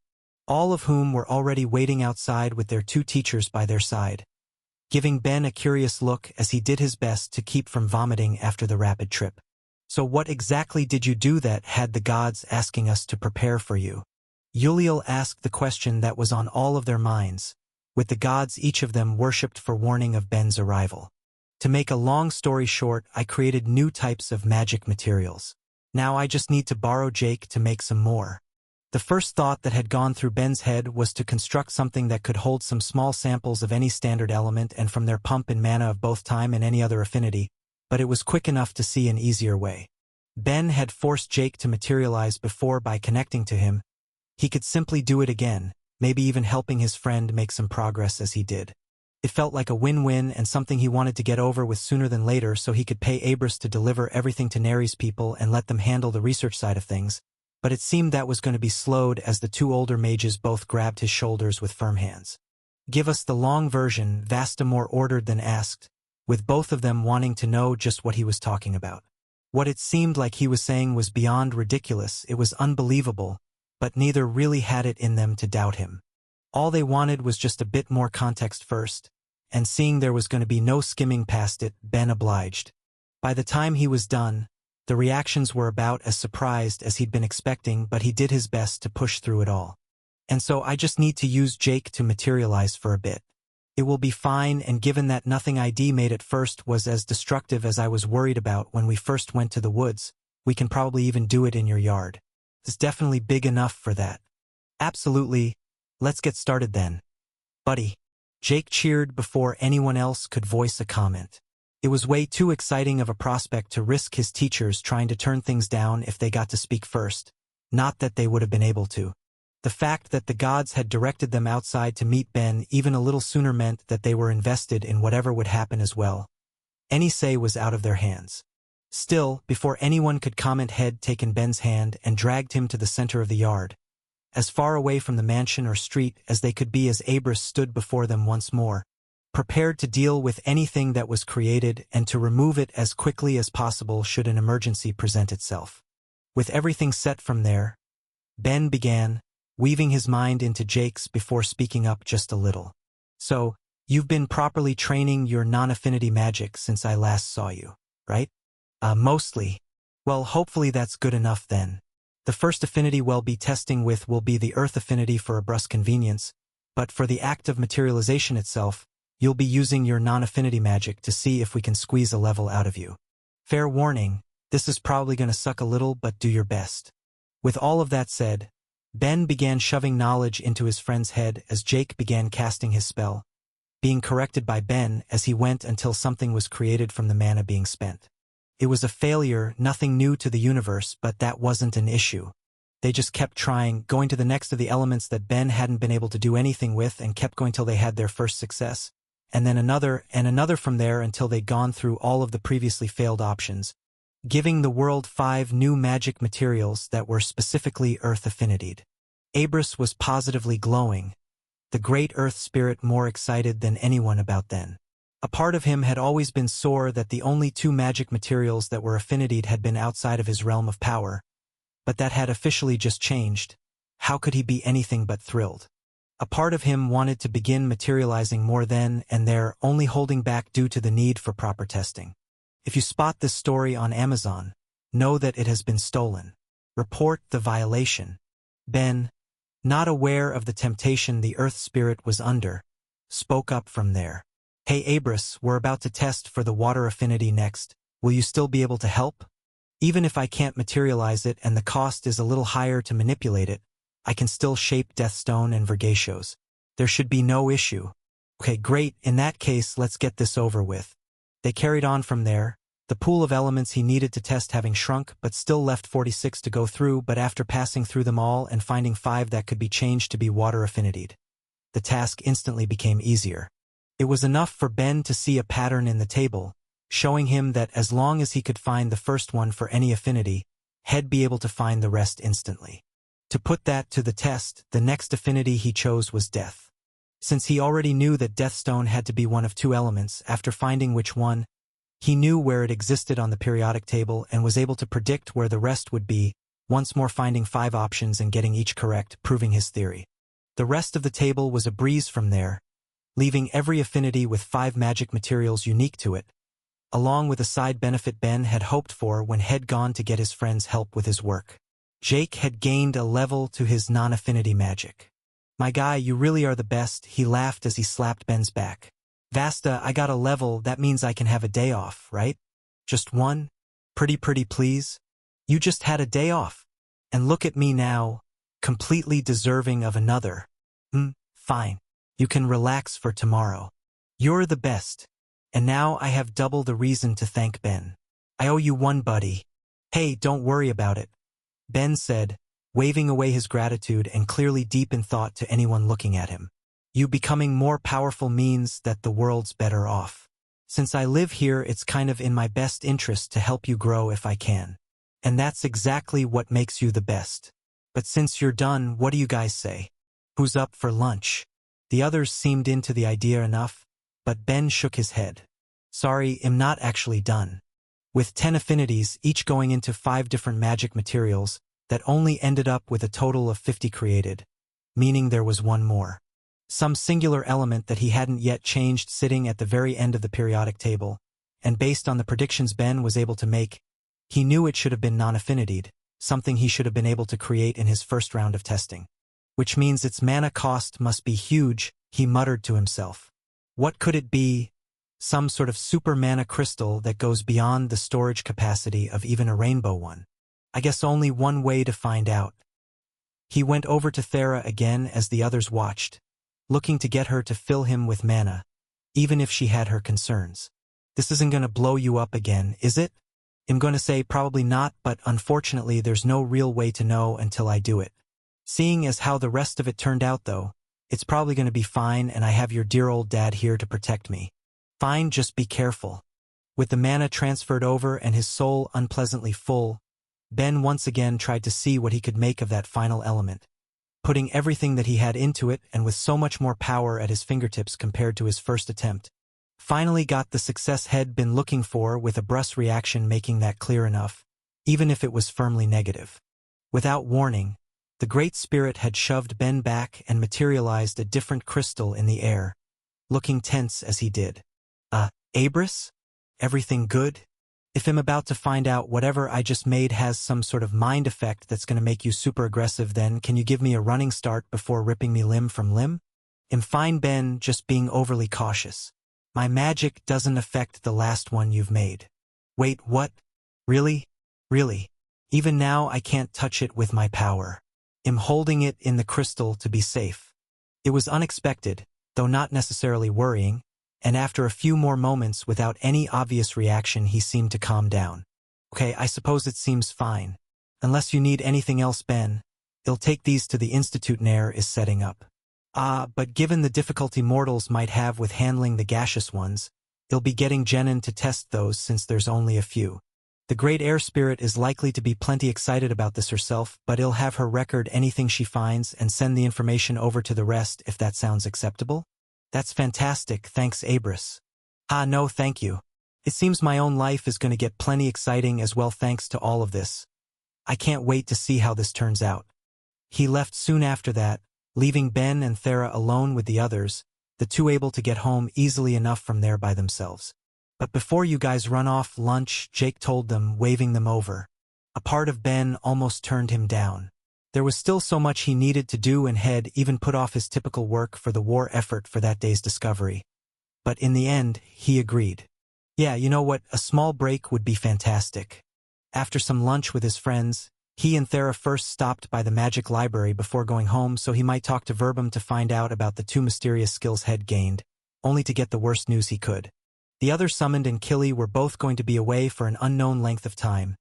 all of whom were already waiting outside with their 2 teachers by their side, giving Ben a curious look as he did his best to keep from vomiting after the rapid trip. So what exactly did you do that had the gods asking us to prepare for you? Ulil asked the question that was on all of their minds, with the gods each of them worshipped for warning of Ben's arrival. To make a long story short, I created new types of magic materials. Now I just need to borrow Jake to make some more. The first thought that had gone through Ben's head was to construct something that could hold some small samples of any standard element and from their pump in mana of both time and any other affinity, but it was quick enough to see an easier way. Ben had forced Jake to materialize before by connecting to him. He could simply do it again, maybe even helping his friend make some progress as he did. It felt like a win-win and something he wanted to get over with sooner than later so he could pay Abrus to deliver everything to Neri's people and let them handle the research side of things, but it seemed that was going to be slowed as the two older mages both grabbed his shoulders with firm hands. Give us the long version, Vasta more ordered than asked, with both of them wanting to know just what he was talking about. What it seemed like he was saying was beyond ridiculous, it was unbelievable, but neither really had it in them to doubt him. All they wanted was just a bit more context first, and seeing there was going to be no skimming past it, Ben obliged. By the time he was done, the reactions were about as surprised as he'd been expecting, but he did his best to push through it all. And so I just need to use Jake to materialize for a bit. It will be fine, and given that nothing ID made at first was as destructive as I was worried about when we first went to the woods, we can probably even do it in your yard. It's definitely big enough for that. Absolutely. Let's get started then. Buddy. Jake cheered before anyone else could voice a comment. It was way too exciting of a prospect to risk his teachers trying to turn things down if they got to speak first. Not that they would have been able to. The fact that the gods had directed them outside to meet Ben even a little sooner meant that they were invested in whatever would happen as well. Any say was out of their hands. Still, before anyone could comment, had taken Ben's hand and dragged him to the center of the yard, as far away from the mansion or street as they could be as Abrus stood before them once more, prepared to deal with anything that was created and to remove it as quickly as possible should an emergency present itself. With everything set from there, Ben began, weaving his mind into Jake's before speaking up just a little. So, you've been properly training your non-affinity magic since I last saw you, right? Mostly. Well, hopefully that's good enough then. The first affinity we'll be testing with will be the Earth affinity for Abrus convenience, but for the act of materialization itself, you'll be using your non-affinity magic to see if we can squeeze a level out of you. Fair warning, this is probably going to suck a little, but do your best. With all of that said, Ben began shoving knowledge into his friend's head as Jake began casting his spell, being corrected by Ben as he went until something was created from the mana being spent. It was a failure, nothing new to the universe, but that wasn't an issue. They just kept trying, going to the next of the elements that Ben hadn't been able to do anything with and kept going till they had their first success, and then another and another from there until they'd gone through all of the previously failed options, giving the world 5 new magic materials that were specifically Earth affinitied. Abrus was positively glowing, the great Earth spirit more excited than anyone about then. A part of him had always been sore that the only 2 magic materials that were affinitied had been outside of his realm of power, but that had officially just changed. How could he be anything but thrilled? A part of him wanted to begin materializing more then and there, only holding back due to the need for proper testing. If you spot this story on Amazon, know that it has been stolen. Report the violation. Ben, not aware of the temptation the Earth spirit was under, spoke up from there. Hey Abrus, we're about to test for the water affinity next. Will you still be able to help? Even if I can't materialize it and the cost is a little higher to manipulate it, I can still shape Deathstone and Vergatios. There should be no issue. Okay, great. In that case, let's get this over with. They carried on from there, the pool of elements he needed to test having shrunk but still left 46 to go through, but after passing through them all and finding 5 that could be changed to be water affinitied, the task instantly became easier. It was enough for Ben to see a pattern in the table, showing him that as long as he could find the first one for any affinity, he'd be able to find the rest instantly. To put that to the test, the next affinity he chose was death. Since he already knew that Deathstone had to be one of 2 elements, after finding which one, he knew where it existed on the periodic table and was able to predict where the rest would be, once more finding 5 options and getting each correct, proving his theory. The rest of the table was a breeze from there, leaving every affinity with 5 magic materials unique to it, along with a side benefit Ben had hoped for when he'd gone to get his friend's help with his work. Jake had gained a level to his non-affinity magic. "My guy, you really are the best," he laughed as he slapped Ben's back. "Vasta, I got a level, that means I can have a day off, right? Just one? Pretty please? You just had a day off. And look at me now, completely deserving of another. Fine. You can relax for tomorrow. You're the best. And now I have double the reason to thank Ben. I owe you one, buddy." "Hey, don't worry about it," Ben said, waving away his gratitude and clearly deep in thought to anyone looking at him. "You becoming more powerful means that the world's better off. Since I live here, it's kind of in my best interest to help you grow if I can. And that's exactly what makes you the best. But since you're done, what do you guys say? Who's up for lunch?" The others seemed into the idea enough, but Ben shook his head. "Sorry, I'm not actually done." With 10 affinities, each going into 5 different magic materials, that only ended up with a total of 50 created, meaning there was one more. Some singular element that he hadn't yet changed sitting at the very end of the periodic table, and based on the predictions Ben was able to make, he knew it should have been non-affinitied, something he should have been able to create in his first round of testing. Which means its mana cost must be huge, he muttered to himself. What could it be? Some sort of super mana crystal that goes beyond the storage capacity of even a rainbow one. I guess only one way to find out. He went over to Thera again as the others watched, looking to get her to fill him with mana, even if she had her concerns. "This isn't gonna blow you up again, is it?" "I'm gonna say probably not, but unfortunately there's no real way to know until I do it. Seeing as how the rest of it turned out though, it's probably gonna be fine and I have your dear old dad here to protect me." "Fine, just be careful." With the mana transferred over and his soul unpleasantly full, Ben once again tried to see what he could make of that final element, putting everything that he had into it and with so much more power at his fingertips compared to his first attempt. Finally got the success he'd been looking for, with a brusque reaction making that clear enough, even if it was firmly negative. Without warning, the Great Spirit had shoved Ben back and materialized a different crystal in the air, looking tense as he did. Abris? Everything good? If I'm about to find out whatever I just made has some sort of mind effect that's gonna make you super aggressive, then can you give me a running start before ripping me limb from limb?" "I'm fine, Ben, just being overly cautious. My magic doesn't affect the last one you've made." "Wait, what? Really? Really? Even now I can't touch it with my power. I'm holding it in the crystal to be safe." It was unexpected, though not necessarily worrying, and after a few more moments without any obvious reaction he seemed to calm down. "Okay, I suppose it seems fine. Unless you need anything else, Ben. I'll take these to the Institute Nair is setting up." But given the difficulty mortals might have with handling the gaseous ones, I'll be getting Jenin to test those since there's only a few. The Great Air Spirit is likely to be plenty excited about this herself, but I'll have her record anything she finds and send the information over to the rest if that sounds acceptable." "That's fantastic, thanks Abris." No thank you. It seems my own life is going to get plenty exciting as well thanks to all of this. I can't wait to see how this turns out." He left soon after that, leaving Ben and Thera alone with the others, the two able to get home easily enough from there by themselves. "But before you guys run off lunch," Jake told them, waving them over. A part of Ben almost turned him down. There was still so much he needed to do and had even put off his typical work for the war effort for that day's discovery. But in the end, he agreed. "Yeah, you know what, a small break would be fantastic." After some lunch with his friends, he and Thera first stopped by the magic library before going home so he might talk to Verbum to find out about the 2 mysterious skills he'd gained, only to get the worst news he could. The other summoned and Killy were both going to be away for an unknown length of time,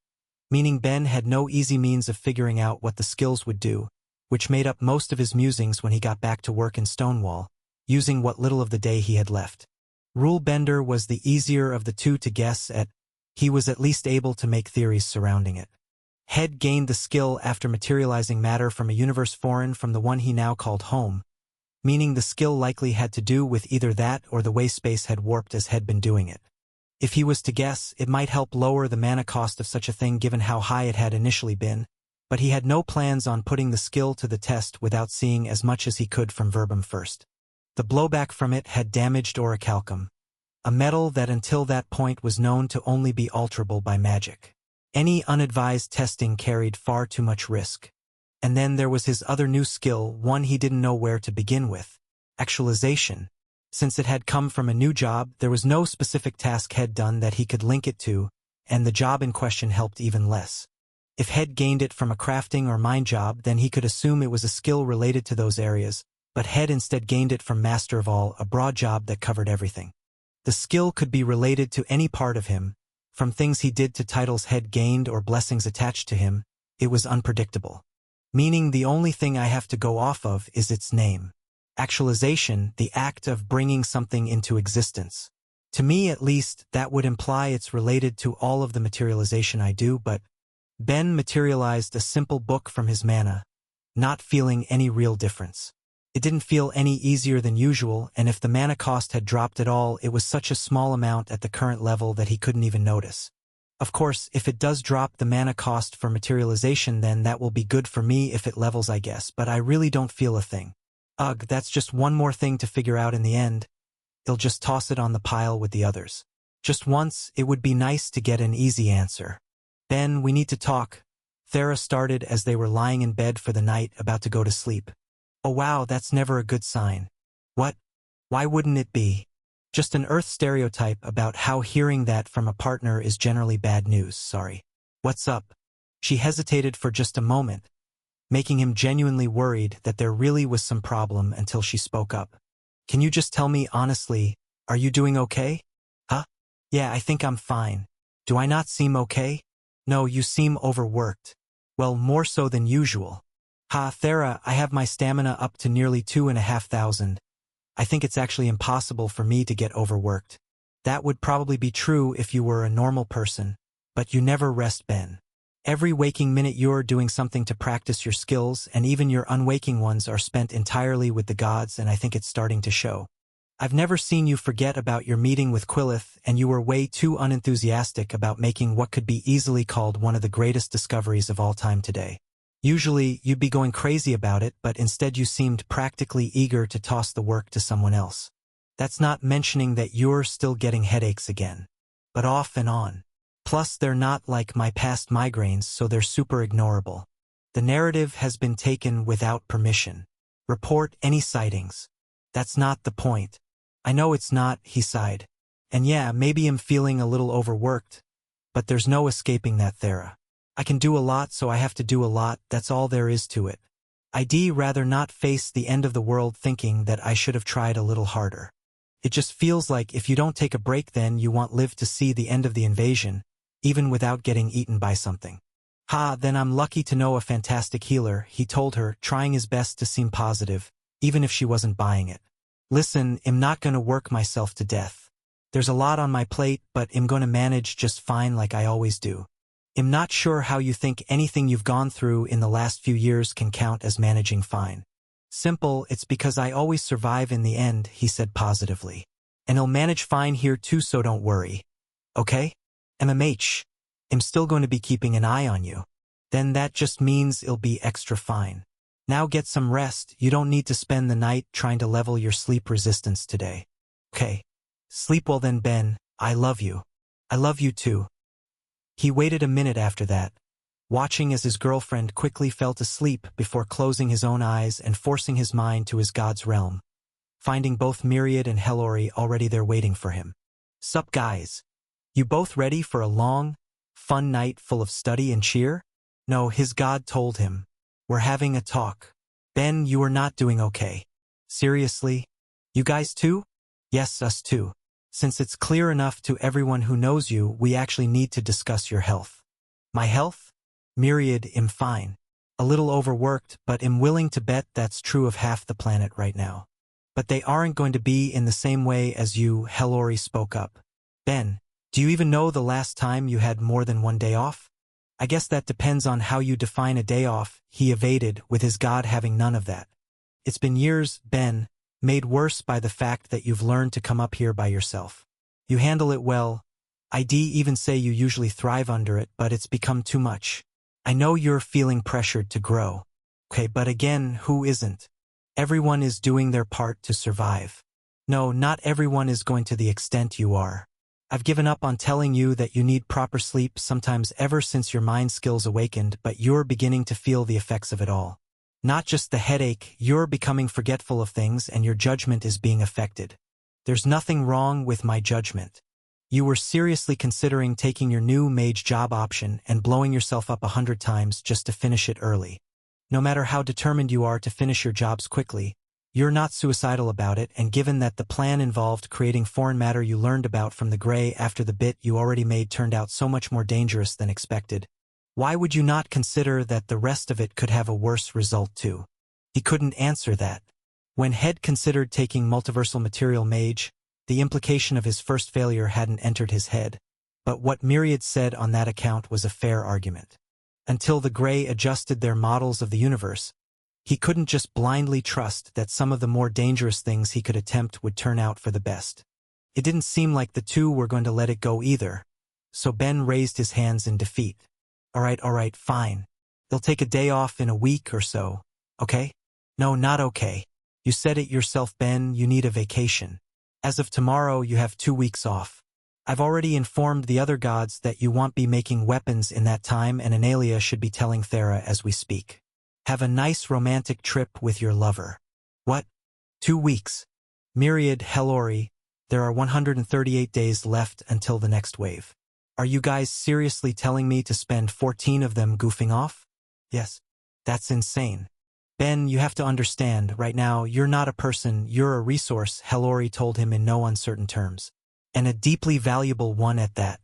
meaning Ben had no easy means of figuring out what the skills would do, which made up most of his musings when he got back to work in Stonewall, using what little of the day he had left. Rule Bender was the easier of the two to guess at. He was at least able to make theories surrounding it. He'd gained the skill after materializing matter from a universe foreign from the one he now called home, meaning the skill likely had to do with either that or the way space had warped as he'd been doing it. If he was to guess, it might help lower the mana cost of such a thing given how high it had initially been, but he had no plans on putting the skill to the test without seeing as much as he could from Verbum first. The blowback from it had damaged Orichalcum, a metal that until that point was known to only be alterable by magic. Any unadvised testing carried far too much risk. And then there was his other new skill, one he didn't know where to begin with: actualization. Since it had come from a new job, there was no specific task Head done that he could link it to, and the job in question helped even less. If Head gained it from a crafting or mine job, then he could assume it was a skill related to those areas, but Head instead gained it from Master of All, a broad job that covered everything. The skill could be related to any part of him, from things he did to titles Head gained or blessings attached to him. It was unpredictable. Meaning the only thing I have to go off of is its name. Actualization, the act of bringing something into existence. To me, at least, that would imply it's related to all of the materialization I do, but Ben materialized a simple book from his mana, not feeling any real difference. It didn't feel any easier than usual, and if the mana cost had dropped at all, it was such a small amount at the current level that he couldn't even notice. Of course, if it does drop the mana cost for materialization, then that will be good for me if it levels, I guess, but I really don't feel a thing. Ugh, that's just one more thing to figure out in the end. He'll just toss it on the pile with the others. Just once, it would be nice to get an easy answer. Ben, we need to talk. Thera started as they were lying in bed for the night, about to go to sleep. Oh wow, that's never a good sign. What? Why wouldn't it be? Just an Earth stereotype about how hearing that from a partner is generally bad news, sorry. What's up? She hesitated for just a moment, making him genuinely worried that there really was some problem until she spoke up. Can you just tell me honestly, are you doing okay? Huh? Yeah, I think I'm fine. Do I not seem okay? No, you seem overworked. Well, more so than usual. Ha, Thera, I have my stamina up to nearly 2,500. I think it's actually impossible for me to get overworked. That would probably be true if you were a normal person, but you never rest, Ben. Every waking minute you're doing something to practice your skills, and even your unwaking ones are spent entirely with the gods, and I think it's starting to show. I've never seen you forget about your meeting with Quillith, and you were way too unenthusiastic about making what could be easily called one of the greatest discoveries of all time today. Usually, you'd be going crazy about it, but instead you seemed practically eager to toss the work to someone else. That's not mentioning that you're still getting headaches again. But off and on. Plus, they're not like my past migraines, so they're super ignorable. The narrative has been taken without permission. Report any sightings. That's not the point. I know it's not, he sighed. And yeah, maybe I'm feeling a little overworked, but there's no escaping that, Thera. I can do a lot, so I have to do a lot, that's all there is to it. I'd rather not face the end of the world thinking that I should have tried a little harder. It just feels like if you don't take a break, then you won't live to see the end of the invasion, even without getting eaten by something. Ha, then I'm lucky to know a fantastic healer, he told her, trying his best to seem positive, even if she wasn't buying it. Listen, I'm not gonna work myself to death. There's a lot on my plate, but I'm gonna manage just fine like I always do. I'm not sure how you think anything you've gone through in the last few years can count as managing fine. Simple, it's because I always survive in the end, he said positively. And I'll manage fine here too, so don't worry. Okay? MMH. I'm still going to be keeping an eye on you. Then that just means it'll be extra fine. Now get some rest, you don't need to spend the night trying to level your sleep resistance today. Okay. Sleep well then, Ben, I love you. I love you too. He waited a minute after that, watching as his girlfriend quickly fell to sleep before closing his own eyes and forcing his mind to his god's realm, finding both Myriad and Hellori already there waiting for him. Sup guys? You both ready for a long, fun night full of study and cheer? No, his god told him. We're having a talk. Ben, you are not doing okay. Seriously? You guys too? Yes, us too. Since it's clear enough to everyone who knows you, we actually need to discuss your health. My health? Myriad, I'm fine. A little overworked, but I'm willing to bet that's true of half the planet right now. But they aren't going to be in the same way as you, Hellori spoke up. Ben, do you even know the last time you had more than one day off? I guess that depends on how you define a day off, he evaded, with his god having none of that. It's been years, Ben, made worse by the fact that you've learned to come up here by yourself. You handle it well. I'd even say you usually thrive under it, but it's become too much. I know you're feeling pressured to grow. Okay, but again, who isn't? Everyone is doing their part to survive. No, not everyone is going to the extent you are. I've given up on telling you that you need proper sleep sometimes ever since your mind skills awakened, but you're beginning to feel the effects of it all. Not just the headache, you're becoming forgetful of things and your judgment is being affected. There's nothing wrong with my judgment. You were seriously considering taking your new mage job option and blowing yourself up 100 times just to finish it early. No matter how determined you are to finish your jobs quickly, you're not suicidal about it, and given that the plan involved creating foreign matter you learned about from the Grey after the bit you already made turned out so much more dangerous than expected, why would you not consider that the rest of it could have a worse result too? He couldn't answer that. When Head considered taking multiversal material mage, the implication of his first failure hadn't entered his head, but what Myriad said on that account was a fair argument. Until the Grey adjusted their models of the universe, he couldn't just blindly trust that some of the more dangerous things he could attempt would turn out for the best. It didn't seem like the two were going to let it go either, so Ben raised his hands in defeat. All right, fine. They'll take a day off in a week or so, okay? No, not okay. You said it yourself, Ben, you need a vacation. As of tomorrow, you have 2 weeks off. I've already informed the other gods that you won't be making weapons in that time, and Analia should be telling Thera as we speak. Have a nice romantic trip with your lover. What? 2 weeks? Myriad, Hellori, there are 138 days left until the next wave. Are you guys seriously telling me to spend 14 of them goofing off? Yes. That's insane. Ben, you have to understand, right now, you're not a person, you're a resource, Hellori told him in no uncertain terms. And a deeply valuable one at that.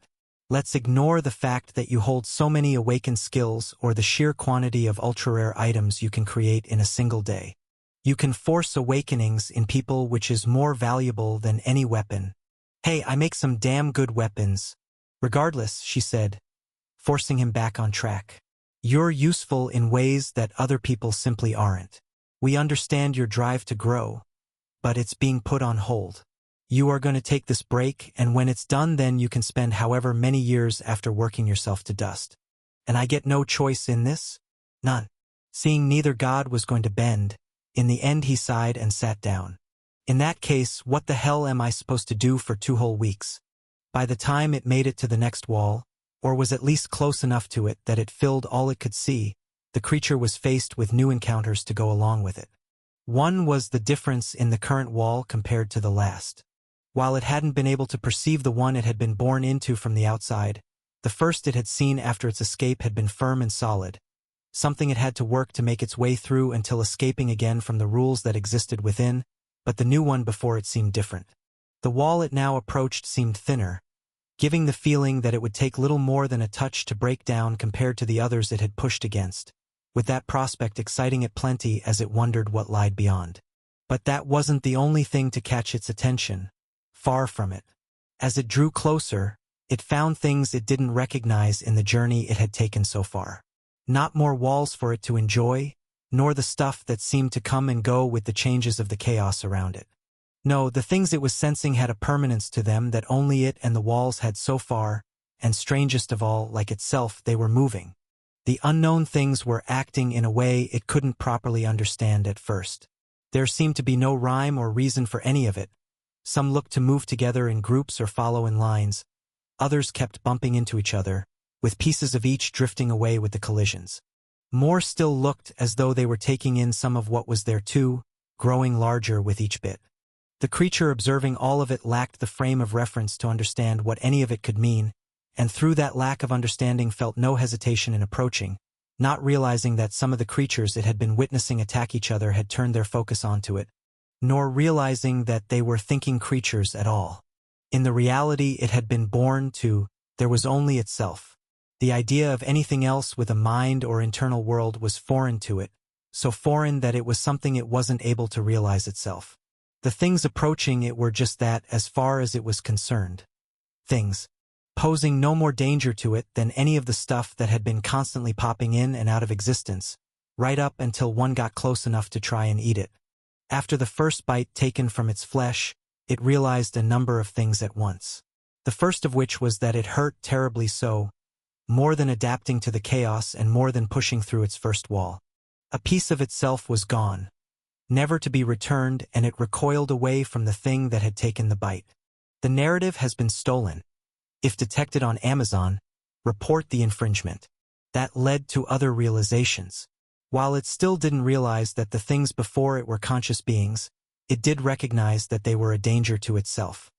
Let's ignore the fact that you hold so many awakened skills or the sheer quantity of ultra-rare items you can create in a single day. You can force awakenings in people, which is more valuable than any weapon. Hey, I make some damn good weapons. Regardless, she said, forcing him back on track. You're useful in ways that other people simply aren't. We understand your drive to grow, but it's being put on hold. You are going to take this break, and when it's done, then you can spend however many years after working yourself to dust. And I get no choice in this? None. Seeing neither god was going to bend, in the end he sighed and sat down. In that case, what the hell am I supposed to do for 2 whole weeks? By the time it made it to the next wall, or was at least close enough to it that it filled all it could see, the creature was faced with new encounters to go along with it. One was the difference in the current wall compared to the last. While it hadn't been able to perceive the one it had been born into from the outside, the first it had seen after its escape had been firm and solid, something it had to work to make its way through until escaping again from the rules that existed within, but the new one before it seemed different. The wall it now approached seemed thinner, giving the feeling that it would take little more than a touch to break down compared to the others it had pushed against, with that prospect exciting it plenty as it wondered what lied beyond. But that wasn't the only thing to catch its attention. Far from it. As it drew closer, it found things it didn't recognize in the journey it had taken so far. Not more walls for it to enjoy, nor the stuff that seemed to come and go with the changes of the chaos around it. No, the things it was sensing had a permanence to them that only it and the walls had so far, and strangest of all, like itself, they were moving. The unknown things were acting in a way it couldn't properly understand at first. There seemed to be no rhyme or reason for any of it. Some looked to move together in groups or follow in lines. Others kept bumping into each other, with pieces of each drifting away with the collisions. More still looked as though they were taking in some of what was there too, growing larger with each bit. The creature observing all of it lacked the frame of reference to understand what any of it could mean, and through that lack of understanding felt no hesitation in approaching, not realizing that some of the creatures it had been witnessing attack each other had turned their focus onto it, nor realizing that they were thinking creatures at all. In the reality it had been born to, there was only itself. The idea of anything else with a mind or internal world was foreign to it, so foreign that it was something it wasn't able to realize itself. The things approaching it were just that as far as it was concerned. Things, posing no more danger to it than any of the stuff that had been constantly popping in and out of existence, right up until one got close enough to try and eat it. After the first bite taken from its flesh, it realized a number of things at once. The first of which was that it hurt terribly, so, more than adapting to the chaos and more than pushing through its first wall. A piece of itself was gone. never to be returned, and it recoiled away from the thing that had taken the bite. The narrative has been stolen. If detected on Amazon, report the infringement. That led to other realizations. While it still didn't realize that the things before it were conscious beings, it did recognize that they were a danger to itself.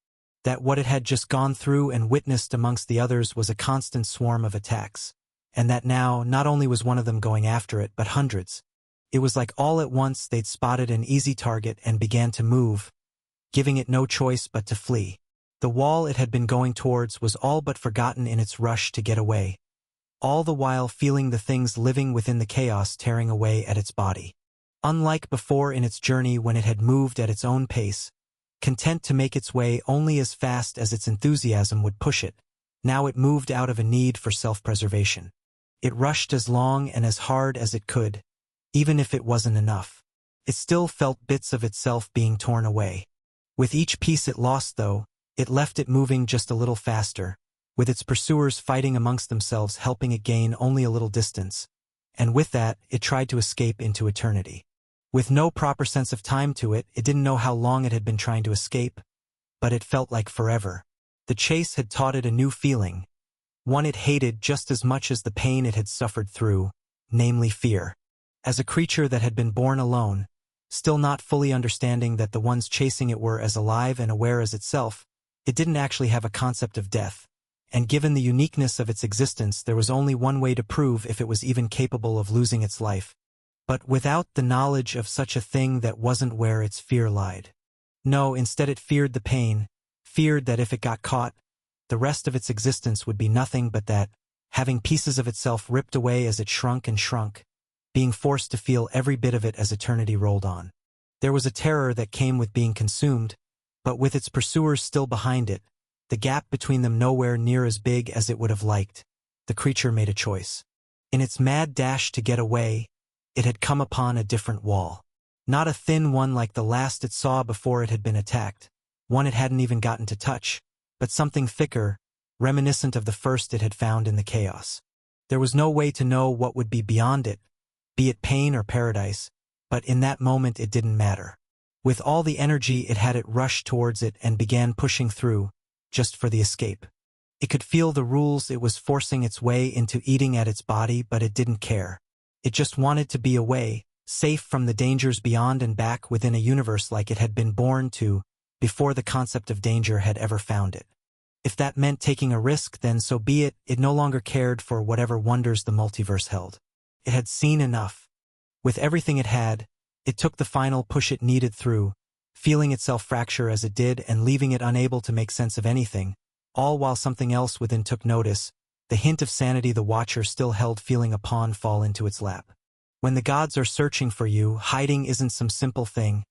That what it had just gone through and witnessed amongst the others was a constant swarm of attacks. And that now, not only was one of them going after it, but hundreds. It was like all at once they'd spotted an easy target and began to move, giving it no choice but to flee. The wall it had been going towards was all but forgotten in its rush to get away, all the while feeling the things living within the chaos tearing away at its body. Unlike before in its journey when it had moved at its own pace, content to make its way only as fast as its enthusiasm would push it, now it moved out of a need for self-preservation. It rushed as long and as hard as it could, even if it wasn't enough. It still felt bits of itself being torn away. With each piece it lost, though, it left it moving just a little faster, with its pursuers fighting amongst themselves helping it gain only a little distance, and with that, it tried to escape into eternity. With no proper sense of time to it, it didn't know how long it had been trying to escape, but it felt like forever. The chase had taught it a new feeling, one it hated just as much as the pain it had suffered through, namely fear. As a creature that had been born alone, still not fully understanding that the ones chasing it were as alive and aware as itself, it didn't actually have a concept of death, and given the uniqueness of its existence, there was only one way to prove if it was even capable of losing its life. But without the knowledge of such a thing, that wasn't where its fear lied. No, instead it feared the pain, feared that if it got caught, the rest of its existence would be nothing but that, having pieces of itself ripped away as it shrunk and shrunk, being forced to feel every bit of it as eternity rolled on. There was a terror that came with being consumed, but with its pursuers still behind it, the gap between them nowhere near as big as it would have liked, the creature made a choice. In its mad dash to get away, it had come upon a different wall. Not a thin one like the last it saw before it had been attacked, one it hadn't even gotten to touch, but something thicker, reminiscent of the first it had found in the chaos. There was no way to know what would be beyond it, be it pain or paradise, but in that moment it didn't matter. With all the energy it had, it rushed towards it and began pushing through, just for the escape. It could feel the rules it was forcing its way into eating at its body, but it didn't care. It just wanted to be away, safe from the dangers beyond and back within a universe like it had been born to, before the concept of danger had ever found it. If that meant taking a risk, then so be it. It no longer cared for whatever wonders the multiverse held. It had seen enough. With everything it had, it took the final push it needed through, feeling itself fracture as it did and leaving it unable to make sense of anything, all while something else within took notice, the hint of sanity the Watcher still held feeling a pawn fall into its lap. When the gods are searching for you, hiding isn't some simple thing,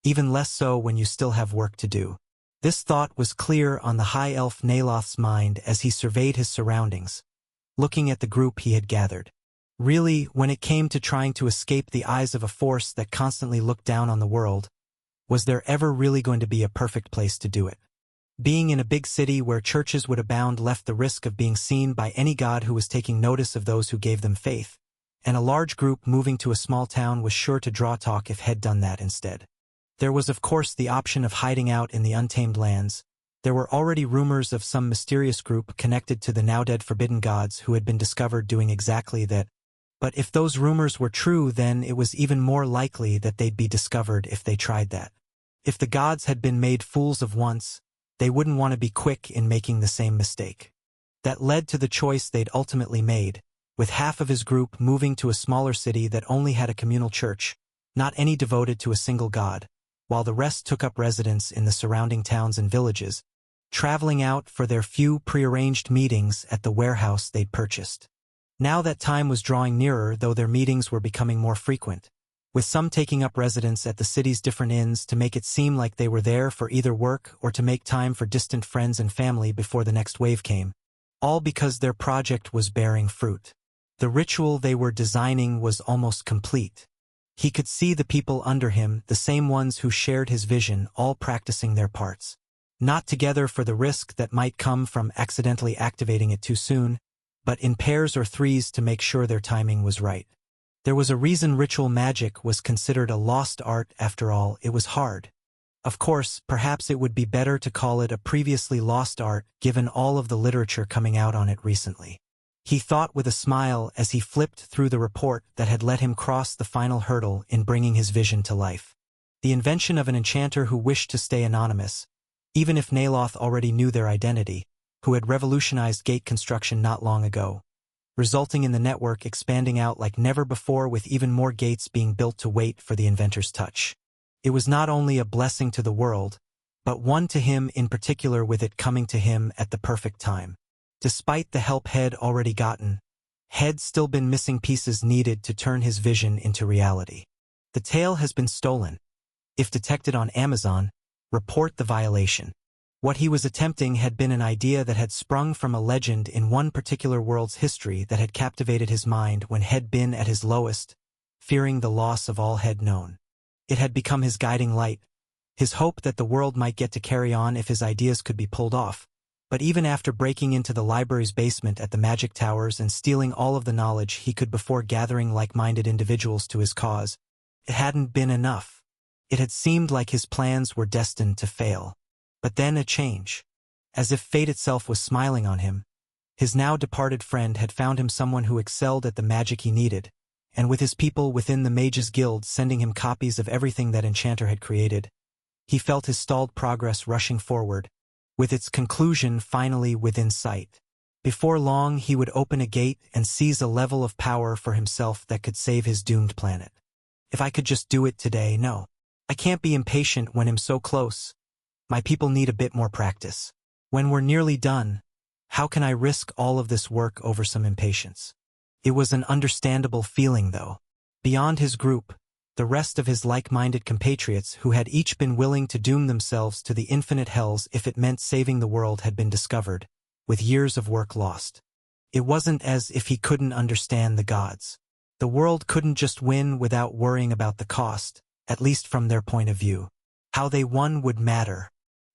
even less so when you still have work to do. This thought was clear on the High Elf Naloth's mind as he surveyed his surroundings, looking at the group he had gathered. Really, when it came to trying to escape the eyes of a force that constantly looked down on the world, was there ever really going to be a perfect place to do it? Being in a big city where churches would abound left the risk of being seen by any god who was taking notice of those who gave them faith, and a large group moving to a small town was sure to draw talk if had done that instead. There was of course the option of hiding out in the Untamed Lands. There were already rumors of some mysterious group connected to the now-dead Forbidden Gods who had been discovered doing exactly that. But if those rumors were true, then it was even more likely that they'd be discovered if they tried that. If the gods had been made fools of once, they wouldn't want to be quick in making the same mistake. That led to the choice they'd ultimately made, with half of his group moving to a smaller city that only had a communal church, not any devoted to a single god, while the rest took up residence in the surrounding towns and villages, traveling out for their few prearranged meetings at the warehouse they'd purchased. Now that time was drawing nearer, though their meetings were becoming more frequent, with some taking up residence at the city's different inns to make it seem like they were there for either work or to make time for distant friends and family before the next wave came, all because their project was bearing fruit. The ritual they were designing was almost complete. He could see the people under him, the same ones who shared his vision, all practicing their parts. Not together for the risk that might come from accidentally activating it too soon, but in pairs or threes to make sure their timing was right. There was a reason ritual magic was considered a lost art. After all, it was hard. Of course, perhaps it would be better to call it a previously lost art, given all of the literature coming out on it recently. He thought with a smile as he flipped through the report that had let him cross the final hurdle in bringing his vision to life. The invention of an enchanter who wished to stay anonymous, even if Naloth already knew their identity, who had revolutionized gate construction not long ago, resulting in the network expanding out like never before with even more gates being built to wait for the inventor's touch. It was not only a blessing to the world, but one to him in particular, with it coming to him at the perfect time. Despite the help Head already gotten, Head still been missing pieces needed to turn his vision into reality. The tale has been stolen. If detected on Amazon, report the violation. What he was attempting had been an idea that had sprung from a legend in one particular world's history that had captivated his mind when Head been at his lowest, fearing the loss of all Head known. It had become his guiding light, his hope that the world might get to carry on if his ideas could be pulled off. But even after breaking into the library's basement at the Magic Towers and stealing all of the knowledge he could before gathering like-minded individuals to his cause, it hadn't been enough. It had seemed like his plans were destined to fail. But then a change. As if fate itself was smiling on him, his now departed friend had found him someone who excelled at the magic he needed, and with his people within the Mages Guild sending him copies of everything that Enchanter had created, he felt his stalled progress rushing forward, with its conclusion finally within sight. Before long he would open a gate and seize a level of power for himself that could save his doomed planet. If I could just do it today, no. I can't be impatient when I'm so close. My people need a bit more practice. When we're nearly done, how can I risk all of this work over some impatience? It was an understandable feeling, though. Beyond his group, the rest of his like-minded compatriots who had each been willing to doom themselves to the infinite hells if it meant saving the world had been discovered, with years of work lost. It wasn't as if he couldn't understand the gods. The world couldn't just win without worrying about the cost, at least from their point of view. How they won would matter.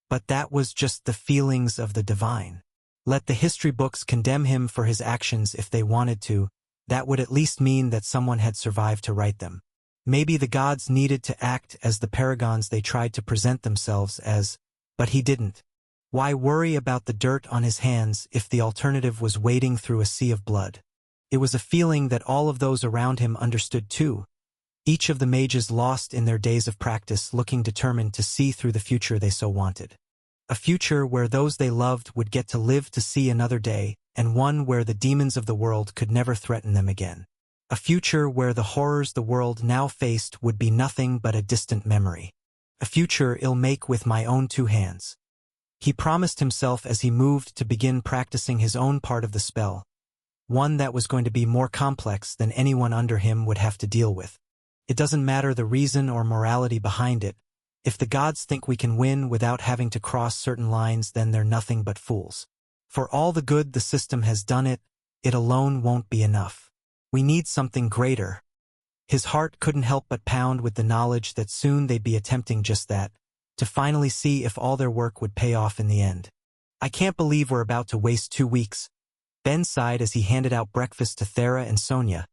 But that was just the feelings of the divine. Let the history books condemn him for his actions if they wanted to, that would at least mean that someone had survived to write them. Maybe the gods needed to act as the paragons they tried to present themselves as, but he didn't. Why worry about the dirt on his hands if the alternative was wading through a sea of blood? It was a feeling that all of those around him understood too. Each of the mages lost in their days of practice, looking determined to see through the future they so wanted. A future where those they loved would get to live to see another day, and one where the demons of the world could never threaten them again. A future where the horrors the world now faced would be nothing but a distant memory. A future I'll make with my own two hands. He promised himself as he moved to begin practicing his own part of the spell, one that was going to be more complex than anyone under him would have to deal with. It doesn't matter the reason or morality behind it. If the gods think we can win without having to cross certain lines, then they're nothing but fools. For all the good the system has done it alone won't be enough. We need something greater. His heart couldn't help but pound with the knowledge that soon they'd be attempting just that, to finally see if all their work would pay off in the end. I can't believe we're about to waste 2 weeks. Ben sighed as he handed out breakfast to Thera and Sonia.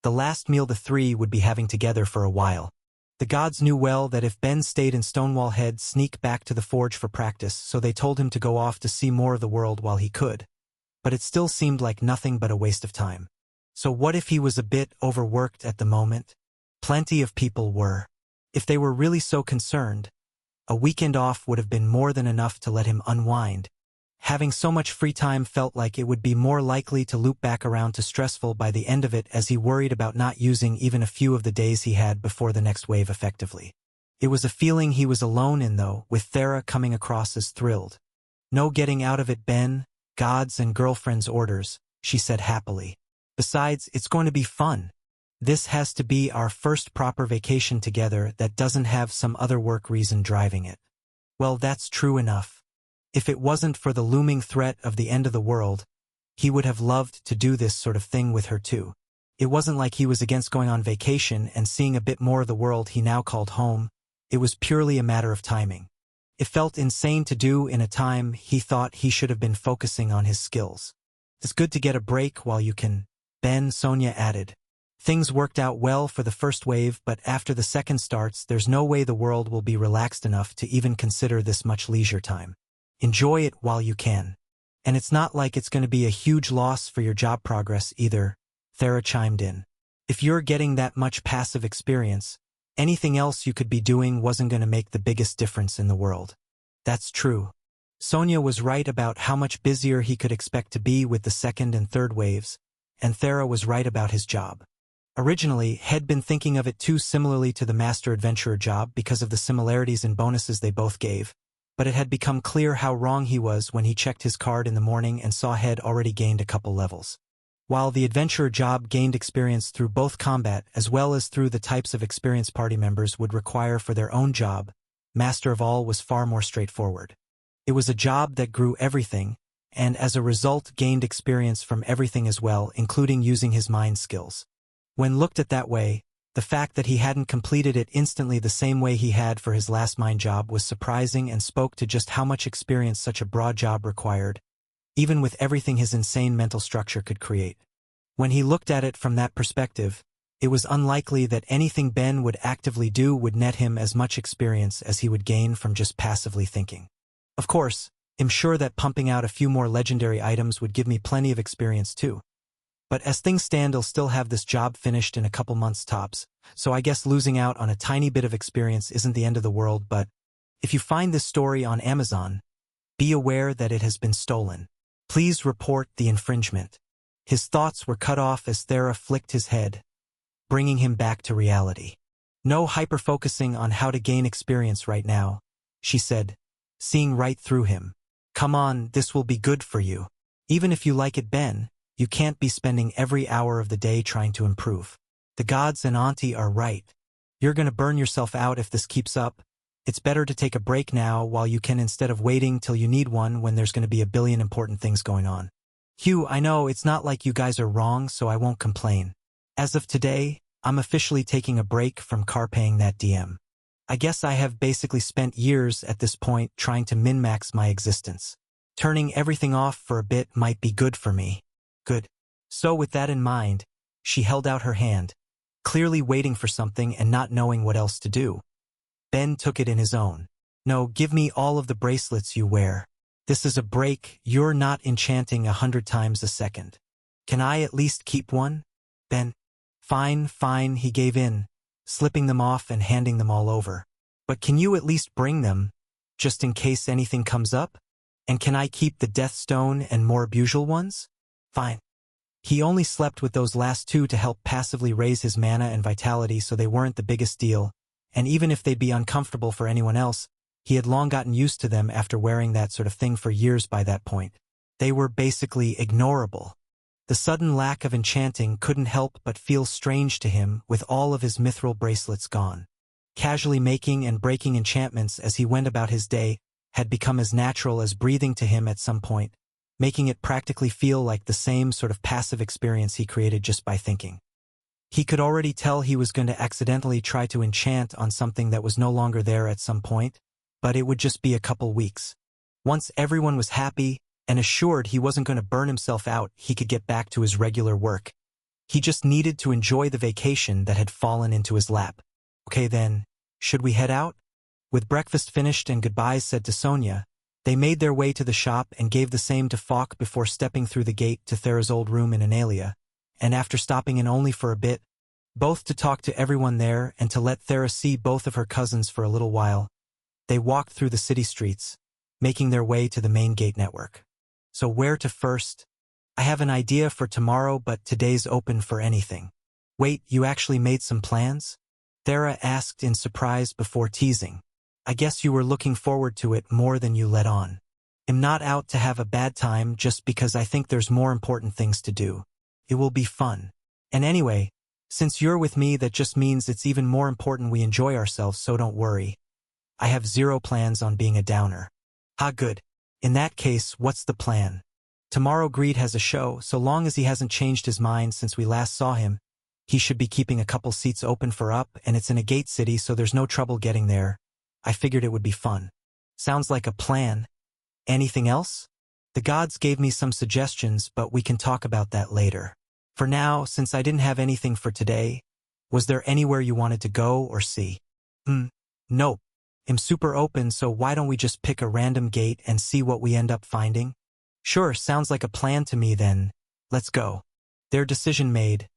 The last meal the three would be having together for a while. The gods knew well that if Ben stayed in Stonewall, he'd sneak back to the forge for practice, so they told him to go off to see more of the world while he could. But it still seemed like nothing but a waste of time. So what if he was a bit overworked at the moment? Plenty of people were. If they were really so concerned, a weekend off would have been more than enough to let him unwind. Having so much free time felt like it would be more likely to loop back around to stressful by the end of it, as he worried about not using even a few of the days he had before the next wave effectively. It was a feeling he was alone in, though, with Thera coming across as thrilled. No getting out of it, Ben. Gods and girlfriend's orders, she said happily. Besides, it's going to be fun. This has to be our first proper vacation together that doesn't have some other work reason driving it. Well, that's true enough. If it wasn't for the looming threat of the end of the world, he would have loved to do this sort of thing with her too. It wasn't like he was against going on vacation and seeing a bit more of the world he now called home. It was purely a matter of timing. It felt insane to do in a time he thought he should have been focusing on his skills. It's good to get a break while you can, Ben, Sonia added. Things worked out well for the first wave, but after the second starts, there's no way the world will be relaxed enough to even consider this much leisure time. Enjoy it while you can. And it's not like it's going to be a huge loss for your job progress either, Thera chimed in. If you're getting that much passive experience, anything else you could be doing wasn't going to make the biggest difference in the world. That's true. Sonia was right about how much busier he could expect to be with the second and third waves, and Thera was right about his job. Originally, he'd been thinking of it too similarly to the Master Adventurer job because of the similarities and bonuses they both gave, but it had become clear how wrong he was when he checked his card in the morning and saw he'd already gained a couple levels. While the Adventurer job gained experience through both combat as well as through the types of experience party members would require for their own job, Master of All was far more straightforward. It was a job that grew everything, and as a result gained experience from everything as well, including using his mind skills. When looked at that way, the fact that he hadn't completed it instantly the same way he had for his last mine job was surprising and spoke to just how much experience such a broad job required, even with everything his insane mental structure could create. When he looked at it from that perspective, it was unlikely that anything Ben would actively do would net him as much experience as he would gain from just passively thinking. Of course, I'm sure that pumping out a few more legendary items would give me plenty of experience too. But as things stand, I'll still have this job finished in a couple months tops, so I guess losing out on a tiny bit of experience isn't the end of the world. But if you find this story on Amazon, be aware that it has been stolen. Please report the infringement. His thoughts were cut off as Thera flicked his head, bringing him back to reality. No hyper-focusing on how to gain experience right now, she said, seeing right through him. Come on, this will be good for you. Even if you like it, Ben, you can't be spending every hour of the day trying to improve. The gods and Auntie are right. You're gonna burn yourself out if this keeps up. It's better to take a break now while you can instead of waiting till you need one when there's gonna be a billion important things going on. Hugh, I know it's not like you guys are wrong, so I won't complain. As of today, I'm officially taking a break from carpaying that DM. I guess I have basically spent years at this point trying to min-max my existence. Turning everything off for a bit might be good for me. Good. So with that in mind, she held out her hand, clearly waiting for something and not knowing what else to do. Ben took it in his own. No, give me all of the bracelets you wear. This is a break, you're not enchanting 100 times a second. Can I at least keep one? Ben. Fine, he gave in, slipping them off and handing them all over. But can you at least bring them, just in case anything comes up? And can I keep the Death Stone and more usual ones? Fine. He only slept with those last two to help passively raise his mana and vitality, so they weren't the biggest deal, and even if they'd be uncomfortable for anyone else, he had long gotten used to them after wearing that sort of thing for years by that point. They were basically ignorable. The sudden lack of enchanting couldn't help but feel strange to him with all of his mithril bracelets gone. Casually making and breaking enchantments as he went about his day had become as natural as breathing to him at some point, making it practically feel like the same sort of passive experience he created just by thinking. He could already tell he was going to accidentally try to enchant on something that was no longer there at some point, but it would just be a couple weeks. Once everyone was happy and assured he wasn't going to burn himself out, he could get back to his regular work. He just needed to enjoy the vacation that had fallen into his lap. Okay then, should we head out? With breakfast finished and goodbyes said to Sonia, they made their way to the shop and gave the same to Falk before stepping through the gate to Thera's old room in Analia, and after stopping in only for a bit, both to talk to everyone there and to let Thera see both of her cousins for a little while, they walked through the city streets, making their way to the main gate network. So where to first? I have an idea for tomorrow, but today's open for anything. Wait, you actually made some plans? Thera asked in surprise before teasing. I guess you were looking forward to it more than you let on. I'm not out to have a bad time just because I think there's more important things to do. It will be fun. And anyway, since you're with me, that just means it's even more important we enjoy ourselves, so don't worry. I have zero plans on being a downer. Ah, good. In that case, what's the plan? Tomorrow Greed has a show. So long as he hasn't changed his mind since we last saw him, he should be keeping a couple seats open for up, and it's in a gate city, so there's no trouble getting there. I figured it would be fun. Sounds like a plan. Anything else? The gods gave me some suggestions, but we can talk about that later. For now, since I didn't have anything for today, was there anywhere you wanted to go or see? Nope. I'm super open, so why don't we just pick a random gate and see what we end up finding? Sure, sounds like a plan to me then. Let's go. Their decision made,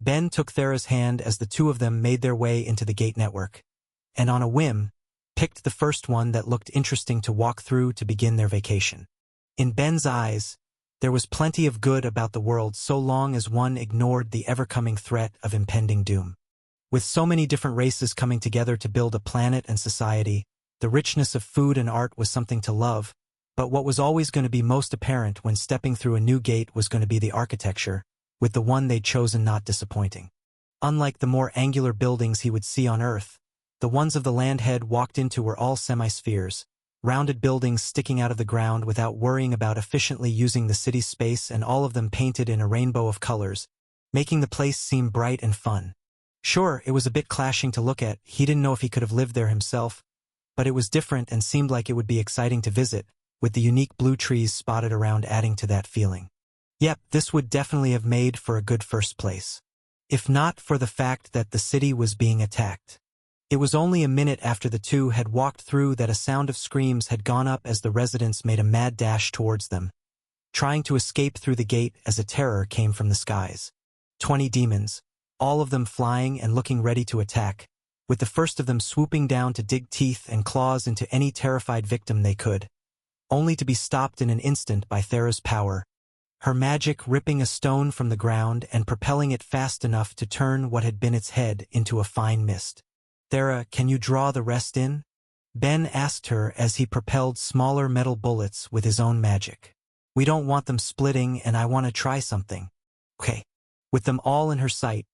Ben took Thera's hand as the two of them made their way into the gate network, and on a whim, picked the first one that looked interesting to walk through to begin their vacation. In Ben's eyes, there was plenty of good about the world so long as one ignored the ever-coming threat of impending doom. With so many different races coming together to build a planet and society, the richness of food and art was something to love, but what was always going to be most apparent when stepping through a new gate was going to be the architecture, with the one they'd chosen not disappointing. Unlike the more angular buildings he would see on Earth, the ones of the land head walked into were all semi-spheres, rounded buildings sticking out of the ground without worrying about efficiently using the city's space, and all of them painted in a rainbow of colors, making the place seem bright and fun. Sure, it was a bit clashing to look at, he didn't know if he could have lived there himself, but it was different and seemed like it would be exciting to visit, with the unique blue trees spotted around adding to that feeling. Yep, this would definitely have made for a good first place. If not for the fact that the city was being attacked. It was only a minute after the two had walked through that a sound of screams had gone up as the residents made a mad dash towards them, trying to escape through the gate as a terror came from the skies. 20 demons, all of them flying and looking ready to attack, with the first of them swooping down to dig teeth and claws into any terrified victim they could, only to be stopped in an instant by Thera's power, her magic ripping a stone from the ground and propelling it fast enough to turn what had been its head into a fine mist. Thera, can you draw the rest in? Ben asked her as he propelled smaller metal bullets with his own magic. We don't want them splitting and I want to try something. Okay. With them all in her sight,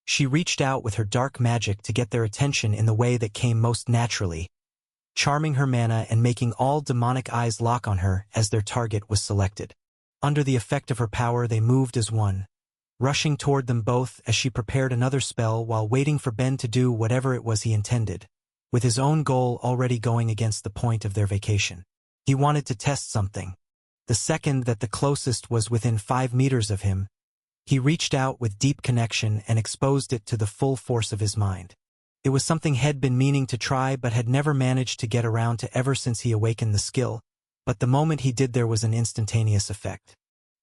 she reached out with her dark magic to get their attention in the way that came most naturally, charming her mana and making all demonic eyes lock on her as their target was selected. Under the effect of her power, they moved as one, rushing toward them both as she prepared another spell while waiting for Ben to do whatever it was he intended, with his own goal already going against the point of their vacation. He wanted to test something. The second that the closest was within 5 meters of him, he reached out with deep connection and exposed it to the full force of his mind. It was something he'd been meaning to try but had never managed to get around to ever since he awakened the skill, but the moment he did there was an instantaneous effect.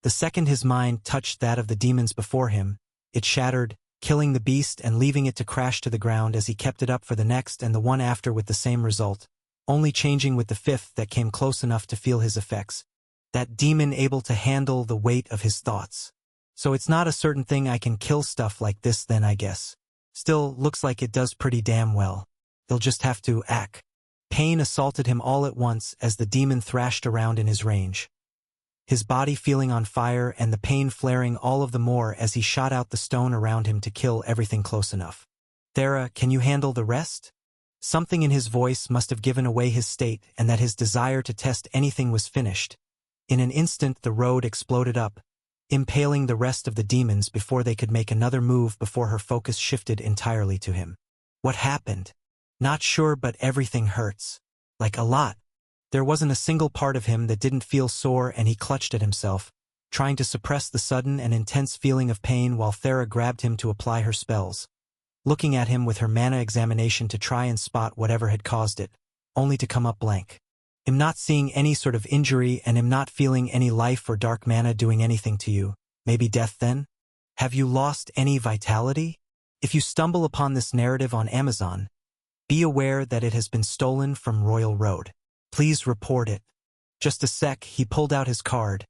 The second his mind touched that of the demons before him, it shattered, killing the beast and leaving it to crash to the ground as he kept it up for the next and the one after with the same result, only changing with the fifth that came close enough to feel his effects. That demon able to handle the weight of his thoughts. So it's not a certain thing I can kill stuff like this then, I guess. Still, looks like it does pretty damn well. They'll just have to act. Pain assaulted him all at once as the demon thrashed around in his range, his body feeling on fire and the pain flaring all of the more as he shot out the stone around him to kill everything close enough. Thera, can you handle the rest? Something in his voice must have given away his state and that his desire to test anything was finished. In an instant the road exploded up, impaling the rest of the demons before they could make another move before her focus shifted entirely to him. What happened? Not sure, but everything hurts. Like a lot. There wasn't a single part of him that didn't feel sore, and he clutched at himself, trying to suppress the sudden and intense feeling of pain while Thera grabbed him to apply her spells, looking at him with her mana examination to try and spot whatever had caused it, only to come up blank. I'm not seeing any sort of injury and am not feeling any life or dark mana doing anything to you. Maybe death then? Have you lost any vitality? If you stumble upon this narrative on Amazon, be aware that it has been stolen from Royal Road. Please report it. Just a sec, he pulled out his card,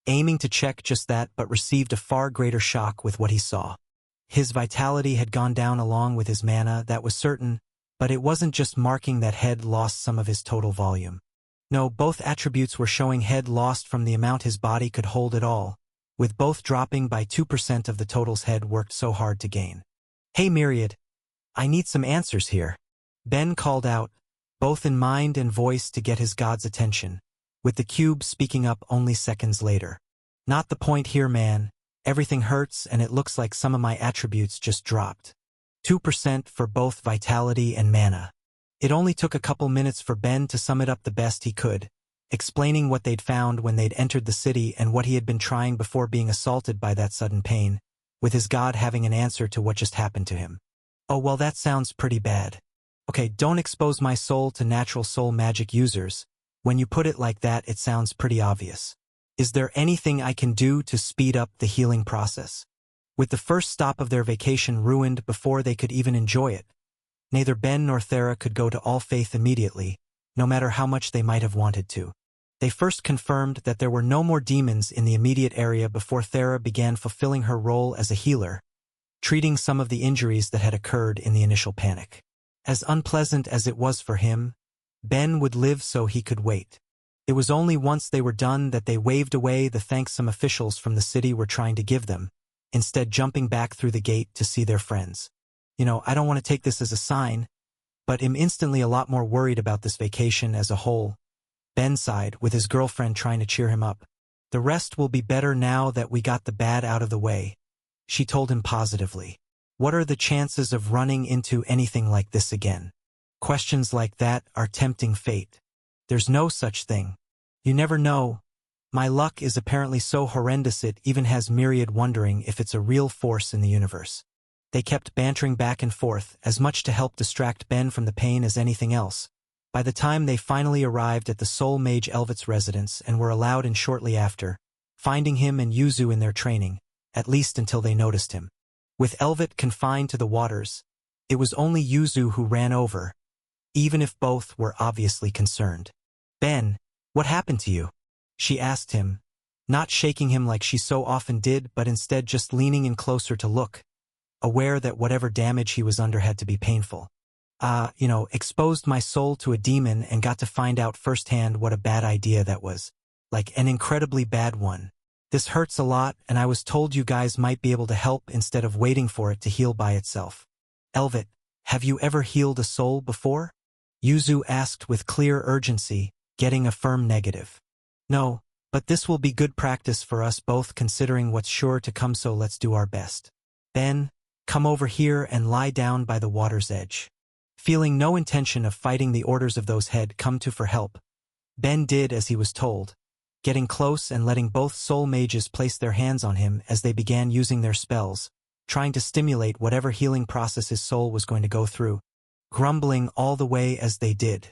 aiming to check just that, but received a far greater shock with what he saw. His vitality had gone down along with his mana, that was certain, but it wasn't just marking that head lost some of his total volume. No, both attributes were showing head lost from the amount his body could hold at all, with both dropping by 2% of the totals head worked so hard to gain. Hey Myriad, I need some answers here. Ben called out, both in mind and voice to get his god's attention, with the cube speaking up only seconds later. Not the point here, man. Everything hurts and it looks like some of my attributes just dropped. 2% for both vitality and mana. It only took a couple minutes for Ben to sum it up the best he could, explaining what they'd found when they'd entered the city and what he had been trying before being assaulted by that sudden pain, with his god having an answer to what just happened to him. Oh well, that sounds pretty bad. Okay, don't expose my soul to natural soul magic users. When you put it like that, it sounds pretty obvious. Is there anything I can do to speed up the healing process? With the first stop of their vacation ruined before they could even enjoy it, neither Ben nor Thera could go to All Faith immediately, no matter how much they might have wanted to. They first confirmed that there were no more demons in the immediate area before Thera began fulfilling her role as a healer, treating some of the injuries that had occurred in the initial panic. As unpleasant as it was for him, Ben would live so he could wait. It was only once they were done that they waved away the thanks some officials from the city were trying to give them, instead jumping back through the gate to see their friends. I don't want to take this as a sign, but I'm instantly a lot more worried about this vacation as a whole. Ben sighed, with his girlfriend trying to cheer him up. The rest will be better now that we got the bad out of the way, she told him positively. What are the chances of running into anything like this again? Questions like that are tempting fate. There's no such thing. You never know. My luck is apparently so horrendous it even has Myriad wondering if it's a real force in the universe. They kept bantering back and forth, as much to help distract Ben from the pain as anything else. By the time they finally arrived at the Soul Mage Elvet's residence and were allowed in shortly after, finding him and Yuzu in their training, at least until they noticed him. With Elvet confined to the waters, it was only Yuzu who ran over, even if both were obviously concerned. Ben, what happened to you? She asked him, not shaking him like she so often did, but instead just leaning in closer to look, aware that whatever damage he was under had to be painful. Exposed my soul to a demon and got to find out firsthand what a bad idea that was. Like an incredibly bad one. This hurts a lot, and I was told you guys might be able to help instead of waiting for it to heal by itself. Elvet, have you ever healed a soul before? Yuzu asked with clear urgency, getting a firm negative. No, but this will be good practice for us both considering what's sure to come, so let's do our best. Ben, come over here and lie down by the water's edge. Feeling no intention of fighting the orders of those had come to for help, Ben did as he was told, getting close and letting both soul mages place their hands on him as they began using their spells, trying to stimulate whatever healing process his soul was going to go through, grumbling all the way as they did.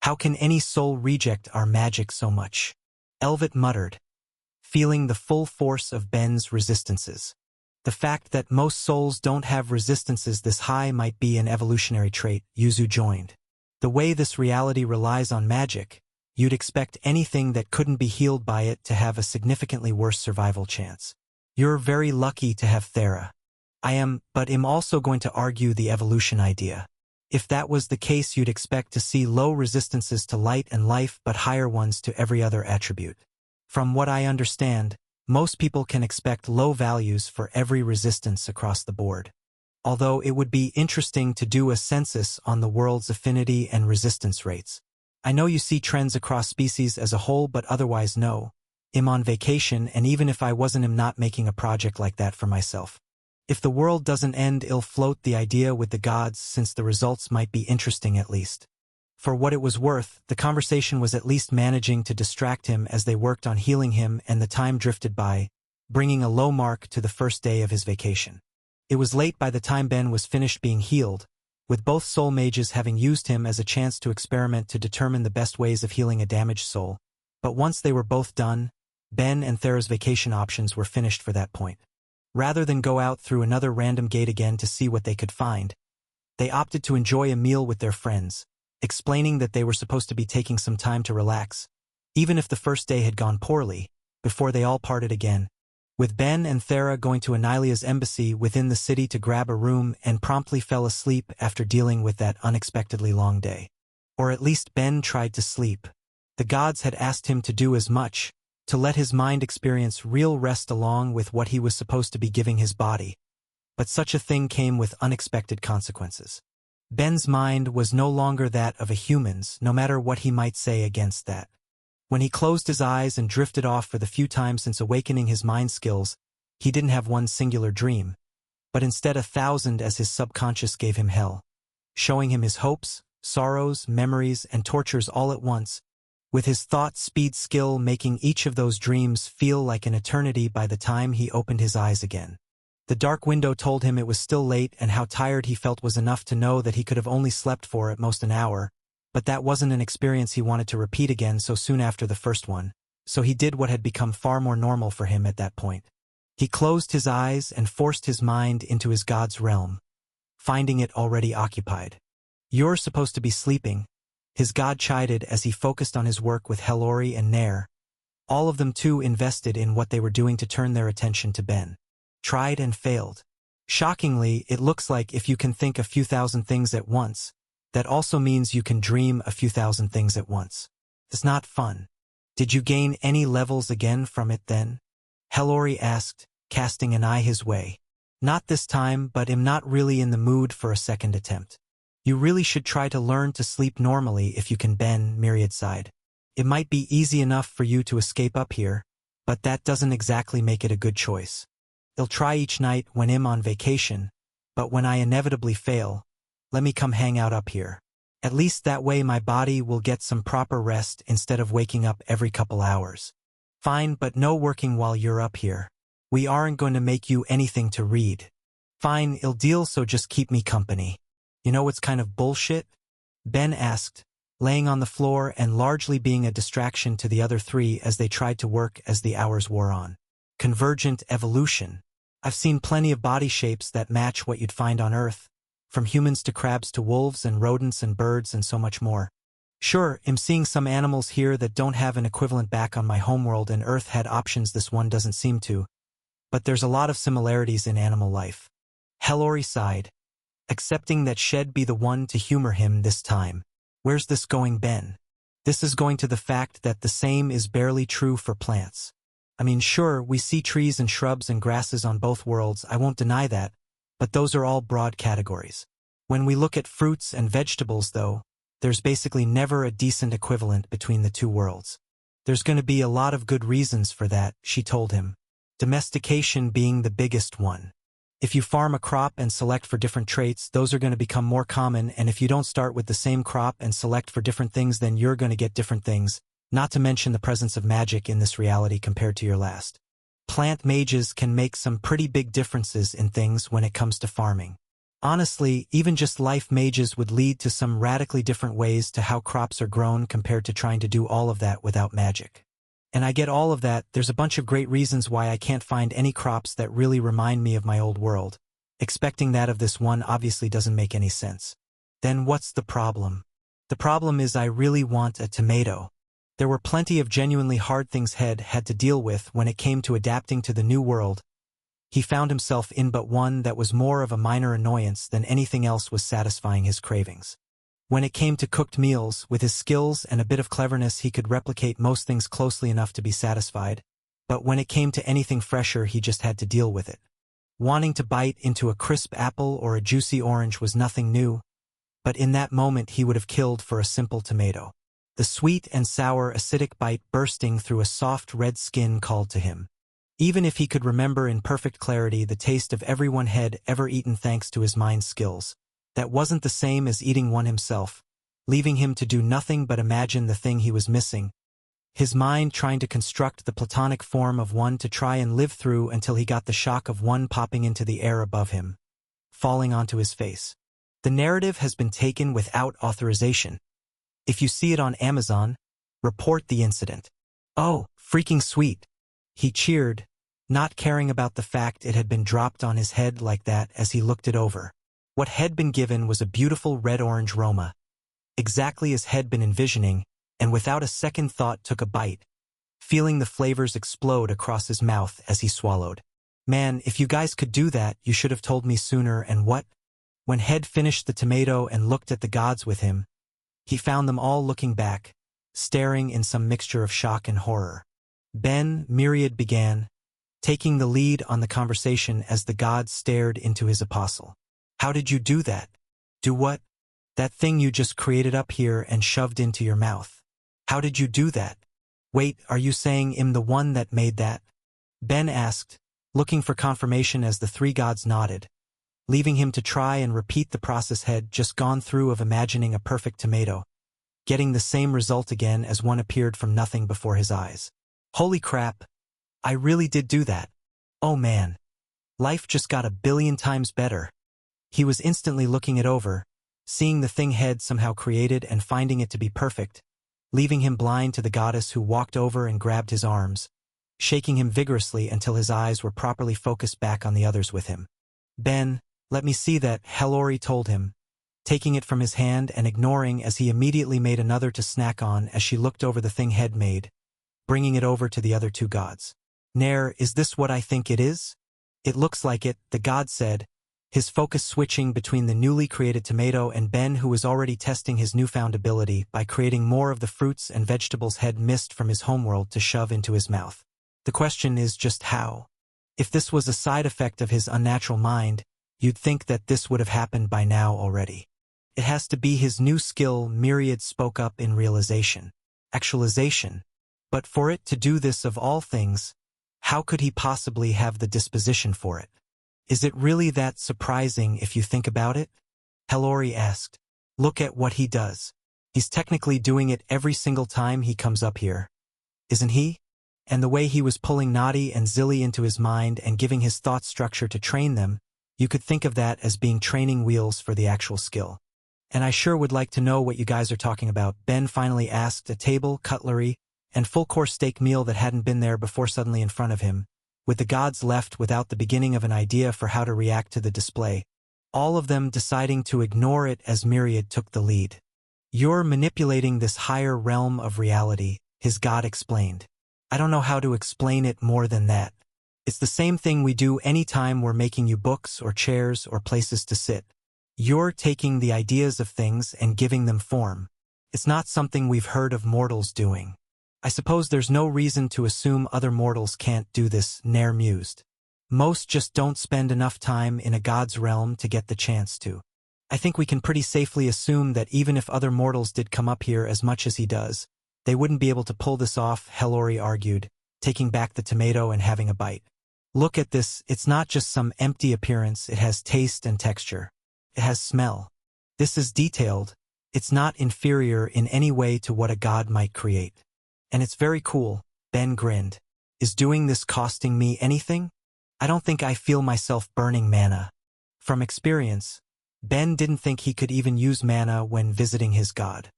How can any soul reject our magic so much? Elvet muttered, feeling the full force of Ben's resistances. The fact that most souls don't have resistances this high might be an evolutionary trait, Yuzu joined. The way this reality relies on magic, you'd expect anything that couldn't be healed by it to have a significantly worse survival chance. You're very lucky to have Thera. I am, but I'm also going to argue the evolution idea. If that was the case, you'd expect to see low resistances to light and life but higher ones to every other attribute. From what I understand, most people can expect low values for every resistance across the board. Although it would be interesting to do a census on the world's affinity and resistance rates. I know you see trends across species as a whole, but otherwise no. I'm on vacation, and even if I wasn't, I'm not making a project like that for myself. If the world doesn't end, I'll float the idea with the gods, since the results might be interesting at least. For what it was worth, the conversation was at least managing to distract him as they worked on healing him, and the time drifted by, bringing a low mark to the first day of his vacation. It was late by the time Ben was finished being healed, with both soul mages having used him as a chance to experiment to determine the best ways of healing a damaged soul. But once they were both done, Ben and Thera's vacation options were finished for that point. Rather than go out through another random gate again to see what they could find, they opted to enjoy a meal with their friends, explaining that they were supposed to be taking some time to relax, even if the first day had gone poorly, before they all parted again, with Ben and Thera going to Anilia's embassy within the city to grab a room and promptly fell asleep after dealing with that unexpectedly long day. Or at least Ben tried to sleep. The gods had asked him to do as much, to let his mind experience real rest along with what he was supposed to be giving his body. But such a thing came with unexpected consequences. Ben's mind was no longer that of a human's, no matter what he might say against that. When he closed his eyes and drifted off for the few times since awakening his mind skills, he didn't have one singular dream, but instead 1,000 as his subconscious gave him hell, showing him his hopes, sorrows, memories, and tortures all at once, with his thought speed skill making each of those dreams feel like an eternity by the time he opened his eyes again. The dark window told him it was still late, and how tired he felt was enough to know that he could have only slept for at most an hour, but that wasn't an experience he wanted to repeat again so soon after the first one, so he did what had become far more normal for him at that point. He closed his eyes and forced his mind into his god's realm, finding it already occupied. "You're supposed to be sleeping," his god chided as he focused on his work with Hellori and Nair, all of them too invested in what they were doing to turn their attention to Ben. Tried and failed. Shockingly, it looks like if you can think a few thousand things at once, that also means you can dream a few thousand things at once. It's not fun. "Did you gain any levels again from it then?" Hellori asked, casting an eye his way. "Not this time, but am not really in the mood for a second attempt." "You really should try to learn to sleep normally if you can," Ben, Myriad sighed. "It might be easy enough for you to escape up here, but that doesn't exactly make it a good choice. I'll try each night when I'm on vacation, but when I inevitably fail, let me come hang out up here. At least that way my body will get some proper rest instead of waking up every couple hours." "Fine, but no working while you're up here. We aren't going to make you anything to read." "Fine, I'll deal, so just keep me company." "You know what's kind of bullshit?" Ben asked, laying on the floor and largely being a distraction to the other three as they tried to work as the hours wore on. "Convergent evolution. I've seen plenty of body shapes that match what you'd find on Earth, from humans to crabs to wolves and rodents and birds and so much more. Sure, I'm seeing some animals here that don't have an equivalent back on my homeworld, and Earth had options this one doesn't seem to, but there's a lot of similarities in animal life." Hellori sighed, accepting that she'd be the one to humor him this time. "Where's this going, Ben?" "This is going to the fact that the same is barely true for plants. I mean, sure, we see trees and shrubs and grasses on both worlds, I won't deny that, but those are all broad categories. When we look at fruits and vegetables, though, there's basically never a decent equivalent between the two worlds. There's going to be a lot of good reasons for that," she told him. "Domestication being the biggest one. If you farm a crop and select for different traits, those are going to become more common, and if you don't start with the same crop and select for different things, then you're going to get different things, not to mention the presence of magic in this reality compared to your last. Plant mages can make some pretty big differences in things when it comes to farming. Honestly, even just life mages would lead to some radically different ways to how crops are grown compared to trying to do all of that without magic. And I get all of that. There's a bunch of great reasons why I can't find any crops that really remind me of my old world. Expecting that of this one obviously doesn't make any sense. Then what's the problem?" "The problem is I really want a tomato." There were plenty of genuinely hard things Head had to deal with when it came to adapting to the new world. He found himself in but one that was more of a minor annoyance than anything else was satisfying his cravings. When it came to cooked meals, with his skills and a bit of cleverness he could replicate most things closely enough to be satisfied, but when it came to anything fresher he just had to deal with it. Wanting to bite into a crisp apple or a juicy orange was nothing new, but in that moment he would have killed for a simple tomato. The sweet and sour acidic bite bursting through a soft red skin called to him. Even if he could remember in perfect clarity the taste of every one Head ever eaten thanks to his mind skills, that wasn't the same as eating one himself, leaving him to do nothing but imagine the thing he was missing, his mind trying to construct the platonic form of one to try and live through until he got the shock of one popping into the air above him, falling onto his face. The narrative has been taken without authorization. If you see it on Amazon, report the incident. "Oh, freaking sweet," he cheered, not caring about the fact it had been dropped on his head like that as he looked it over. What had been given was a beautiful red-orange Roma, exactly as He'd been envisioning, and without a second thought took a bite, feeling the flavors explode across his mouth as he swallowed. "Man, if you guys could do that, you should have told me sooner." And what? When He'd finished the tomato and looked at the gods with him, he found them all looking back, staring in some mixture of shock and horror. Ben, Myriad began, taking the lead on the conversation as the gods stared into his apostle. "How did you do that?" "Do what?" "That thing you just created up here and shoved into your mouth. How did you do that?" "Wait, are you saying I'm the one that made that?" Ben asked, looking for confirmation as the three gods nodded, leaving him to try and repeat the process He'd just gone through of imagining a perfect tomato, getting the same result again as one appeared from nothing before his eyes. "Holy crap! I really did do that. Oh man. Life just got a billion times better. He was instantly looking it over, seeing the thing head somehow created and finding it to be perfect, leaving him blind to the goddess who walked over and grabbed his arms, shaking him vigorously until his eyes were properly focused back on the others with him. "Ben, let me see that," Hellori told him, taking it from his hand and ignoring as he immediately made another to snack on as she looked over the thing Head made, bringing it over to the other two gods. "Nair, is this what I think it is?" "It looks like it," the god said, his focus switching between the newly created tomato and Ben, who was already testing his newfound ability by creating more of the fruits and vegetables Head missed from his homeworld to shove into his mouth. The question is just how. If this was a side effect of his unnatural mind, you'd think that this would have happened by now already. It has to be his new skill, Myriad spoke up in realization. Actualization. But for it to do this of all things, how could he possibly have the disposition for it? Is it really that surprising if you think about it? Hellori asked. Look at what he does. He's technically doing it every single time he comes up here. Isn't he? And the way he was pulling Nadi and Zilly into his mind and giving his thought structure to train them, you could think of that as being training wheels for the actual skill. And I sure would like to know what you guys are talking about, Ben finally asked, a table, cutlery, and full-course steak meal that hadn't been there before suddenly in front of him, with the gods left without the beginning of an idea for how to react to the display, all of them deciding to ignore it as Myriad took the lead. You're manipulating this higher realm of reality, his god explained. I don't know how to explain it more than that. It's the same thing we do anytime we're making you books or chairs or places to sit. You're taking the ideas of things and giving them form. It's not something we've heard of mortals doing. I suppose there's no reason to assume other mortals can't do this, Nair mused. Most just don't spend enough time in a god's realm to get the chance to. I think we can pretty safely assume that even if other mortals did come up here as much as he does, they wouldn't be able to pull this off, Hellori argued, taking back the tomato and having a bite. Look at this, it's not just some empty appearance, it has taste and texture. It has smell. This is detailed. It's not inferior in any way to what a god might create. And it's very cool, Ben grinned. Is doing this costing me anything? I don't think I feel myself burning mana. From experience, Ben didn't think he could even use mana when visiting his god.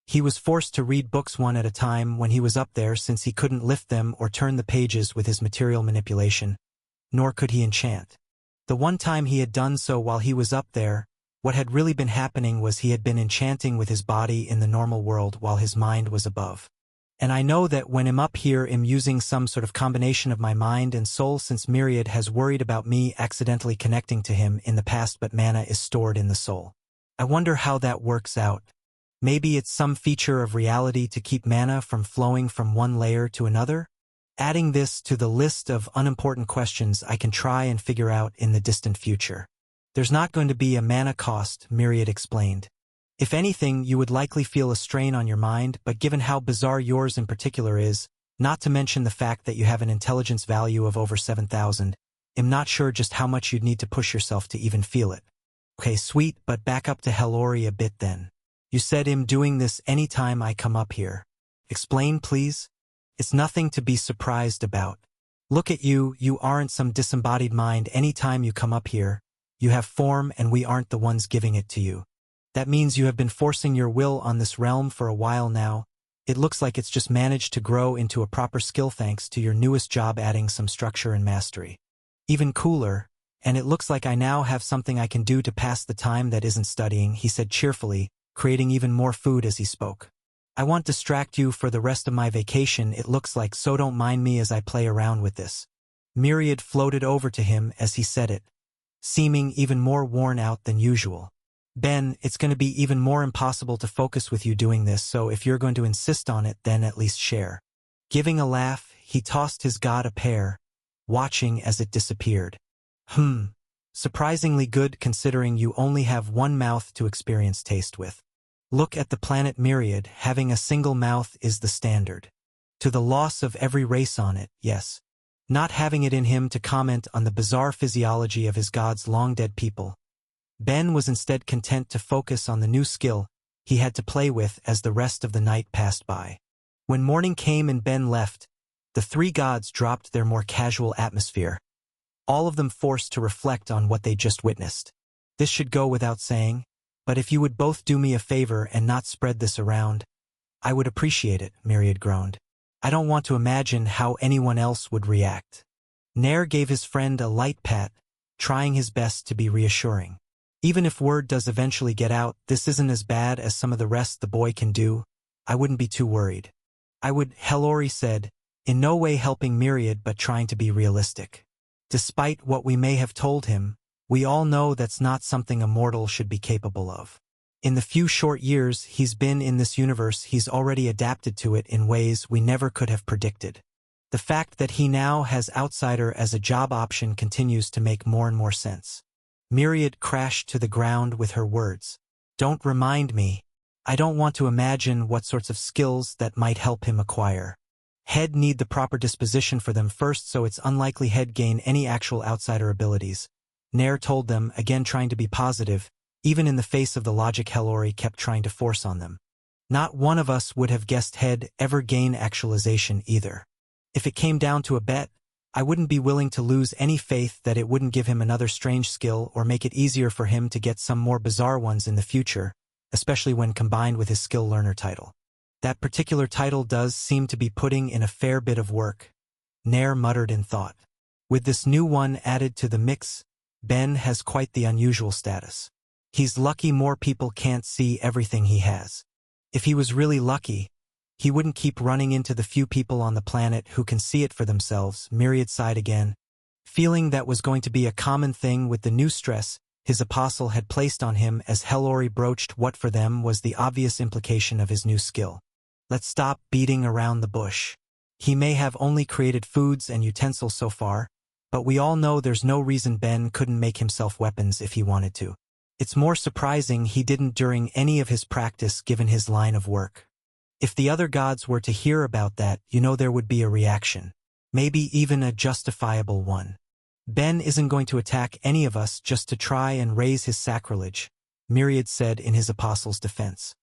He was forced to read books one at a time when he was up there since he couldn't lift them or turn the pages with his material manipulation, nor could he enchant. The one time he had done so while he was up there, what had really been happening was he had been enchanting with his body in the normal world while his mind was above. And I know that when I'm up here I'm using some sort of combination of my mind and soul since Myriad has worried about me accidentally connecting to him in the past, but mana is stored in the soul. I wonder how that works out. Maybe it's some feature of reality to keep mana from flowing from one layer to another? Adding this to the list of unimportant questions I can try and figure out in the distant future. There's not going to be a mana cost, Myriad explained. If anything, you would likely feel a strain on your mind, but given how bizarre yours in particular is, not to mention the fact that you have an intelligence value of over 7,000, I'm not sure just how much you'd need to push yourself to even feel it. Okay, sweet, but back up to Hellori a bit then. You said I'm doing this anytime I come up here. Explain, please? It's nothing to be surprised about. Look at you, you aren't some disembodied mind anytime you come up here. You have form and we aren't the ones giving it to you. That means you have been forcing your will on this realm for a while now. It looks like it's just managed to grow into a proper skill thanks to your newest job adding some structure and mastery. Even cooler, and it looks like I now have something I can do to pass the time that isn't studying, he said cheerfully, creating even more food as he spoke. I won't distract you for the rest of my vacation, it looks like, so don't mind me as I play around with this. Myriad floated over to him as he said it, seeming even more worn out than usual. Ben, it's going to be even more impossible to focus with you doing this, so if you're going to insist on it, then at least share. Giving a laugh, he tossed his god a pear, watching as it disappeared. Surprisingly good considering you only have one mouth to experience taste with. Look at the planet Myriad, having a single mouth is the standard. To the loss of every race on it, yes. Not having it in him to comment on the bizarre physiology of his god's long-dead people, Ben was instead content to focus on the new skill he had to play with as the rest of the night passed by. When morning came and Ben left, the three gods dropped their more casual atmosphere, all of them forced to reflect on what they just witnessed. This should go without saying, but if you would both do me a favor and not spread this around, I would appreciate it, Myriad groaned. I don't want to imagine how anyone else would react. Nair gave his friend a light pat, trying his best to be reassuring. Even if word does eventually get out, this isn't as bad as some of the rest the boy can do. I wouldn't be too worried. Hellori said, in no way helping Myriad but trying to be realistic. Despite what we may have told him, we all know that's not something a mortal should be capable of. In the few short years he's been in this universe, he's already adapted to it in ways we never could have predicted. The fact that he now has Outsider as a job option continues to make more and more sense. Myriad crashed to the ground with her words. Don't remind me. I don't want to imagine what sorts of skills that might help him acquire. He'd need the proper disposition for them first, so it's unlikely he'd gain any actual Outsider abilities. Nair told them, again trying to be positive, even in the face of the logic Hellori kept trying to force on them. Not one of us would have guessed he'd ever gain actualization either. If it came down to a bet, I wouldn't be willing to lose any faith that it wouldn't give him another strange skill or make it easier for him to get some more bizarre ones in the future, especially when combined with his skill learner title. That particular title does seem to be putting in a fair bit of work, Nair muttered in thought. With this new one added to the mix, Ben has quite the unusual status. He's lucky more people can't see everything he has. If he was really lucky, he wouldn't keep running into the few people on the planet who can see it for themselves. Myriad sighed again, feeling that was going to be a common thing with the new stress his apostle had placed on him as Hellori broached what for them was the obvious implication of his new skill. Let's stop beating around the bush. He may have only created foods and utensils so far, but we all know there's no reason Ben couldn't make himself weapons if he wanted to. It's more surprising he didn't during any of his practice given his line of work. If the other gods were to hear about that, there would be a reaction. Maybe even a justifiable one. Ben isn't going to attack any of us just to try and raise his sacrilege, Myriad said in his apostle's defense.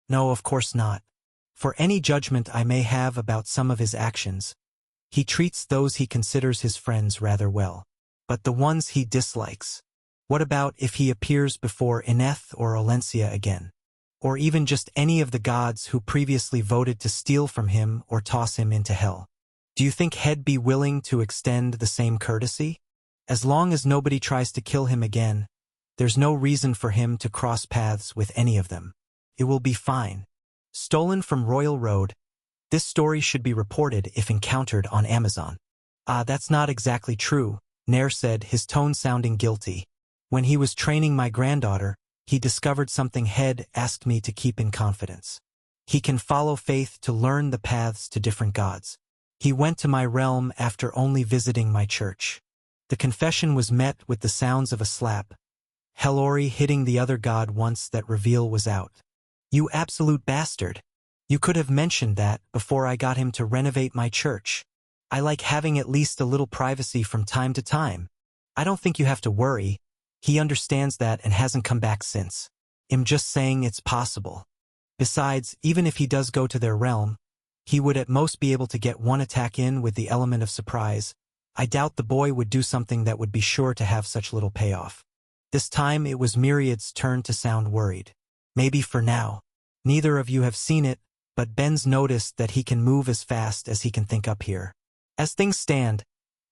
No, of course not. For any judgment I may have about some of his actions, he treats those he considers his friends rather well. But the ones he dislikes, what about if he appears before Ineth or Olencia again? Or even just any of the gods who previously voted to steal from him or toss him into hell? Do you think he'd be willing to extend the same courtesy? As long as nobody tries to kill him again, there's no reason for him to cross paths with any of them. It will be fine. Stolen from Royal Road, this story should be reported if encountered on Amazon. That's not exactly true, Nair said, his tone sounding guilty. When he was training my granddaughter, he discovered something Head asked me to keep in confidence. He can follow faith to learn the paths to different gods. He went to my realm after only visiting my church. The confession was met with the sounds of a slap, Hellori hitting the other god once that reveal was out. You absolute bastard. You could have mentioned that before I got him to renovate my church. I like having at least a little privacy from time to time. I don't think you have to worry. He understands that and hasn't come back since. I'm just saying it's possible. Besides, even if he does go to their realm, he would at most be able to get one attack in with the element of surprise. I doubt the boy would do something that would be sure to have such little payoff. This time it was Myriad's turn to sound worried. Maybe for now. Neither of you have seen it, but Ben's noticed that he can move as fast as he can think up here. As things stand,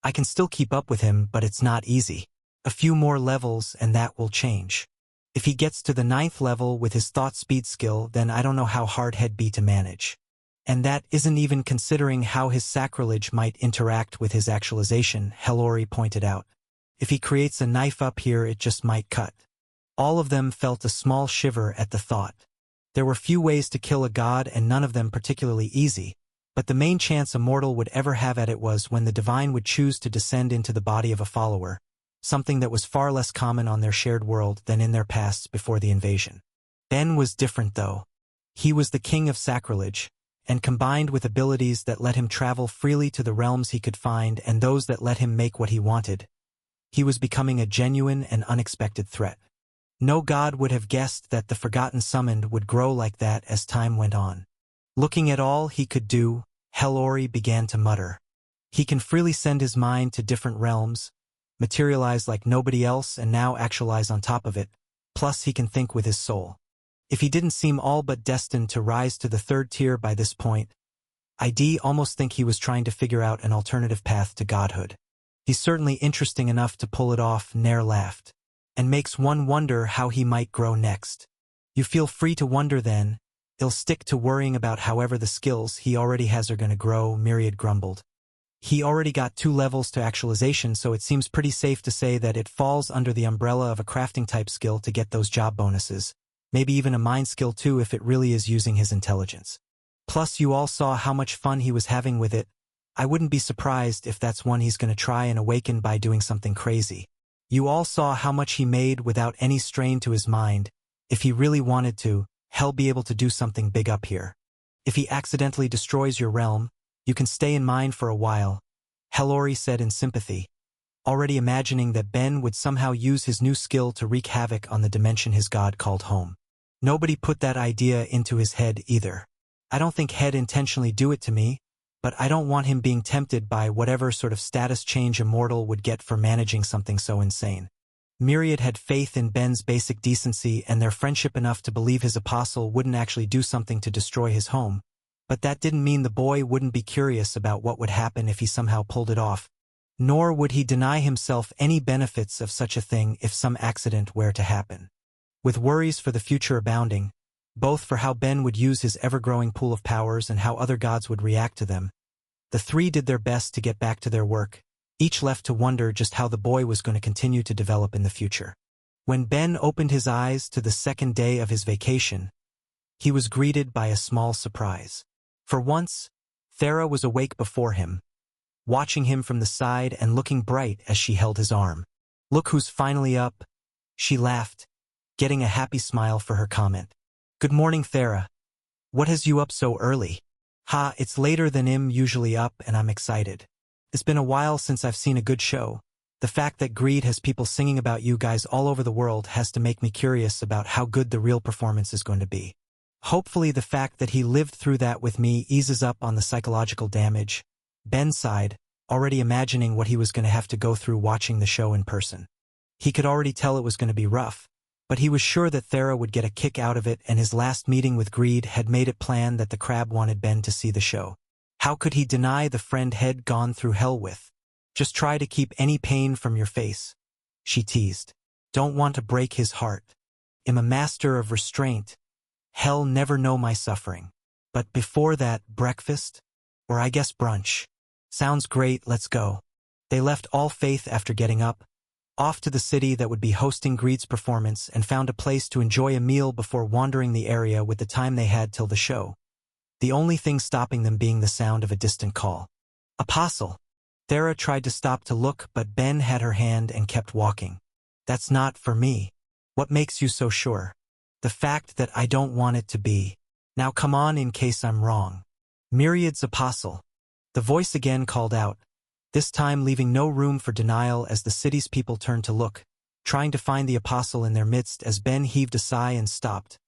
I can still keep up with him, but it's not easy. A few more levels and that will change. If he gets to the 9th level with his thought speed skill, then I don't know how hard he'd be to manage. And that isn't even considering how his sacrilege might interact with his actualization, Hellori pointed out. If he creates a knife up here, it just might cut. All of them felt a small shiver at the thought. There were few ways to kill a god and none of them particularly easy, but the main chance a mortal would ever have at it was when the divine would choose to descend into the body of a follower, something that was far less common on their shared world than in their pasts before the invasion. Ben was different though. He was the king of sacrilege, and combined with abilities that let him travel freely to the realms he could find and those that let him make what he wanted, he was becoming a genuine and unexpected threat. No god would have guessed that the Forgotten Summoned would grow like that as time went on. Looking at all he could do, Hellori began to mutter. He can freely send his mind to different realms, materialize like nobody else and now actualize on top of it, plus he can think with his soul. If he didn't seem all but destined to rise to the third tier by this point, I'd almost think he was trying to figure out an alternative path to godhood. He's certainly interesting enough to pull it off, Nair laughed, and makes one wonder how he might grow next. You feel free to wonder then, he'll stick to worrying about however the skills he already has are gonna grow, Myriad grumbled. He already got 2 levels to actualization, so it seems pretty safe to say that it falls under the umbrella of a crafting type skill to get those job bonuses, maybe even a mind skill too if it really is using his intelligence. Plus you all saw how much fun he was having with it. I wouldn't be surprised if that's one he's gonna try and awaken by doing something crazy. You all saw how much he made without any strain to his mind. If he really wanted to, he'll be able to do something big up here. If he accidentally destroys your realm, you can stay in mine for a while, Hellori said in sympathy, already imagining that Ben would somehow use his new skill to wreak havoc on the dimension his god called home. Nobody put that idea into his head either. I don't think he'd intentionally do it to me, but I don't want him being tempted by whatever sort of status change a mortal would get for managing something so insane. Myriad had faith in Ben's basic decency and their friendship enough to believe his apostle wouldn't actually do something to destroy his home, but that didn't mean the boy wouldn't be curious about what would happen if he somehow pulled it off, nor would he deny himself any benefits of such a thing if some accident were to happen. With worries for the future abounding, both for how Ben would use his ever-growing pool of powers and how other gods would react to them, the three did their best to get back to their work, each left to wonder just how the boy was going to continue to develop in the future. When Ben opened his eyes to the second day of his vacation, he was greeted by a small surprise. For once, Thera was awake before him, watching him from the side and looking bright as she held his arm. "Look who's finally up," she laughed, getting a happy smile for her comment. "Good morning, Thera. What has you up so early?" "Ha, it's later than I'm usually up and I'm excited. It's been a while since I've seen a good show. The fact that Greed has people singing about you guys all over the world has to make me curious about how good the real performance is going to be. Hopefully the fact that he lived through that with me eases up on the psychological damage." Ben sighed, already imagining what he was going to have to go through watching the show in person. He could already tell it was going to be rough, but he was sure that Thera would get a kick out of it, and his last meeting with Greed had made it plain that the crab wanted Ben to see the show. How could he deny the friend had gone through hell with? "Just try to keep any pain from your face," she teased. "Don't want to break his heart. I'm a master of restraint. Hell never know my suffering. But before that, breakfast? Or I guess brunch. Sounds great, let's go." They left all faith after getting up, off to the city that would be hosting Greed's performance, and found a place to enjoy a meal before wandering the area with the time they had till the show. The only thing stopping them being the sound of a distant call. "Apostle!" Thera tried to stop to look, but Ben had her hand and kept walking. "That's not for me." "What makes you so sure?" "The fact that I don't want it to be. Now come on in case I'm wrong." "Myriad's apostle." The voice again called out, this time leaving no room for denial as the city's people turned to look, trying to find the apostle in their midst as Ben heaved a sigh and stopped,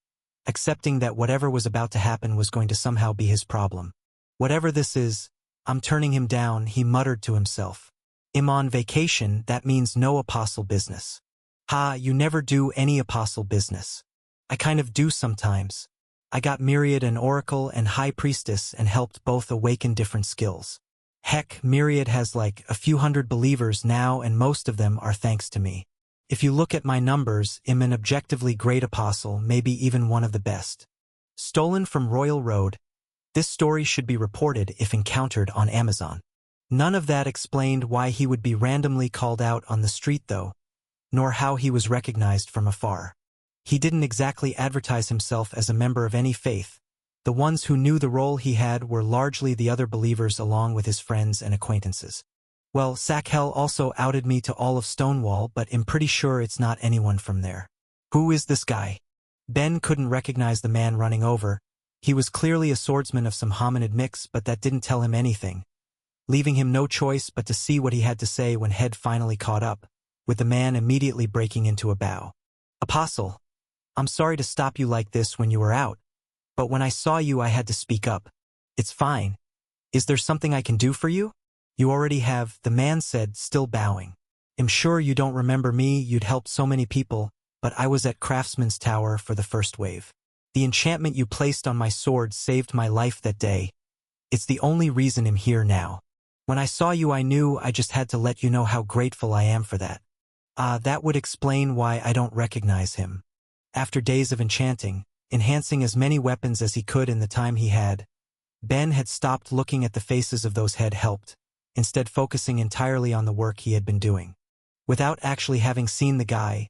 accepting that whatever was about to happen was going to somehow be his problem. "Whatever this is, I'm turning him down," he muttered to himself. "I'm on vacation, that means no apostle business." "Ha, you never do any apostle business." "I kind of do sometimes. I got Myriad an oracle and high priestess and helped both awaken different skills. Heck, Myriad has like a few hundred believers now and most of them are thanks to me. If you look at my numbers, I'm an objectively great apostle, maybe even one of the best." Stolen from Royal Road. This story should be reported if encountered on Amazon. None of that explained why he would be randomly called out on the street though, nor how he was recognized from afar. He didn't exactly advertise himself as a member of any faith. The ones who knew the role he had were largely the other believers along with his friends and acquaintances. "Well, Sakhel also outed me to all of Stonewall, but I'm pretty sure it's not anyone from there." "Who is this guy?" Ben couldn't recognize the man running over. He was clearly a swordsman of some hominid mix, but that didn't tell him anything, leaving him no choice but to see what he had to say when Head finally caught up, with the man immediately breaking into a bow. "Apostle, I'm sorry to stop you like this when you were out, but when I saw you I had to speak up. It's fine. Is there something I can do for you?" You already have, the man said, still bowing. I'm sure you don't remember me, you'd helped so many people, but I was at Craftsman's Tower for the first wave. The enchantment you placed on my sword saved my life that day. It's the only reason I'm here now. When I saw you I knew I just had to let you know how grateful I am for that. That would explain why I don't recognize him. After days of enhancing as many weapons as he could in the time he had, Ben had stopped looking at the faces of those had helped, instead focusing entirely on the work he had been doing. Without actually having seen the guy,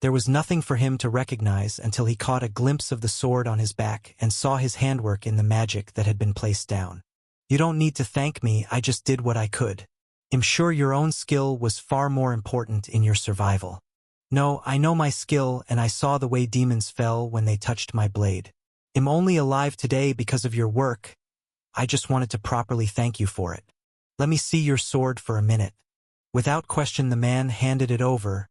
there was nothing for him to recognize until he caught a glimpse of the sword on his back and saw his handwork in the magic that had been placed down. You don't need to thank me, I just did what I could. I'm sure your own skill was far more important in your survival. No, I know my skill and I saw the way demons fell when they touched my blade. I'm only alive today because of your work. I just wanted to properly thank you for it. Let me see your sword for a minute. Without question the man handed it over,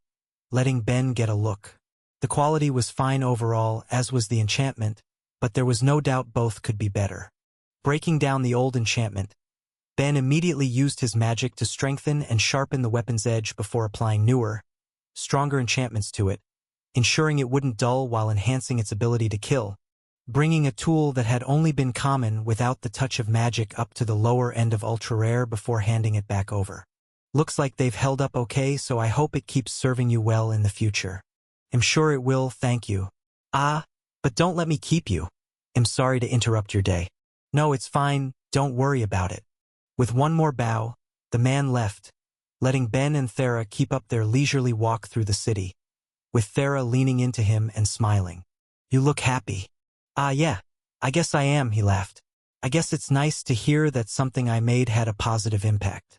letting Ben get a look. The quality was fine overall, as was the enchantment, but there was no doubt both could be better. Breaking down the old enchantment, Ben immediately used his magic to strengthen and sharpen the weapon's edge before applying newer, stronger enchantments to it, ensuring it wouldn't dull while enhancing its ability to kill, bringing a tool that had only been common without the touch of magic up to the lower end of ultra-rare before handing it back over. Looks like they've held up okay, so I hope it keeps serving you well in the future. I'm sure it will, thank you. But don't let me keep you. I'm sorry to interrupt your day. No, it's fine, don't worry about it. With one more bow, the man left, letting Ben and Thera keep up their leisurely walk through the city, with Thera leaning into him and smiling. You look happy. Yeah, I guess I am, he laughed. I guess it's nice to hear that something I made had a positive impact.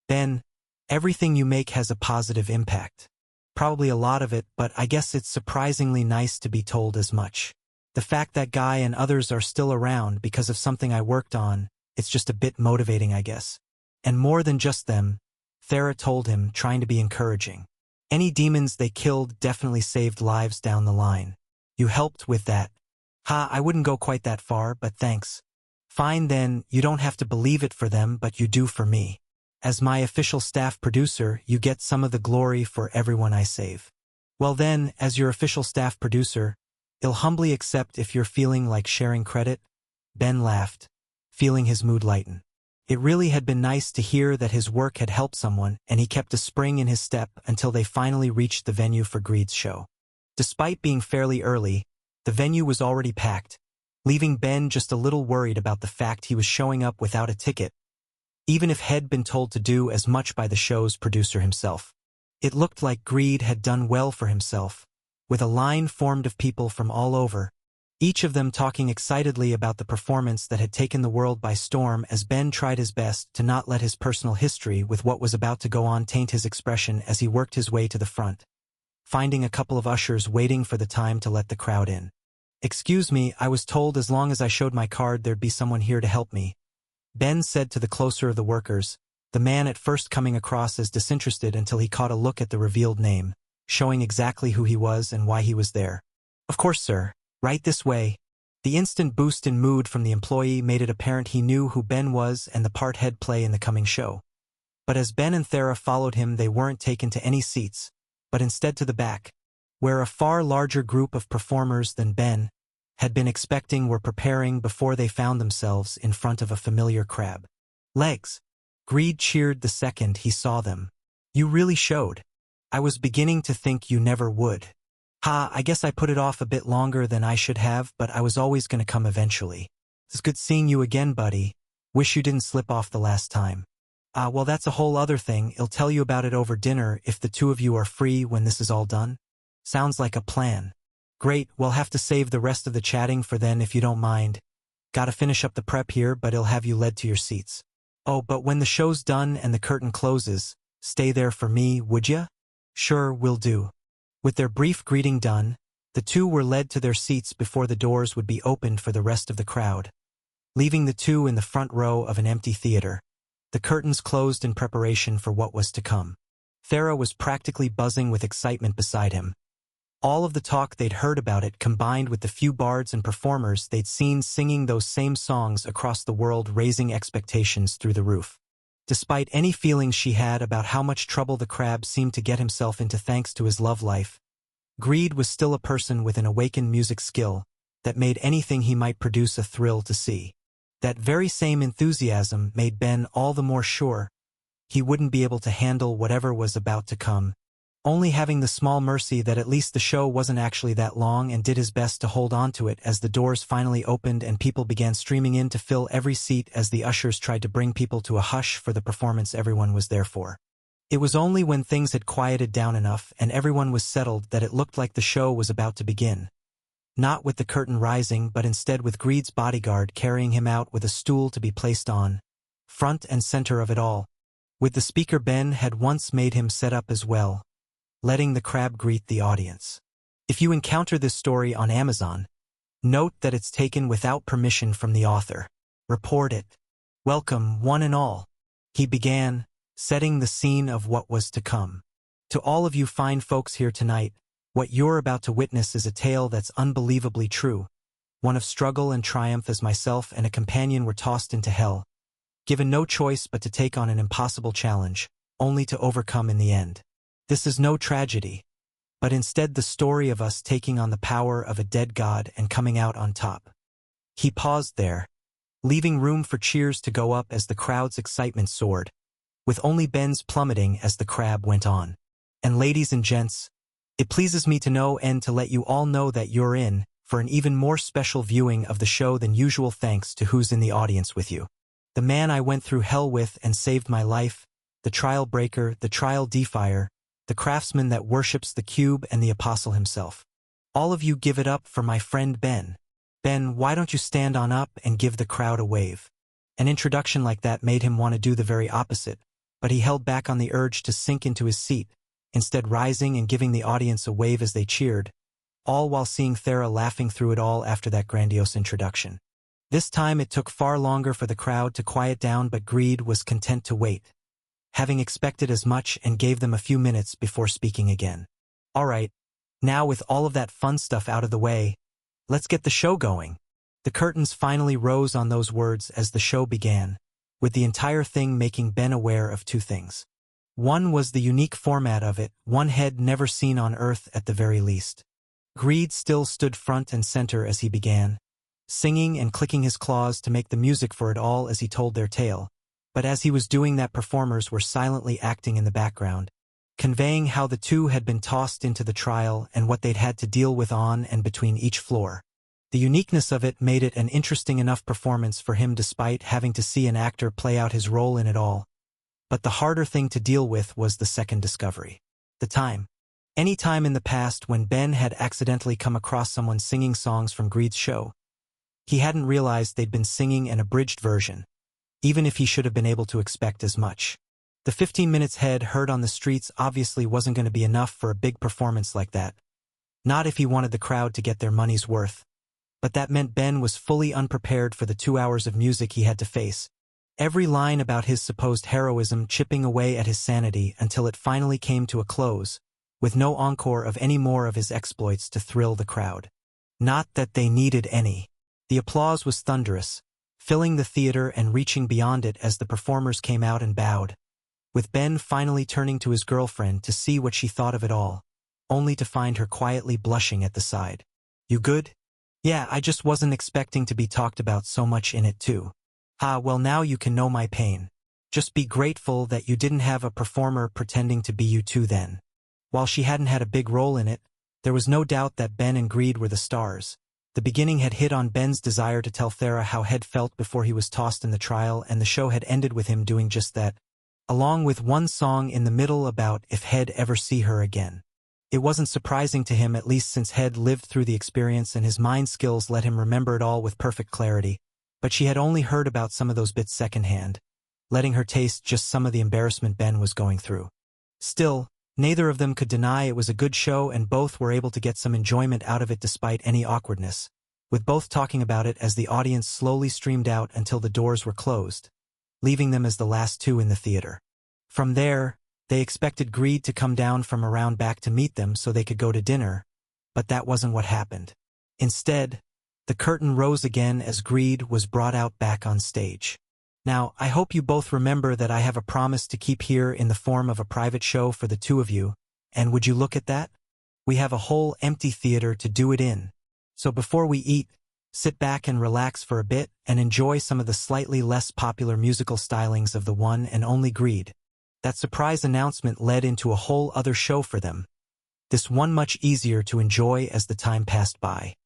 Ben, everything you make has a positive impact. Probably a lot of it, but I guess it's surprisingly nice to be told as much. The fact that Guy and others are still around because of something I worked on, it's just a bit motivating, I guess. And more than just them, Thera told him, trying to be encouraging. Any demons they killed definitely saved lives down the line. You helped with that. I wouldn't go quite that far, but thanks. Fine then, you don't have to believe it for them, but you do for me. As my official staff producer, you get some of the glory for everyone I save. Well then, as your official staff producer, I'll humbly accept if you're feeling like sharing credit. Ben laughed, feeling his mood lighten. It really had been nice to hear that his work had helped someone, and he kept a spring in his step until they finally reached the venue for Greed's show. Despite being fairly early, the venue was already packed, leaving Ben just a little worried about the fact he was showing up without a ticket, even if he'd been told to do as much by the show's producer himself. It looked like Greed had done well for himself, with a line formed of people from all over, each of them talking excitedly about the performance that had taken the world by storm as Ben tried his best to not let his personal history with what was about to go on taint his expression as he worked his way to the front, finding a couple of ushers waiting for the time to let the crowd in. Excuse me, I was told as long as I showed my card there'd be someone here to help me, Ben said to the closer of the workers, the man at first coming across as disinterested until he caught a look at the revealed name, showing exactly who he was and why he was there. Of course, sir. Right this way. The instant boost in mood from the employee made it apparent he knew who Ben was and the part he'd play in the coming show. But as Ben and Thera followed him, they weren't taken to any seats, but instead to the back, where a far larger group of performers than Ben had been expecting were preparing before they found themselves in front of a familiar crab. Legs. Greed cheered the second he saw them. You really showed. I was beginning to think you never would. I guess I put it off a bit longer than I should have, but I was always going to come eventually. It's good seeing you again, buddy. Wish you didn't slip off the last time. Well, that's a whole other thing. I'll tell you about it over dinner if the two of you are free when this is all done. Sounds like a plan. Great, we'll have to save the rest of the chatting for then if you don't mind. Gotta finish up the prep here, but I'll have you led to your seats. Oh, but when the show's done and the curtain closes, stay there for me, would ya? Sure, will do. With their brief greeting done, the two were led to their seats before the doors would be opened for the rest of the crowd, leaving the two in the front row of an empty theater. The curtains closed in preparation for what was to come. Thera was practically buzzing with excitement beside him. All of the talk they'd heard about it combined with the few bards and performers they'd seen singing those same songs across the world raising expectations through the roof. Despite any feelings she had about how much trouble the crab seemed to get himself into thanks to his love life, Greed was still a person with an awakened music skill that made anything he might produce a thrill to see. That very same enthusiasm made Ben all the more sure he wouldn't be able to handle whatever was about to come, only having the small mercy that at least the show wasn't actually that long, and did his best to hold on to it as the doors finally opened and people began streaming in to fill every seat as the ushers tried to bring people to a hush for the performance everyone was there for. It was only when things had quieted down enough and everyone was settled that it looked like the show was about to begin. Not with the curtain rising, but instead with Greed's bodyguard carrying him out with a stool to be placed on, front and center of it all, with the speaker Ben had once made him set up as well, letting the crab greet the audience. If you encounter this story on Amazon, note that it's taken without permission from the author. Report it. Welcome, one and all, he began, setting the scene of what was to come. To all of you fine folks here tonight, what you're about to witness is a tale that's unbelievably true, one of struggle and triumph as myself and a companion were tossed into hell, given no choice but to take on an impossible challenge, only to overcome in the end. This is no tragedy, but instead the story of us taking on the power of a dead god and coming out on top. He paused there, leaving room for cheers to go up as the crowd's excitement soared, with only Ben's plummeting as the crab went on. And ladies and gents, it pleases me to know and to let you all know that you're in for an even more special viewing of the show than usual, thanks to who's in the audience with you. The man I went through hell with and saved my life, the trial breaker, the trial defier, the craftsman that worships the cube and the apostle himself. All of you give it up for my friend Ben. Ben, why don't you stand on up and give the crowd a wave? An introduction like that made him want to do the very opposite, but he held back on the urge to sink into his seat, instead rising and giving the audience a wave as they cheered, all while seeing Thera laughing through it all after that grandiose introduction. This time it took far longer for the crowd to quiet down, but Greed was content to wait, having expected as much, and gave them a few minutes before speaking again. All right, now with all of that fun stuff out of the way, let's get the show going. The curtains finally rose on those words as the show began, with the entire thing making Ben aware of two things. One was the unique format of it, one head never seen on Earth at the very least. Greed still stood front and center as he began, singing and clicking his claws to make the music for it all as he told their tale, but as he was doing that, performers were silently acting in the background, conveying how the two had been tossed into the trial and what they'd had to deal with on and between each floor. The uniqueness of it made it an interesting enough performance for him despite having to see an actor play out his role in it all. But the harder thing to deal with was the second discovery. The time. Any time in the past when Ben had accidentally come across someone singing songs from Greed's show, he hadn't realized they'd been singing an abridged version, even if he should have been able to expect as much. The 15 minutes head heard on the streets obviously wasn't going to be enough for a big performance like that. Not if he wanted the crowd to get their money's worth. But that meant Ben was fully unprepared for the 2 hours of music he had to face, every line about his supposed heroism chipping away at his sanity until it finally came to a close, with no encore of any more of his exploits to thrill the crowd. Not that they needed any. The applause was thunderous, filling the theater and reaching beyond it as the performers came out and bowed, with Ben finally turning to his girlfriend to see what she thought of it all, only to find her quietly blushing at the side. "You good?" "Yeah, I just wasn't expecting to be talked about so much in it too." "Ah, well, now you can know my pain. Just be grateful that you didn't have a performer pretending to be you too then." While she hadn't had a big role in it, there was no doubt that Ben and Greed were the stars. The beginning had hit on Ben's desire to tell Thera how Head felt before he was tossed in the trial, and the show had ended with him doing just that, along with one song in the middle about if Head ever see her again. It wasn't surprising to him, at least since Head lived through the experience and his mind skills let him remember it all with perfect clarity, but she had only heard about some of those bits secondhand, letting her taste just some of the embarrassment Ben was going through. Still, neither of them could deny it was a good show, and both were able to get some enjoyment out of it despite any awkwardness, with both talking about it as the audience slowly streamed out until the doors were closed, leaving them as the last two in the theater. From there, they expected Greed to come down from around back to meet them so they could go to dinner, but that wasn't what happened. Instead, the curtain rose again as Greed was brought out back on stage. Now, I hope you both remember that I have a promise to keep here in the form of a private show for the two of you, and would you look at that? We have a whole empty theater to do it in. So before we eat, sit back and relax for a bit and enjoy some of the slightly less popular musical stylings of the one and only Greed. That surprise announcement led into a whole other show for them. This one much easier to enjoy as the time passed by.